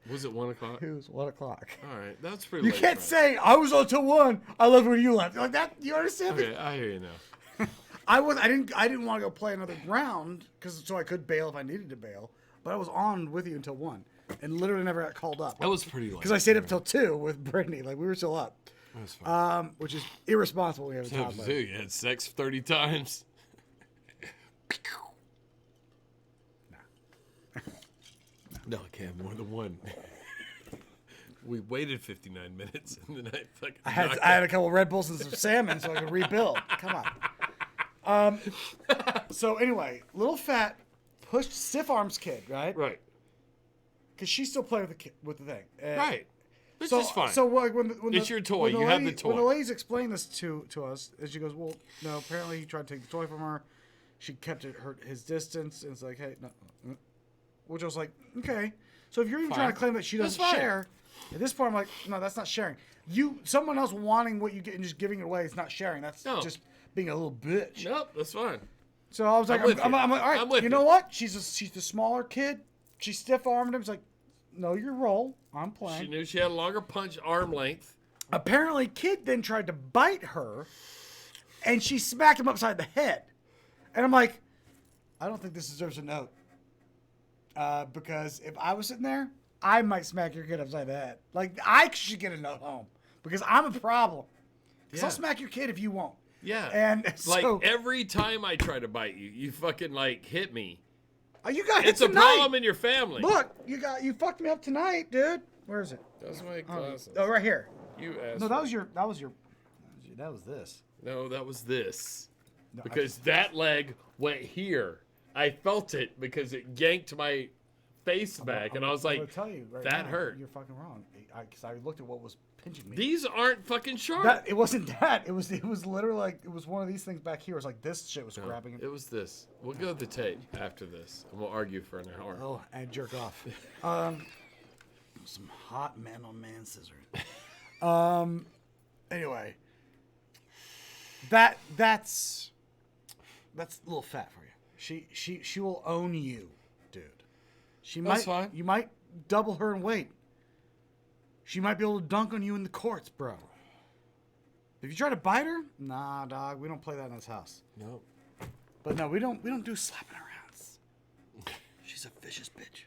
Was it 1 o'clock? It was 1 o'clock. All right. That's pretty You late. can't say, I was on till 1. I left when you left. Like that, you understand Okay, me? I hear you now. I didn't want to go play another round so I could bail if I needed to bail. But I was on with you until 1 and literally never got called up. That was pretty late. Because I stayed up till 2 with Brittany. Like, we were still up. That was fine. Which is irresponsible when you have a toddler. You had sex 30 times. No, I can't have more than 1. We waited 59 minutes and then I fucking I had a couple Red Bulls and some salmon so I could rebuild. Come on. So anyway, little Fat pushed stiff arms kid, right? Right. Because she's still playing with the thing. Right. Which is fine. So when it's your toy. You have the toy. When the ladies explained this to us, and she goes, well, no, apparently he tried to take the toy from her. She kept his distance. And it's like, hey, no. Which I was like, okay. So if you're even trying to claim that she doesn't share, at this point I'm like, no, that's not sharing. Someone else wanting what you get and just giving it away is not sharing. That's just being a little bitch. Nope, that's fine. So I was like, I'm like, all right, you know what? She's the smaller kid. She stiff-armed him. It's like, know your role. I'm playing. She knew she had a longer punch arm length. Apparently, kid then tried to bite her, and she smacked him upside the head. And I'm like, I don't think this deserves a note. Because if I was sitting there, I might smack your kid upside the head. Like, I should get a note home. Because I'm a problem. Because I'll smack your kid if you won't. Yeah. And so, every time I try to bite you, you fucking hit me. Oh, you got hit It's tonight. A problem in your family. Look, you fucked me up tonight, dude. Where is it? That's my glasses. Oh, right here. You asked. No, that was this. No, that was this. No, because that leg went here. I felt it because it yanked my face back, and I was like, tell you right that now, hurt. You're fucking wrong. Because I looked at what was pinching me. These aren't fucking sharp. It wasn't that. It was literally like, it was one of these things back here. It was like this shit was grabbing it. It was this. We'll go to the tape after this, and we'll argue for an hour. Oh, and jerk off. Some hot man-on-man scissors. Anyway, that's a little fat for you. She will own you, dude. That's fine. You might double her in weight. She might be able to dunk on you in the courts, bro. If you try to bite her, nah, dog, we don't play that in this house. Nope. But no, we don't do slapping arounds. she's a vicious bitch.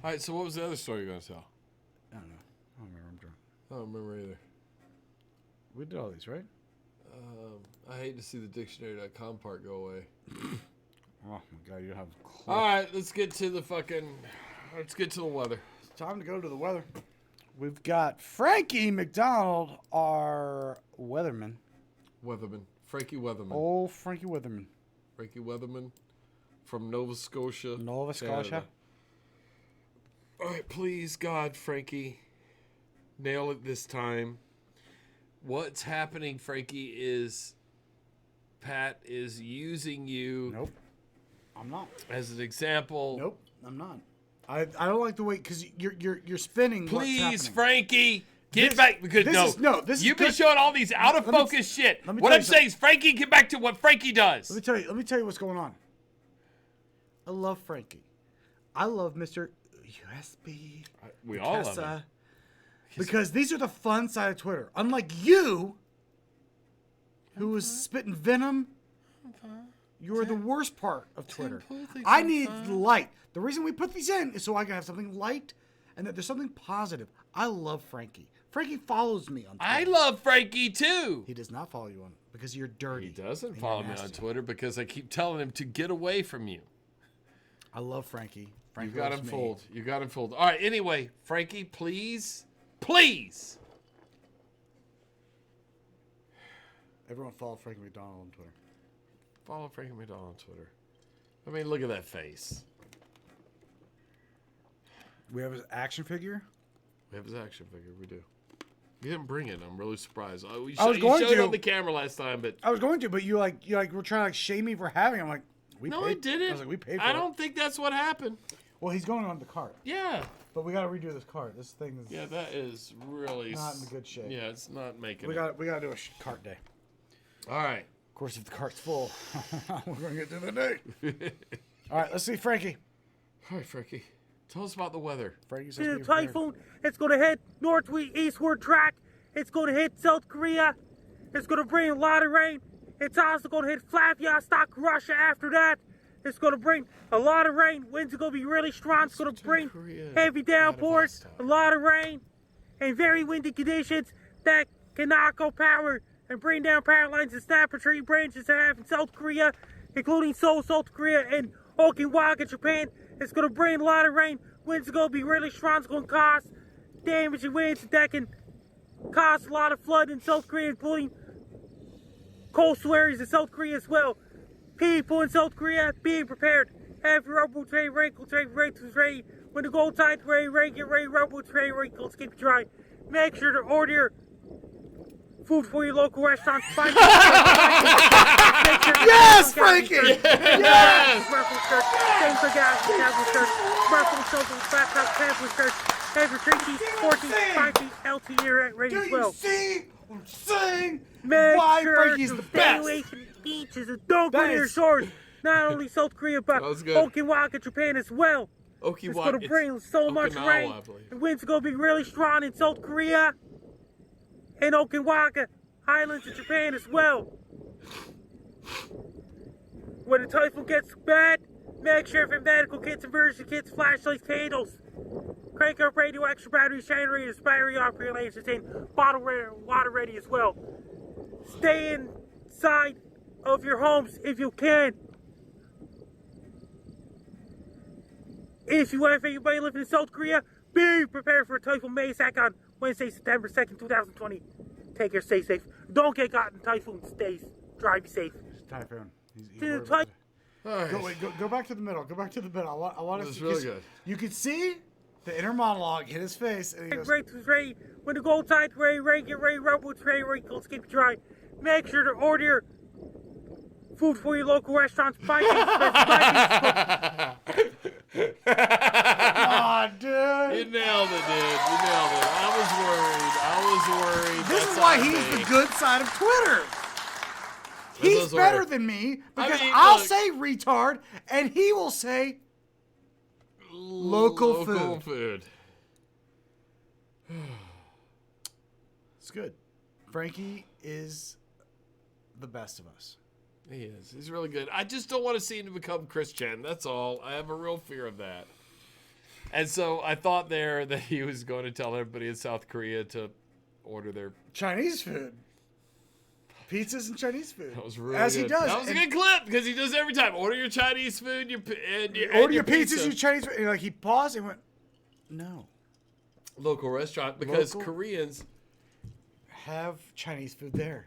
All right, so what was the other story you're going to tell? I don't know. I don't remember. I'm drunk. I don't remember either. We did all these, right? I hate to see the dictionary.com part go away. Oh my god, you have. All right, let's get to the weather. It's time to go to the weather. We've got Frankie MacDonald, our weatherman. Frankie Weatherman. Oh, Frankie Weatherman. Frankie Weatherman from Nova Scotia. Canada. All right, please, God, Frankie, nail it this time. What's happening, Frankie, is Pat is using you. Nope, I'm not. As an example. Nope, I'm not. I don't like the way because you're spinning. Please, Frankie, get back because you've been good. showing all these out of focus shit. What I'm saying is, Frankie, get back to what Frankie does. Let me tell you what's going on. I love Frankie. I love Mr. USB. We all love him. Because these are the fun side of Twitter. Unlike you, who was spitting venom, you are the worst part of Twitter. I need light. The reason we put these in is so I can have something light and that there's something positive. I love Frankie. Frankie follows me on Twitter. I love Frankie too. He does not follow you on because you're dirty. He doesn't follow me on Twitter because I keep telling him to get away from you. I love Frankie. You got him fooled. You got him fooled. All right. Anyway, Frankie, please. Everyone follow Frankie MacDonald on Twitter. Follow Frankie MacDonald on Twitter. I mean, look at that face. We have his action figure. We do. You didn't bring it. I'm really surprised. You I was going showed it to on the camera last time, but I was going to, but you were trying to shame me for having. I'm like, I didn't. I was like, we paid for it. I don't think that's what happened. Well, he's going on the cart. Yeah. But we got to redo this cart. This thing is. Yeah, that is really not in good shape. Yeah, it's not making. We got to do a cart day. All right. Of course, if the cart's full, we're going to get to the day. All right, let's see Frankie. All right, Frankie. Tell us about the weather. Frankie says the typhoon. It's going to hit northeastward track. It's going to hit South Korea. It's going to bring a lot of rain. It's also going to hit Vladivostok, Russia after that. It's going to bring a lot of rain. Winds are going to be really strong. It's going to bring heavy downpours, a lot of rain, and very windy conditions that can knock out power and bring down power lines and snap tree branches that have in South Korea, including Seoul, South Korea, and Okinawa, Japan. It's going to bring a lot of rain. Winds are going to be really strong. It's going to cause damage and winds that can cause a lot of flood in South Korea, including coastal areas in South Korea as well. People in South Korea, be prepared. Have your rubber tray raincoats ready. When the gold tide ready, get ready, rubber tray raincoats, keep dry. Make sure to order food for your local restaurants. Yes, Frankie! Yes! Purple shirt, same for gas, casual shirt, purple social, flat top, pamphlet shirt. Have your 3 feet, 4 feet, 5 feet, LT ready as well. Do you see what I'm saying? Make Why sure Frankie's to the stay best. away from beaches and don't go near shores. Not only South Korea, but Okinawa, Japan as well. It's going to bring so much rain. The winds are going to be really strong in South Korea and Okinawa Islands in Japan as well. When the typhoon gets bad, make sure for medical kits, emergency kits, flashlights, candles. Crank up radio, extra batteries, generators, battery operators, and bottle water ready as well. Stay inside of your homes if you can. If you have anybody living in South Korea, be prepared for a typhoon May attack on Wednesday, September 2nd, 2020. Take care, stay safe. Don't get caught in typhoon. Stay dry, be safe. Typhoon. Go back to the middle. Go back to the middle. I want to. This is really good. You can see the inner monologue hit his face. And he goes, ready. When the gold tide's ready, get ready, rubber boots ready, raincoats, keep dry. Make sure to order food for your local restaurants. Aw, dude. You nailed it, dude. You nailed it. I was worried. This is why he's the good side of Twitter. He's better than me because I'll say retard and he will say local food. It's good. Frankie is the best of us. He is. He's really good. I just don't want to see him become Christian. That's all. I have a real fear of that. And so I thought there that he was going to tell everybody in South Korea to order their Chinese food. Pizzas and Chinese food. That was really As good. he does. That was a good clip because he does every time. Order your Chinese food, order your pizzas, your Chinese food. And like he paused and went, no. Local restaurant because Koreans have Chinese food there.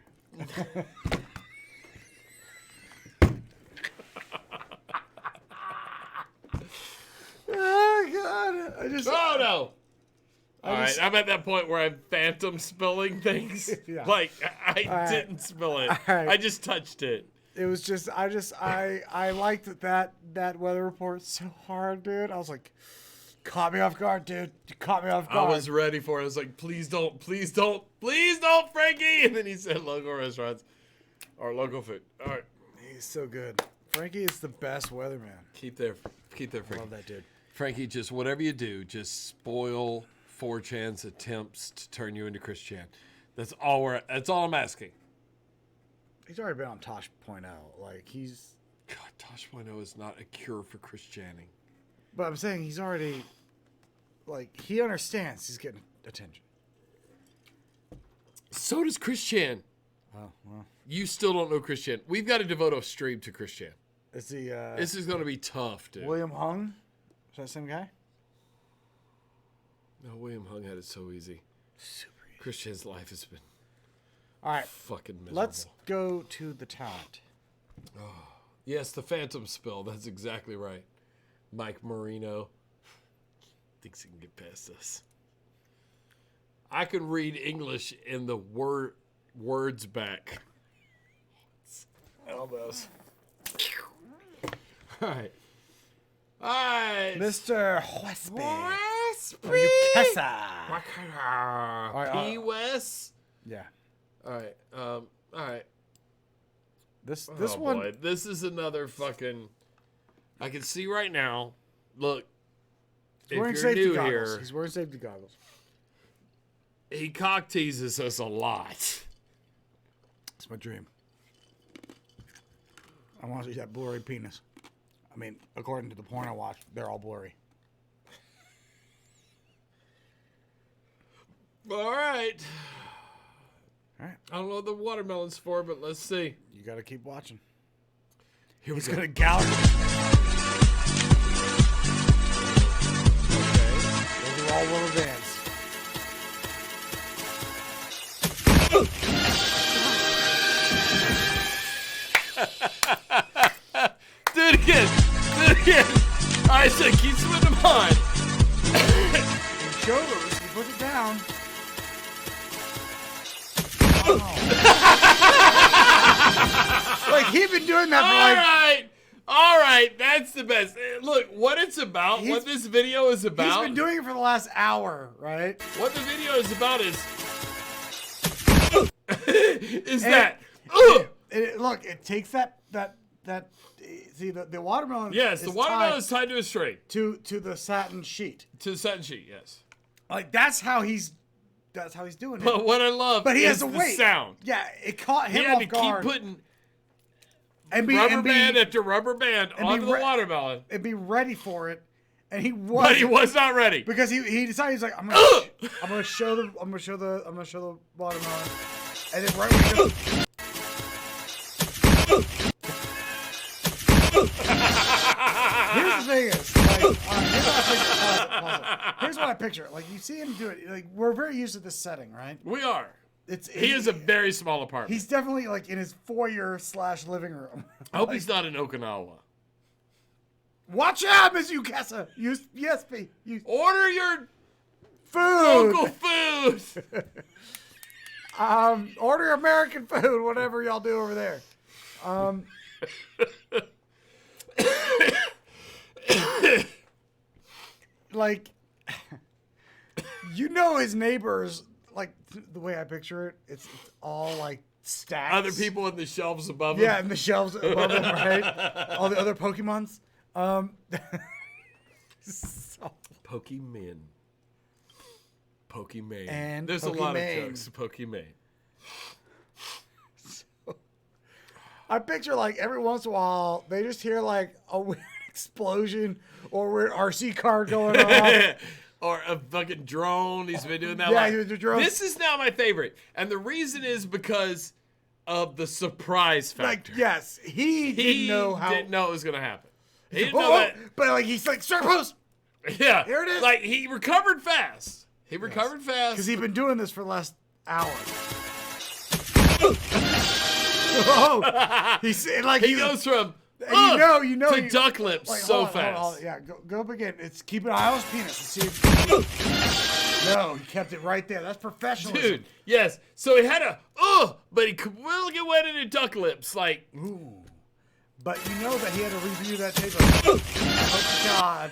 Oh God! Oh no! All right, I'm at that point where I'm phantom spilling things. Yeah. Like I didn't spill it. Right. I just touched it. It was just I liked that weather report so hard, dude. I was like, caught me off guard, dude. You caught me off guard. I was ready for it. I was like, please don't, Frankie. And then he said local restaurants or local food. All right. He's so good. Frankie is the best weatherman. Keep there, Frankie. Love that dude. Frankie, just whatever you do, just spoil 4chan's attempts to turn you into Christian. That's all I'm asking. He's already been on Tosh.0. Like he's God, Tosh.0 is not a cure for Christianity. But I'm saying he's already like he understands he's getting attention. So does Christian. Oh well. You still don't know Christian. We've got to devote a stream to Christian. Is he this is gonna be tough, dude. William Hung? Is that the same guy? No, William Hung had it so easy. Super easy. Christian's life has been fucking miserable. Let's go to the talent. Oh, yes, the Phantom Spill. That's exactly right. Mike Marino thinks he can get past this. I could read English in the words back. Elbows. All right. All right. Mr. Huespe. P. West. Yeah. All right. All right. This Oh, one. boy. This is another fucking. I can see right now. Look. He's wearing if you're safety new goggles. here, He's wearing safety goggles. he cock teases us a lot. It's my dream. I want to see that blurry penis. I mean, according to the porn I watched, they're all blurry. All right. All right. I don't know what the watermelon's for, but let's see. You got to keep watching. Here we He's go. going to gouge. Okay. Those are all rubber bands. Do it again. Do it again. All right, so keep switching them on. Shoulders. You put it down. Like he's been doing that for All right, that's the best. Look, what it's about, what this video is about. He's been doing it for the last hour, right? What the video is about is Look, it takes that see the watermelon. Yes, the watermelon is tied to a string. To the satin sheet. To the satin sheet, yes. Like that's how he's doing it. But what I love he is has to the wait. sound. Yeah, it caught him He had off to guard. keep putting rubber band after rubber band onto the watermelon. And be ready for it. And he was. But he was not ready. Because he decided he's like, I'm gonna show the watermelon. And then right when he goes, here's the thing is, here's what I picture. Like you see him do it. Like we're very used to this setting, right? We are. He is a very small apartment. He's definitely like in his foyer/living room. I hope he's not in Okinawa. Watch out, Miss Ukesa. USP. Order your food. Local food. Order American food, whatever y'all do over there. Like, you know his neighbors, like the way I picture it, it's all like stacks. Other people in the shelves above him. Yeah, in the shelves above him, right? All the other Pokemons. Pokemon. And there's Pokemon. a lot of jokes. Pokemon. I picture like every once in a while they just hear like a weird explosion or weird RC car going off. Or a fucking drone. He's been doing that. Yeah, the drone. This is now my favorite. And the reason is because of the surprise factor. Like, yes, he didn't know it was going to happen. He didn't whoa, know whoa. that. But like, he's like, sir, post. Yeah. Here it is. Like, he recovered fast. He recovered fast. Because he's been doing this for the last hour. Oh, he goes from you know to duck lips so fast. Hold on. Yeah, go up again. It's keep an eye on his penis and see if no, he kept it right there. That's professionalism. Dude, yes. So he had a but he will get wet in his duck lips. Like, ooh. But you know that he had to review that tape. Like, oh God,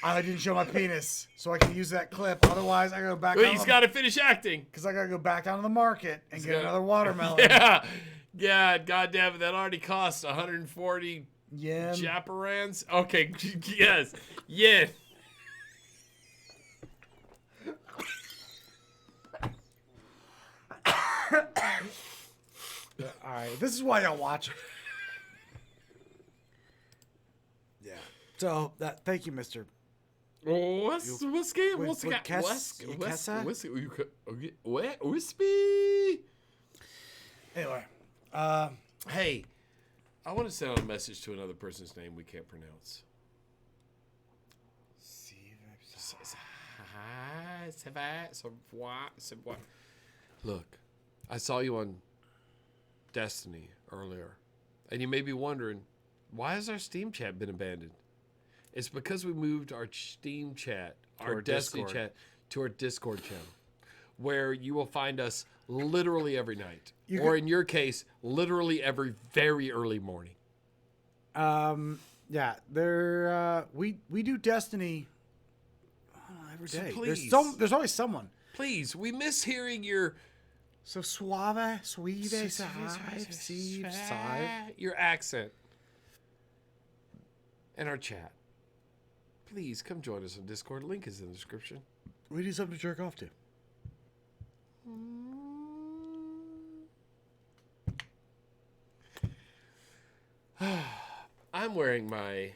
I didn't show my penis, so I can use that clip. Otherwise, I go back. Well, he's got to finish acting because I got to go back down to the market and get another watermelon. Yeah, God damn it, that already cost 140 chaperones. Okay, yes. All right, this is why y'all watch it. Yeah. So thank you, Mr. Anyway, hey, I want to send out a message to another person's name we can't pronounce. Look, I saw you on Destiny earlier, and you may be wondering, why has our Steam chat been abandoned? It's because we moved our Steam chat, our Destiny chat, to our Discord channel, where you will find us literally every night, or in your case, literally every very early morning. Yeah, we do Destiny every day. So please, there's always someone. Please, we miss hearing your your accent and our chat. Please come join us on Discord. Link is in the description. We need something to jerk off to. I'm wearing my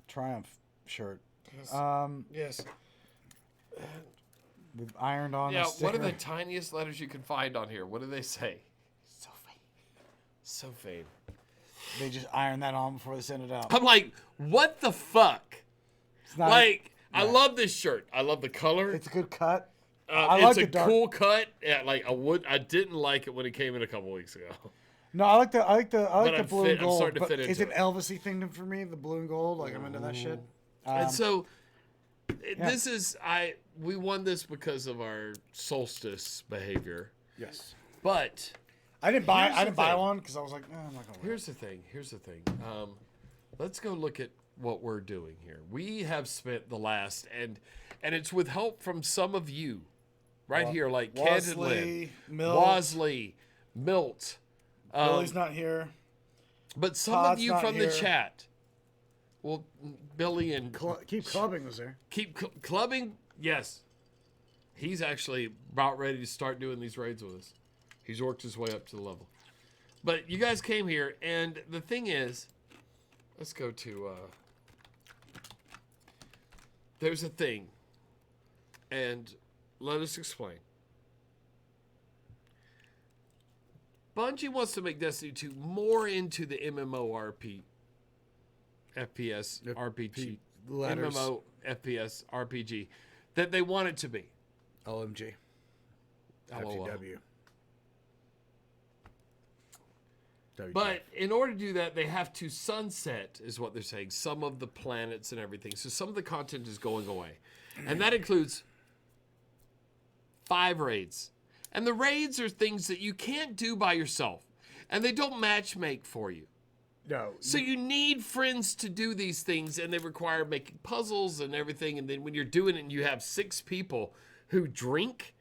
Triumph shirt. Yes. We've ironed on. Yeah. What are the tiniest letters you can find on here? What do they say? So fame. They just iron that on before they send it out. I'm like, what the fuck? I love this shirt. I love the color. It's a good cut. It's a cool cut. Yeah, I didn't like it when it came in a couple weeks ago. No, I like the blue and gold. I'm starting to fit into it's an Elvis-y thing for me. The blue and gold. Like I'm into that shit. And so, this is we won this because of our solstice behavior. Yes. But I didn't buy one because I was like, I'm not gonna. Here's the thing. Let's go look at what we're doing here. We have spent the last and it's with help from some of you, right here, like Candid Lynn, Wasley, Milt. Billy's not here. But some Todd's of you from the chat. Well, Billy and Keep Clubbing was there. Keep Clubbing. Yes, he's actually about ready to start doing these raids with us. He's worked his way up to the level. But you guys came here, and the thing is, let's go to, there's a thing, and let us explain. Bungie wants to make Destiny 2 more into the MMORPG, FPS, RPG, MMO, FPS, RPG, that they want it to be. OMG. FGW. But in order to do that, they have to sunset, is what they're saying, some of the planets and everything. So some of the content is going away. And that includes 5 raids. And the raids are things that you can't do by yourself. And they don't matchmake for you. No. So you need friends to do these things, and they require making puzzles and everything. And then when you're doing it and you have 6 people who drink,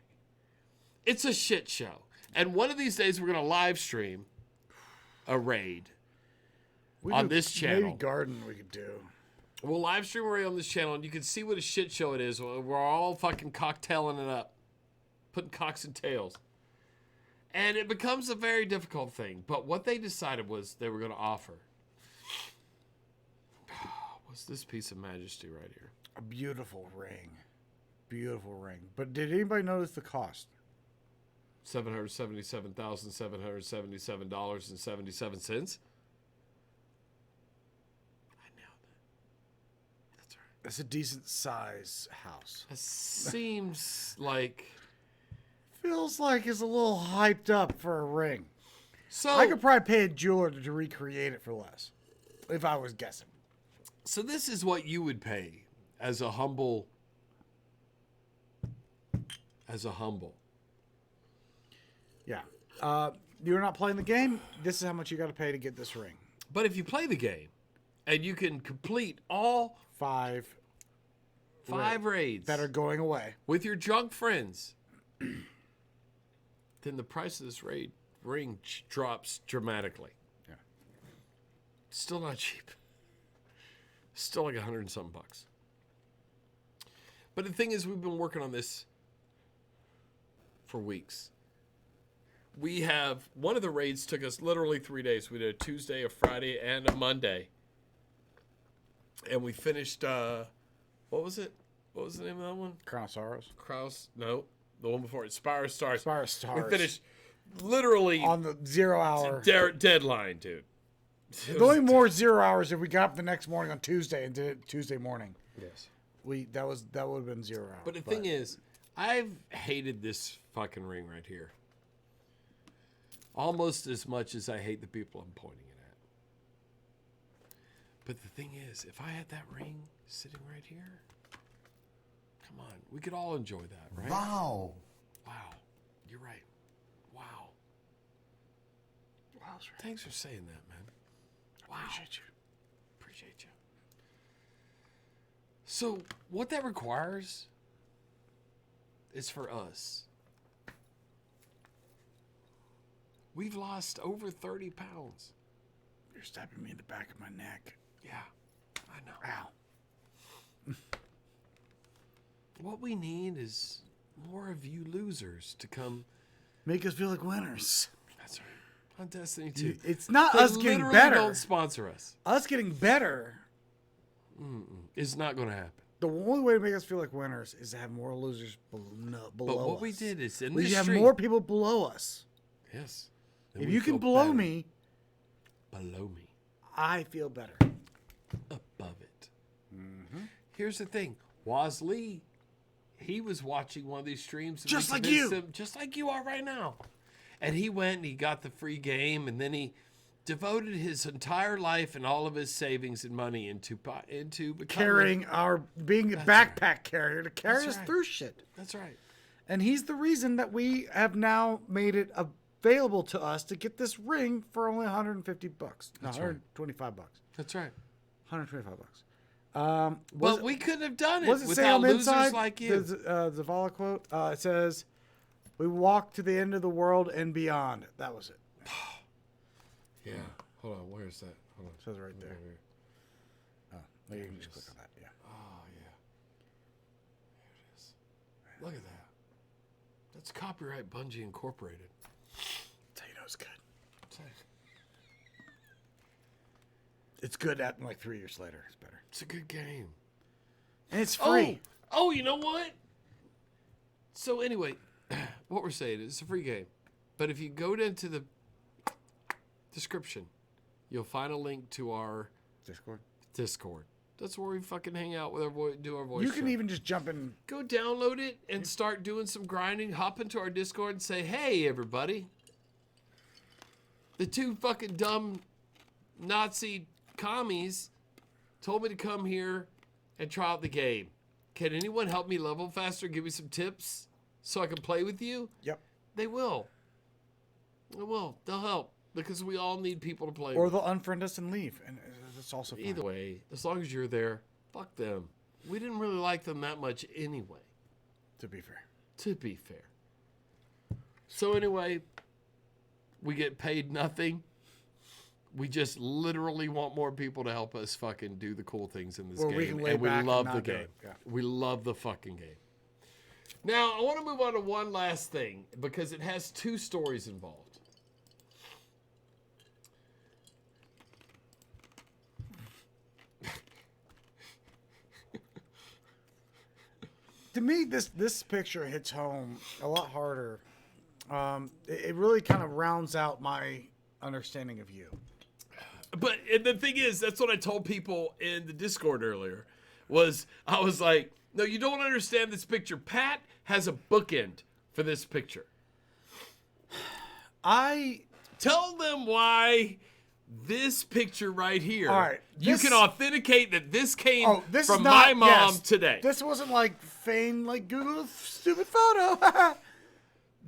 it's a shit show. And one of these days we're going to live stream a raid on this channel. Maybe garden we could do. We'll live stream a raid on this channel, and you can see what a shit show it is. We're all fucking cocktailing it up, putting cocks and tails. And it becomes a very difficult thing. But what they decided was they were going to offer was this piece of majesty right here. A beautiful ring. Beautiful ring. But did anybody notice the cost? $777,777.77. That's a decent size house. It seems like... Feels like it's a little hyped up for a ring. So I could probably pay a jeweler to recreate it for less, if I was guessing. So this is what you would pay as a humble... Yeah. You're not playing the game? This is how much you got to pay to get this ring. But if you play the game, and you can complete all... Five raids that are going away with your drunk friends, then the price of this ring drops dramatically. Yeah. Still not cheap. Still like $100 and something bucks. But the thing is, we've been working on this for weeks. We have, one of the raids took us literally 3 days. We did a Tuesday, a Friday, and a Monday. And we finished, what was it? What was the name of that one? Crown of Sorrows. No, the one before it. Spire of Stars. Spire of Stars. We finished literally on the 0 hour deadline, dude. The only more 0 hours if we got up the next morning on Tuesday and did it Tuesday morning. Yes. That would have been 0 hours. But the thing is, I've hated this fucking ring right here almost as much as I hate the people I'm pointing it at. But the thing is, if I had that ring sitting right here, come on, we could all enjoy that, right? Wow. You're right. Wow. Thanks for saying that, man. Wow. Appreciate you. So what that requires is for us. We've lost over 30 pounds. You're stabbing me in the back of my neck. Yeah, I know. Ow. What we need is more of you losers to come. Make us feel like winners. That's right. On Destiny 2. It's not They us getting literally better. Don't sponsor us. Us getting better is not going to happen. The only way to make us feel like winners is to have more losers below But what us. we did is in we this have stream, more people below us. Yes. If you can below me, I feel better. Above it. Mm-hmm. Here's the thing. Wozlee, he was watching one of these streams. Just like you. Just like you are right now. And he went and he got the free game, and then he devoted his entire life and all of his savings and money into becoming... being a backpack carrier to carry us right. through shit. That's right. And he's the reason that we have now made it available to us to get this ring for only $150. No, That's right. $125. That's right. $125. But we couldn't have done it What's it say without on the losers inside? like you. The Zavala quote. It says, "We walk to the end of the world and beyond." That was it. Yeah. Hold on. Where is that? Hold on. It says right there. Oh, maybe you can just click on that. Yeah. Oh, yeah. There it is. Look at that. That's copyright Bungie Incorporated. That's how you know it's good. It's good at like 3 years later. It's better. It's a good game. And it's free. Oh, you know what? So anyway, what we're saying is it's a free game. But if you go into the description, you'll find a link to our Discord. That's where we fucking hang out with do our voice. You can even just jump in. Go download it and start doing some grinding. Hop into our Discord and say, "Hey, everybody. The two fucking dumb Nazi commies told me to come here and try out the game. Can anyone help me level faster? Give me some tips so I can play with you?" Yep. They will. They will. They'll help because we all need people to play Or with. they'll unfriend us and leave, and it's also fine. Either way, as long as you're there, fuck them. We didn't really like them that much anyway. To be fair. So anyway, we get paid nothing. We just literally want more people to help us fucking do the cool things in this Or game. we can lay and we back and love not the do game. it. Yeah. We love the fucking game. Now, I want to move on to one last thing because it has two stories involved. To me, this picture hits home a lot harder. It really kind of rounds out my understanding of you. But the thing is, that's what I told people in the Discord earlier. I was like, no, you don't understand this picture. Pat has a bookend for this picture. Tell them why this picture right here. All right, you can authenticate that this came from my mom today. This wasn't like Fane, like Google stupid photo.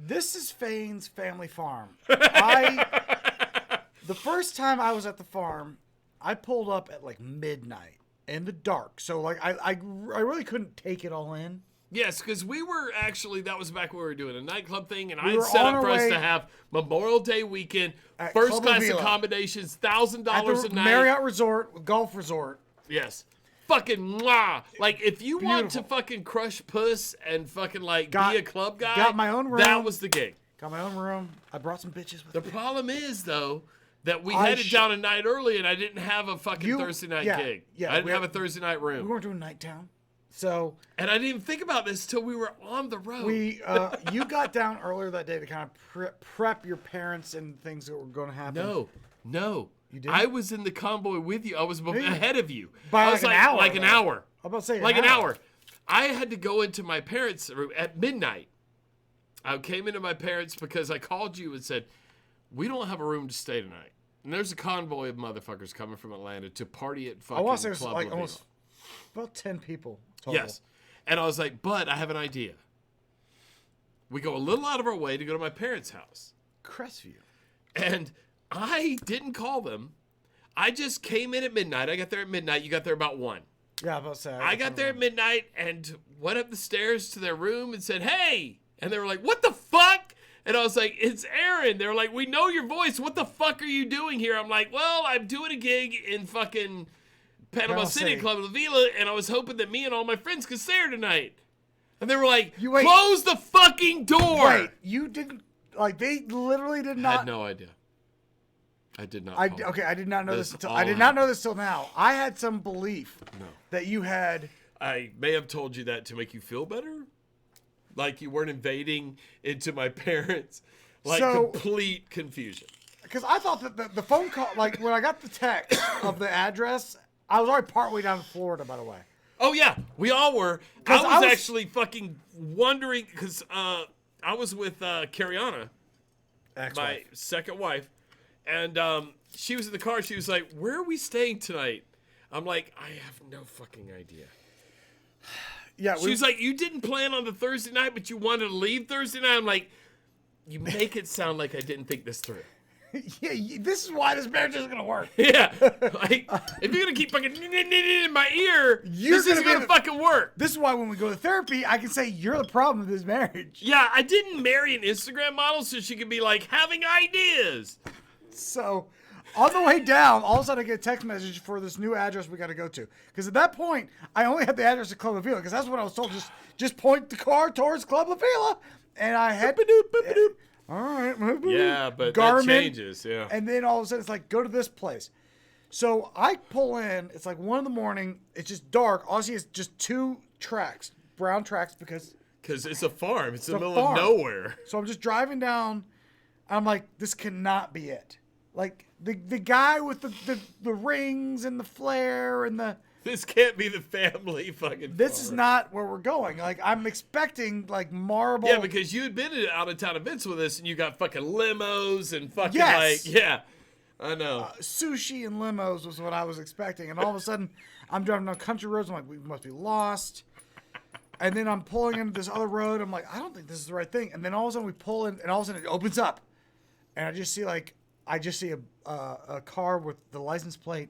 This is Fane's family farm. The first time I was at the farm, I pulled up at like midnight in the dark. So like I really couldn't take it all in. Yes, because we were actually, that was back when we were doing a nightclub thing, and I had set up for us to have Memorial Day weekend, first class accommodations, $1,000 a night. Marriott Resort, Golf Resort. Yes. Fucking mwah. Like, if you want to fucking crush puss and fucking like be a club guy, got my own room. That was the gig. Got my own room. I brought some bitches with me. The problem is, though, that we headed down a night early and I didn't have a fucking Thursday night gig. Yeah, I didn't have a Thursday night room. We weren't doing night town. So, and I didn't even think about this till we were on the road. You got down earlier that day to kind of prep your parents and things that were going to happen. No. You didn't? I was in the convoy with you. I was ahead of you. By I was an hour. Like an hour. I'm about to say an hour. I had to go into my parents' room at midnight. I came into my parents because I called you and said, we don't have a room to stay tonight. And there's a convoy of motherfuckers coming from Atlanta to party at fucking I want to say it was Club like Lavila. almost about 10 people total. Yes. And I was like, but I have an idea. We go a little out of our way to go to my parents' house. Crestview. And I didn't call them. I just came in at midnight. I got there at midnight. You got there about 1. Yeah, I was about to say. I got there at midnight and went up the stairs to their room and said, hey. And they were like, what the fuck? And I was like, it's Aaron. They were like, we know your voice. What the fuck are you doing here? I'm like, well, I'm doing a gig in fucking Panama City Club Lavila, and I was hoping that me and all my friends could stay here tonight. And they were like, close the fucking door. Wait, you didn't, like, they literally did not. I had no idea. I did not. Okay, I did not know this until, I did not know this till now. I had some belief that you had. I may have told you that to make you feel better. Like you weren't invading into my parents. Like complete confusion. Because I thought that the phone call, like when I got the text of the address, I was already partway down to Florida, by the way. Oh, yeah. We all were. I was actually fucking wondering because I was with Cariana, my second wife, and she was in the car. She was like, where are we staying tonight? I'm like, I have no fucking idea. Yeah, she was like, you didn't plan on the Thursday night, but you wanted to leave Thursday night? I'm like, you make it sound like I didn't think this through. Yeah, this is why this marriage isn't going to work. Yeah. Like, if you're going to keep fucking in my ear, this isn't going to fucking work. This is why when we go to therapy, I can say, you're the problem with this marriage. Yeah, I didn't marry an Instagram model so she could be like, having ideas. So, on the way down, all of a sudden I get a text message for this new address we got to go to. Because at that point, I only had the address of Club Lavila, because that's what I was told. Just point the car towards Club Lavila. And I had... All right. Yeah, but that changes, yeah. And then all of a sudden, it's like, go to this place. So I pull in. It's like 1 a.m. It's just dark. All I see is just 2 tracks, brown tracks, because it's a farm. It's in the middle of nowhere. So I'm just driving down. I'm like, this cannot be it. Like, the guy with the rings and the flare and the... This can't be the family fucking This is not where we're going. Like, I'm expecting, like, marble... Yeah, because you had been at out-of-town events with us, and you got fucking limos and fucking, like... Yeah, I know. Sushi and limos was what I was expecting. And all of a sudden, I'm driving down country roads. I'm like, we must be lost. And then I'm pulling into this other road. I'm like, I don't think this is the right thing. And then all of a sudden, we pull in, and all of a sudden, it opens up. And I just see, a car with the license plate.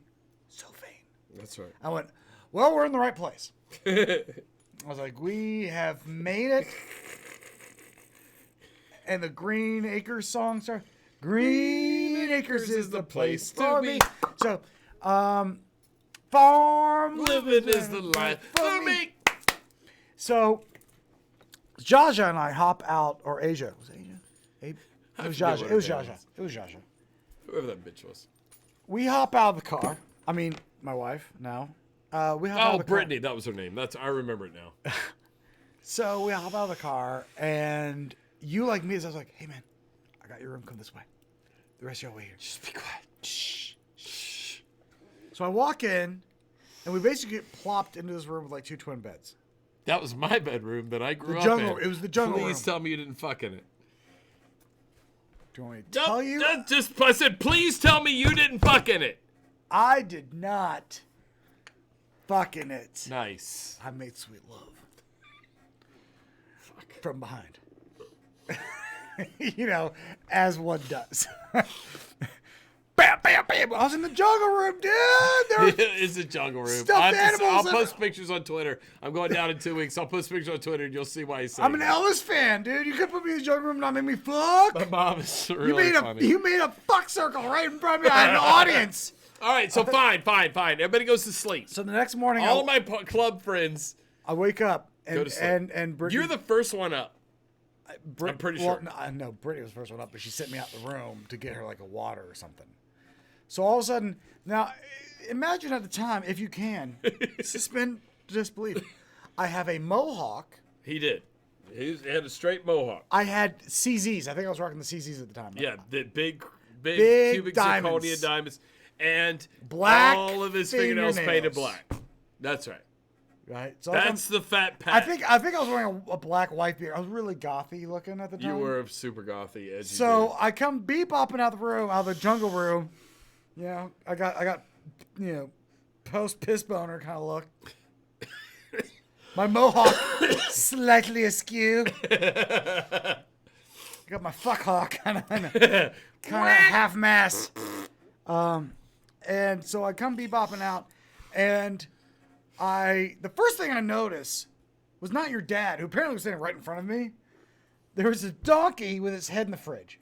That's right. I went, well, we're in the right place. I was like, we have made it. And the Green Acres song started. Green Acres is the place for me. So, farm living is the life for me. So, Jaja and I hop out, or Asia. Was it Asia? It was forget Jaja. what It was her name Jaja. It was Jaja. Whoever that bitch was. We hop out of the car. I mean, my wife now. We hop out of the Brittany, that was her name. I remember it now. So we hop out of the car, and you, like me, I was like, hey, man, I got your room. Come this way. The rest of y'all wait here. Just be quiet. Shh. Shh. So I walk in, and we basically get plopped into this room with like 2 twin beds. That was my bedroom that I grew up in. It was the jungle Please room. tell me you didn't fuck in it. Do you want me to tell you? I said, please tell me you didn't fuck in it. I did not fuck in it. Nice. I made sweet love. Fuck. From behind. You know, as one does. Bam, bam, bam. I was in the jungle room, dude. It's a jungle room. Stuffed animals. I'll post pictures on Twitter. I'm going down in 2 weeks. I'll post pictures on Twitter, and you'll see why he's saying I'm an Elvis fan, dude. You could put me in the jungle room and not make me fuck. My mom is really funny. You made a fuck circle right in front of me. I had an audience. All right, so fine. Everybody goes to sleep. So the next morning, all of my club friends, I wake up and go to sleep. and Brittany, you're the first one up. I'm pretty sure. No, Brittany was the first one up, but she sent me out the room to get her like a water or something. So all of a sudden, now imagine at the time, if you can, suspend disbelief. I have a mohawk. He did. He had a straight mohawk. I had CZs. I think I was rocking the CZs at the time. Yeah, the big cubic diamonds. zirconia diamonds. And black all of his fingernails painted black. That's right. Right. So that's the fat pat. I think I was wearing a black white beard. I was really gothy looking at the time. You were super gothy, edgy. So dude. I come bebopping out of the jungle room. You know, I got post piss boner kind of look. My mohawk slightly askew. I got my fuck hawk kind of half mass. And so I come bebopping out, and the first thing I noticed was not your dad, who apparently was standing right in front of me. There was a donkey with his head in the fridge.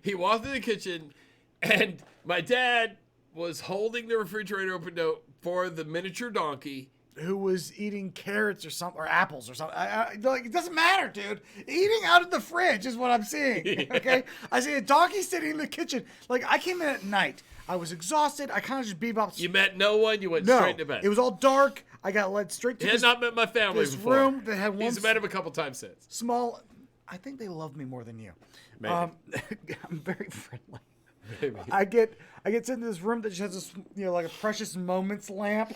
He walked in the kitchen, and my dad was holding the refrigerator open for the miniature donkey, who was eating carrots or something, or apples or something. Like, it doesn't matter, dude. Eating out of the fridge is what I'm seeing. Okay, I see a donkey sitting in the kitchen. Like, I came in at night. I was exhausted. I kind of just bebopped. You met no one. You went straight to bed. It was all dark. I got led straight to He had not met my family this before. room that had one. He's met him a couple times since. Small. I think they love me more than you. Maybe. I'm very friendly. Maybe. I get sent to this room that just has this, like a precious moments lamp,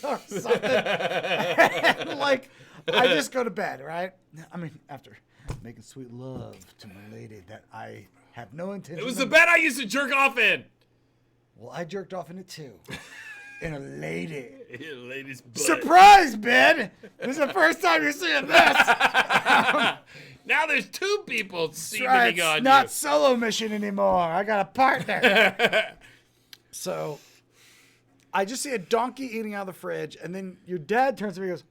or something. And, like, I just go to bed, right? I mean, after making sweet love to my lady that I have no intention. It was the bed I used to jerk off in. Well, I jerked off in it too. In a lady. In a lady's butt. Surprise, bed! This is the first time you're seeing this. Now there's 2 people seeming on you. It's not solo mission anymore. I got a partner. So, I just see a donkey eating out of the fridge, and then your dad turns to me and goes,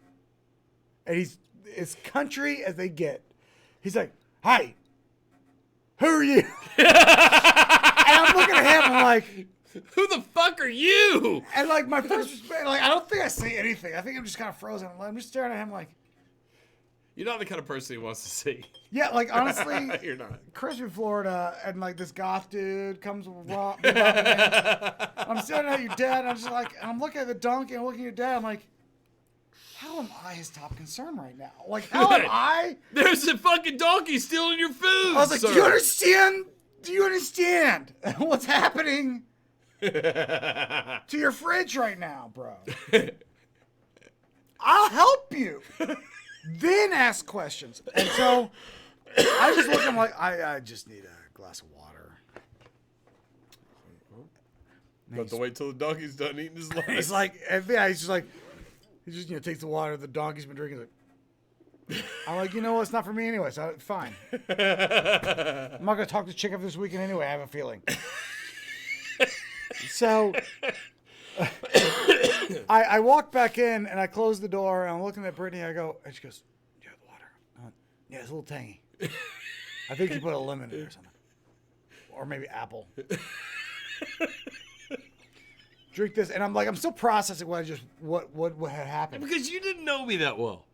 and he's as country as they get. He's like, "Hi, who are you?" And I'm looking at him, I'm like, who the fuck are you? And like my first response, like, I don't think I say anything. I think I'm just kind of frozen. I'm just staring at him like, you're not the kind of person he wants to see. Yeah, like, honestly, you're not. Christmas, Florida, and like this goth dude comes with I'm staring at your dad, and I'm just like, and I'm looking at the donkey, and I'm looking at your dad, I'm like, how am I his top concern right now? Like, how am I? There's a fucking donkey stealing your food. I was like, sir. Do you understand what's happening to your fridge right now, bro? I'll help you. Then ask questions. And so I just look at him like, I just need a glass of water. Got to wait till the donkey's done eating his lunch. He's like, yeah, he's just like, he just takes the water the donkey's been drinking. Like, I'm like, you know what? It's not for me anyway, so fine. I'm not gonna talk to chick up this weekend anyway. I have a feeling. So I walk back in and I close the door and I'm looking at Brittany. I go, and she goes, "Do you have the water?" Yeah, it's a little tangy. I think you put a lemon in it or something, or maybe apple. Drink this, and I'm still processing what had happened. Because you didn't know me that well.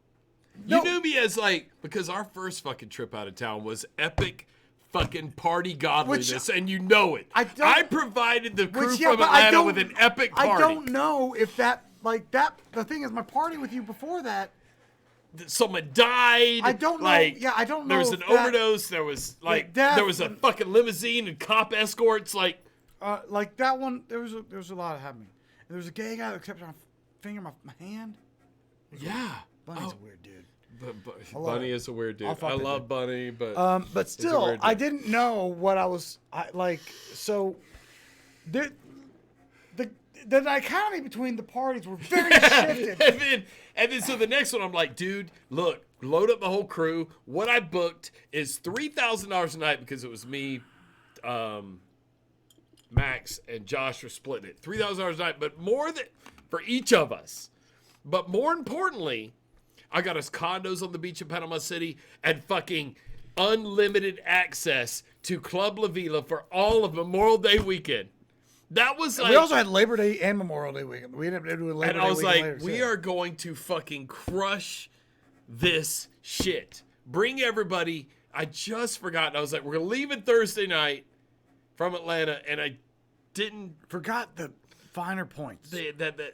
You knew me as like, because our first fucking trip out of town was epic fucking party godliness, and you know it. I provided the crew from Atlanta with an epic party. I don't know if that, like that, the thing is, my party with you before that. Someone died. I don't know. Like, yeah, I don't know. There was an overdose. There was like there was a fucking limousine and cop escorts. Like that one. There was a lot happening. And there was a gay guy that kept trying to finger my hand. Yeah, Bunny's a weird dude. Bunny is a weird dude. I love Bunny, but still, I didn't know what I was like. So, the dichotomy between the parties were very shifted. and then so the next one, I'm like, dude, look, load up the whole crew. What I booked is $3,000 a night because it was me, Max, and Josh were splitting it. $3,000 a night, but more than for each of us. But more importantly, I got us condos on the beach in Panama City and fucking unlimited access to Club La Vila for all of Memorial Day weekend. That was like, we also had Labor Day and Memorial Day weekend. We ended up doing Labor Day weekend. And I was like, later, we are going to fucking crush this shit. Bring everybody. I just forgot. I was like, we're going to leave it Thursday night from Atlanta, and I didn't. Forgot the finer points. That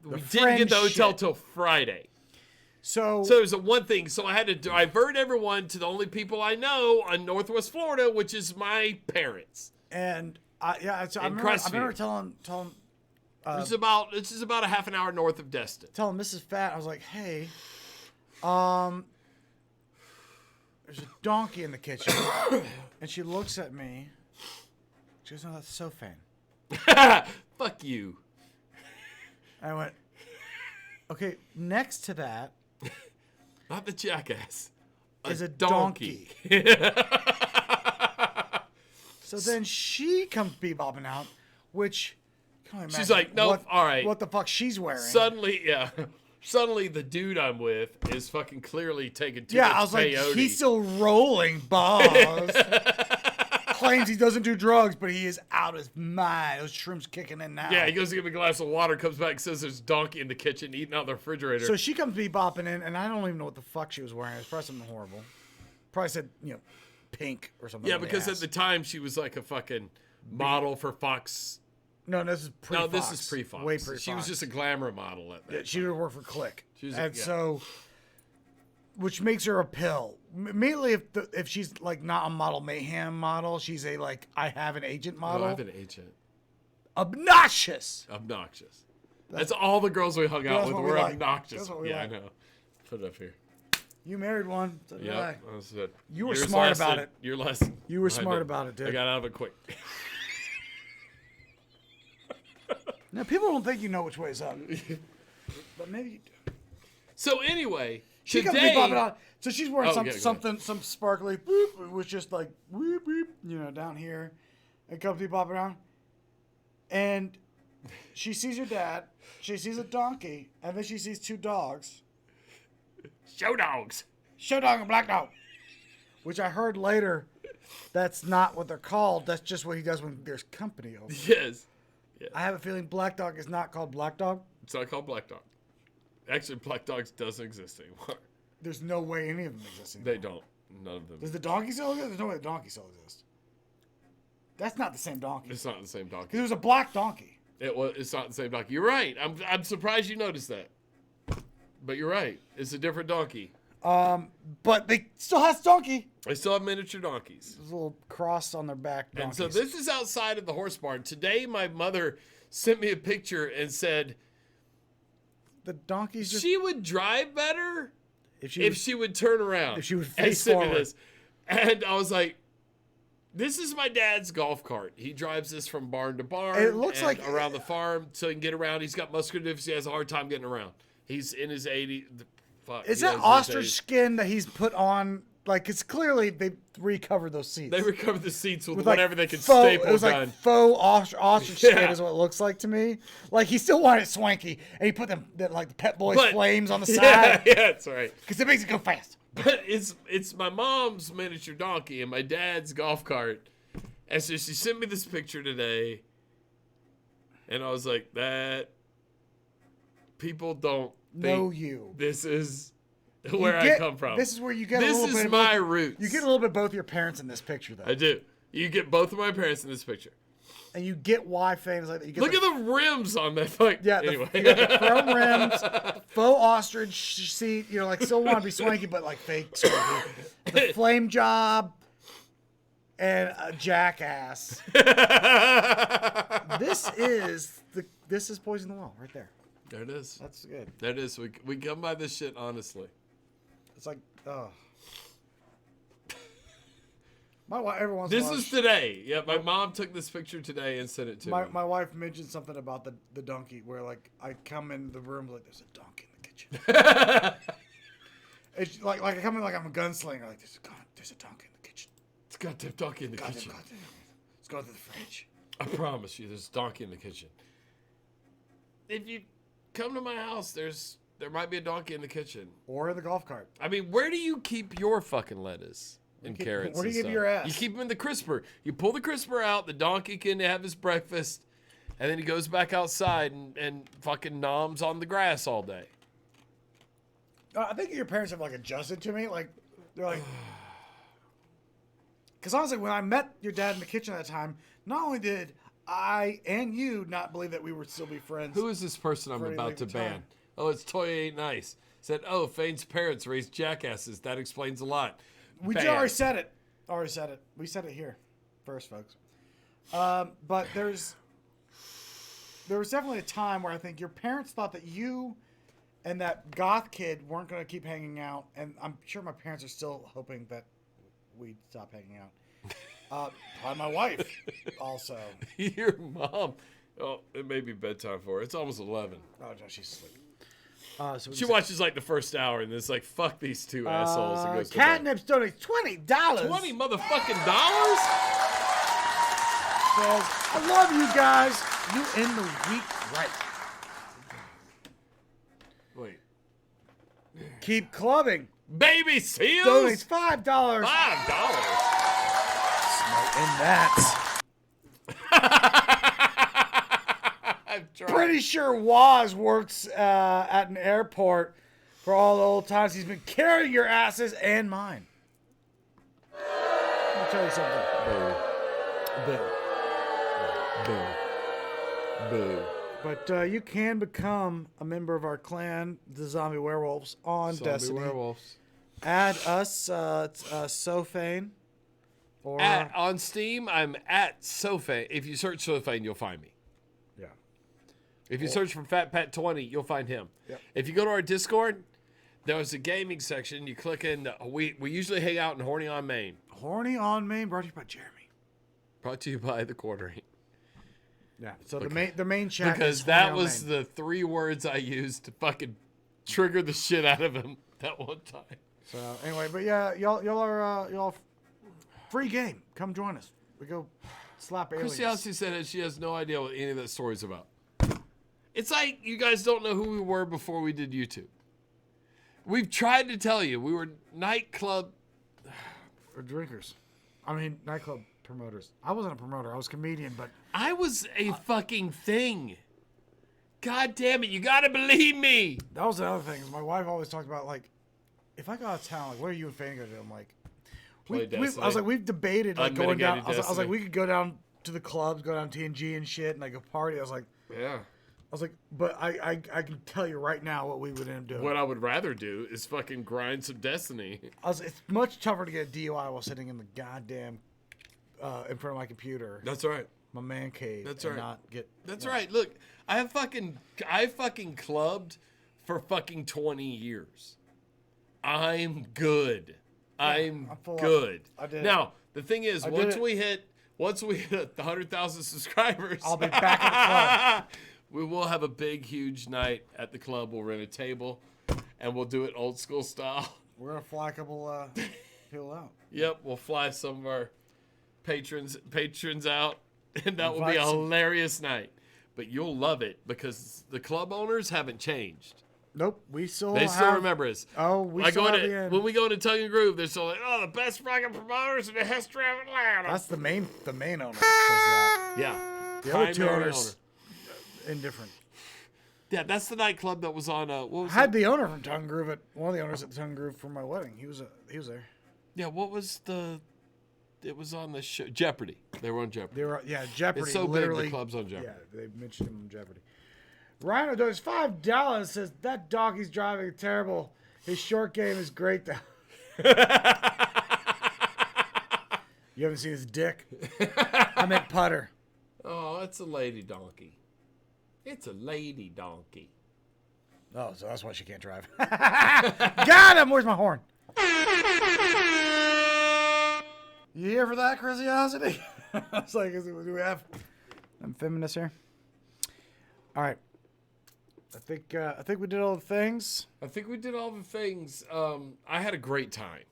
we didn't get the hotel till Friday. So there's a one thing. So I had to divert everyone to the only people I know on Northwest Florida, which is my parents. And I remember telling this is about a half an hour north of Destin. Telling Mrs. Fat, I was like, hey, there's a donkey in the kitchen. And she looks at me. She goes, no, that's so fan. Fuck you. I went, okay, next to that. Not the jackass. Is a donkey. So then she comes bebopping out, which she's like, no, all right. What the fuck she's wearing? Suddenly the dude I'm with is fucking clearly taking too much I was peyote. Like, he's still rolling balls. Claims he doesn't do drugs, but he is out of his mind. Those shrimps kicking in now. Yeah, he goes to give me a glass of water, comes back and says there's a donkey in the kitchen eating out the refrigerator. So she comes bebopping in, and I don't even know what the fuck she was wearing. It was probably something horrible. Probably said, pink or something. Yeah, because at the time she was like a fucking model for Fox. No, this is pre-Fox. No, this is pre-Fox. Way pre-Fox. She was just a glamour model at that time. She would work for Click. So, which makes her a pill. Immediately, if she's like not a model mayhem model, she's a like I have an agent model. I have an agent. Obnoxious. That's all the girls we hung out with were obnoxious. That's what we like. I know. Put it up here. You married one. So yeah, you were smart about it. Your lesson. You were smart about it, dude. I got out of it quick. Now people don't think you know which way is up, but maybe you do. So anyway, she today, comes bebopping out. So she's wearing some sparkly. Boop, it was just like whoop, whoop, down here. And comes bebopping out, and she sees your dad. She sees a donkey, and then she sees two dogs. Show dogs. Show dog and black dog. Which I heard later, that's not what they're called. That's just what he does when there's company over. Yes. Yeah. I have a feeling black dog is not called black dog. It's not called black dog. Actually, black dogs doesn't exist anymore. There's no way any of them exist anymore. They don't. None of them. Does the donkey still exist? There's no way the donkey still exists. That's not the same donkey. It's not the same donkey. Because it was a black donkey. It's not the same donkey. You're right. I'm surprised you noticed that. But you're right. It's a different donkey. But they still have donkey. They still have miniature donkeys. There's a little cross on their back. Donkeys. And so this is outside of the horse barn. Today, my mother sent me a picture and said, "The donkeys just." She would drive better if she would turn around. If she would face forward. And I was like, "This is my dad's golf cart. He drives this from barn to barn. And it looks like around the farm so he can get around. He's got muscular dystrophy. He has a hard time getting around. He's in his 80s." Is that ostrich skin that he's put on? Like, it's clearly they recovered those seats. They recovered the seats with like whatever they could faux, staple It was gun. like faux ostrich skin is what it looks like to me. Like, he still wanted it swanky, and he put them like Pet Boys flames on the side. Yeah, that's right. Because it makes it go fast. But it's my mom's miniature donkey and my dad's golf cart. And so she sent me this picture today. And I was like, that people don't know you. This is where I come from. This is where you get this a little bit. This is my roots. You get a little bit both your parents in this picture, though. I do. You get both of my parents in this picture. And you get why fans like that. You get Look at the rims on that. Like, yeah, anyway. You got the chrome rims, faux ostrich seat. You know, like still want to be swanky, but like fake swanky. The flame job and a jackass. This is Poison the Well right there. There it is. That's good. There it is. We come by this shit honestly. It's like, oh. My wife, everyone's. This is today. Yeah, my mom took this picture today and sent it to me. My wife mentioned something about the donkey, where like I come in the room like there's a donkey in the kitchen. It's like I come in like I'm a gunslinger. Like there's a donkey in the kitchen. It's got a donkey in the kitchen. Let's go to the fridge. I promise you, there's a donkey in the kitchen. If you come to my house, there might be a donkey in the kitchen or in the golf cart. I mean, where do you keep your fucking lettuce? And carrots. Where do you give your ass? You keep them in the crisper. You pull the crisper out. The donkey can have his breakfast, and then he goes back outside and fucking noms on the grass all day. I think your parents have like adjusted to me. Like they're like, because honestly, when I met your dad in the kitchen at that time, not only did I and you not believe that we would still be friends. Who is this person I'm about to ban? Oh, it's Toy Ain't Nice. Said, oh, Fane's parents raised jackasses. That explains a lot. We just already said it. We said it here first, folks. But there was definitely a time where I think your parents thought that you and that goth kid weren't going to keep hanging out, and I'm sure my parents are still hoping that we'd stop hanging out. Probably my wife also. Your mom. Oh, it may be bedtime for her. It's almost 11. Oh, no, she's asleep. So she watches like the first hour and it's like, fuck these two assholes. And goes Catnip's donates $20. $20 motherfucking dollars? Says, I love you guys. You end the week right. Wait. Keep clubbing. Baby Seals donates $5. $5. And that. Pretty sure Waz works at an airport for all the old times he's been carrying your asses and mine. Let me tell you something. Boo. But you can become a member of our clan, the Zombie Werewolves, on Destiny. Werewolves. Add us, Sofane. Or on Steam, I'm at Sofane. If you search Sofane, you'll find me. Yeah. If you search for Fat Pat 20, you'll find him. Yep. If you go to our Discord, there's a gaming section. You click in. We usually hang out in Horny on Main. Horny on Main, brought to you by Jeremy. Brought to you by the Quartering. Yeah. So the main chat. Because that was the 3 words I used to fucking trigger the shit out of him that one time. So anyway, but yeah, y'all are free game. Come join us. We go slap aliens. Christy said that she has no idea what any of that story's about. It's like you guys don't know who we were before we did YouTube. We've tried to tell you. We were nightclub... or drinkers. I mean, nightclub promoters. I wasn't a promoter. I was a comedian, but... I was a fucking thing. God damn it. You gotta believe me. That was the other thing. Is my wife always talked about, like, if I go out of town, like, what are you and Fanny going to do? I'm like... I was like, we've debated like going down. I was like, we could go down to the clubs, go down TNG and shit, and like a party. I was like, yeah. I was like, but I can tell you right now what we would end up doing. What I would rather do is fucking grind some Destiny. It's much tougher to get a DUI while sitting in the goddamn in front of my computer. That's right. My man cave. That's right. Not get. That's right. Look, I fucking clubbed for fucking 20 years. I'm good. I'm good. I did. Now the thing is, once we hit 100,000 subscribers, I'll be back at the club. We will have a big, huge night at the club. We'll rent a table, and we'll do it old school style. We're gonna fly a couple people out. Yep, we'll fly some of our patrons out, and that will be a hilarious night. But you'll love it because the club owners haven't changed. Nope, they still remember us. Oh, we still have the end. When we go into Tongue and Groove, they're still like, oh, the best fucking promoters in the history of Atlanta. That's the main owner. Says that. Yeah. The other two owners, indifferent. Yeah, that's the nightclub that was on. What was I had it? the owner from Tongue Groove one of the owners at Tongue Groove for my wedding. He was there. Yeah, what was the? It was on the show Jeopardy. They were on Jeopardy. Jeopardy. It's so literally, big, the club's on Jeopardy. Yeah, they mentioned him on Jeopardy. Rhino does $5 says that doggy's driving terrible. His short game is great though. You haven't seen his dick? I meant putter. Oh, it's a lady donkey. It's a lady donkey. Oh, so that's why she can't drive. Got him! Where's my horn? You here for that, Curiosity? I was like, do we have them feminists here? All right. I think we did all the things. I think we did all the things. I had a great time.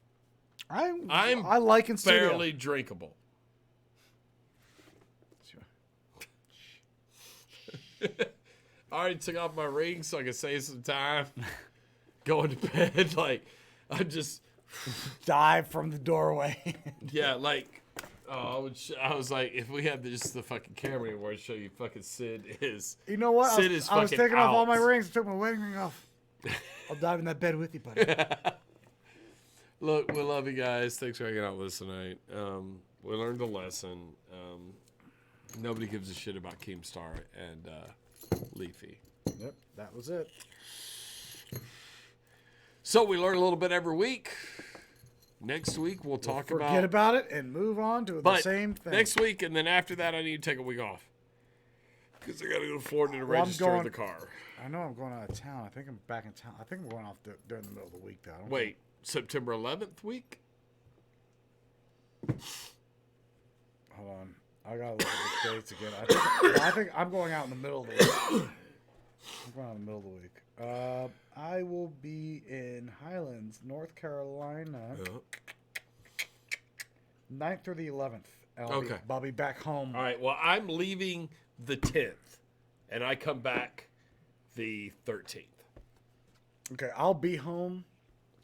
I like in studio. Barely drinkable. I already took off my ring so I could save some time. Going to bed, like I just dive from the doorway. Yeah, like I was like, if we had just the fucking camera anymore to show you, fucking Sid is. You know what? Sid is I was fucking taking off all my out. rings. I took my wedding ring off. I'll dive in that bed with you, buddy. Look, we love you guys. Thanks for hanging out with us tonight. We learned a lesson. Nobody gives a shit about Keemstar and Leafy. Yep, that was it. So we learn a little bit every week. Next week we'll talk about. Forget about it and move on to the same thing. Next week, and then after that, I need to take a week off because I got to go to Florida to register the car. I know I'm going out of town. I think I'm back in town. I think I'm going off during the middle of the week, though. Wait, September 11th week? Hold on. I gotta look at the dates again. I think I'm going out in the middle of the week. I'm going out in the middle of the week. I will be in Highlands, North Carolina, 9th through the 11th. I'll be back home. All right. Well, I'm leaving the 10th, and I come back the 13th. Okay, I'll be home.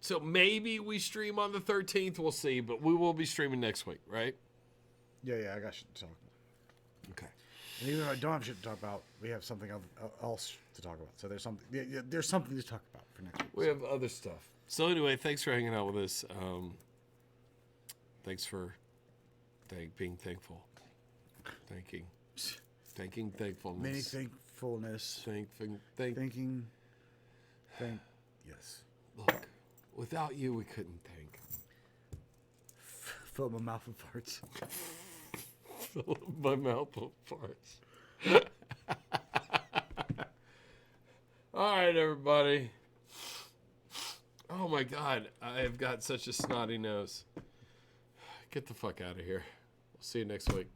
So maybe we stream on the 13th. We'll see, but we will be streaming next week, right? Yeah, I got shit to talk about. Okay. And even if I don't have shit to talk about, we have something else to talk about. So there's something. Yeah, there's something to talk about for next week. We have other stuff. So anyway, thanks for hanging out with us. Thanks for being thankful. Thanking thankfulness. Many thankfulness. Thanking. Yes. Look, without you, we couldn't thank. Fill my mouth with farts. Fill my mouth with farts. All right, everybody. Oh my God, I have got such a snotty nose. Get the fuck out of here. We'll see you next week.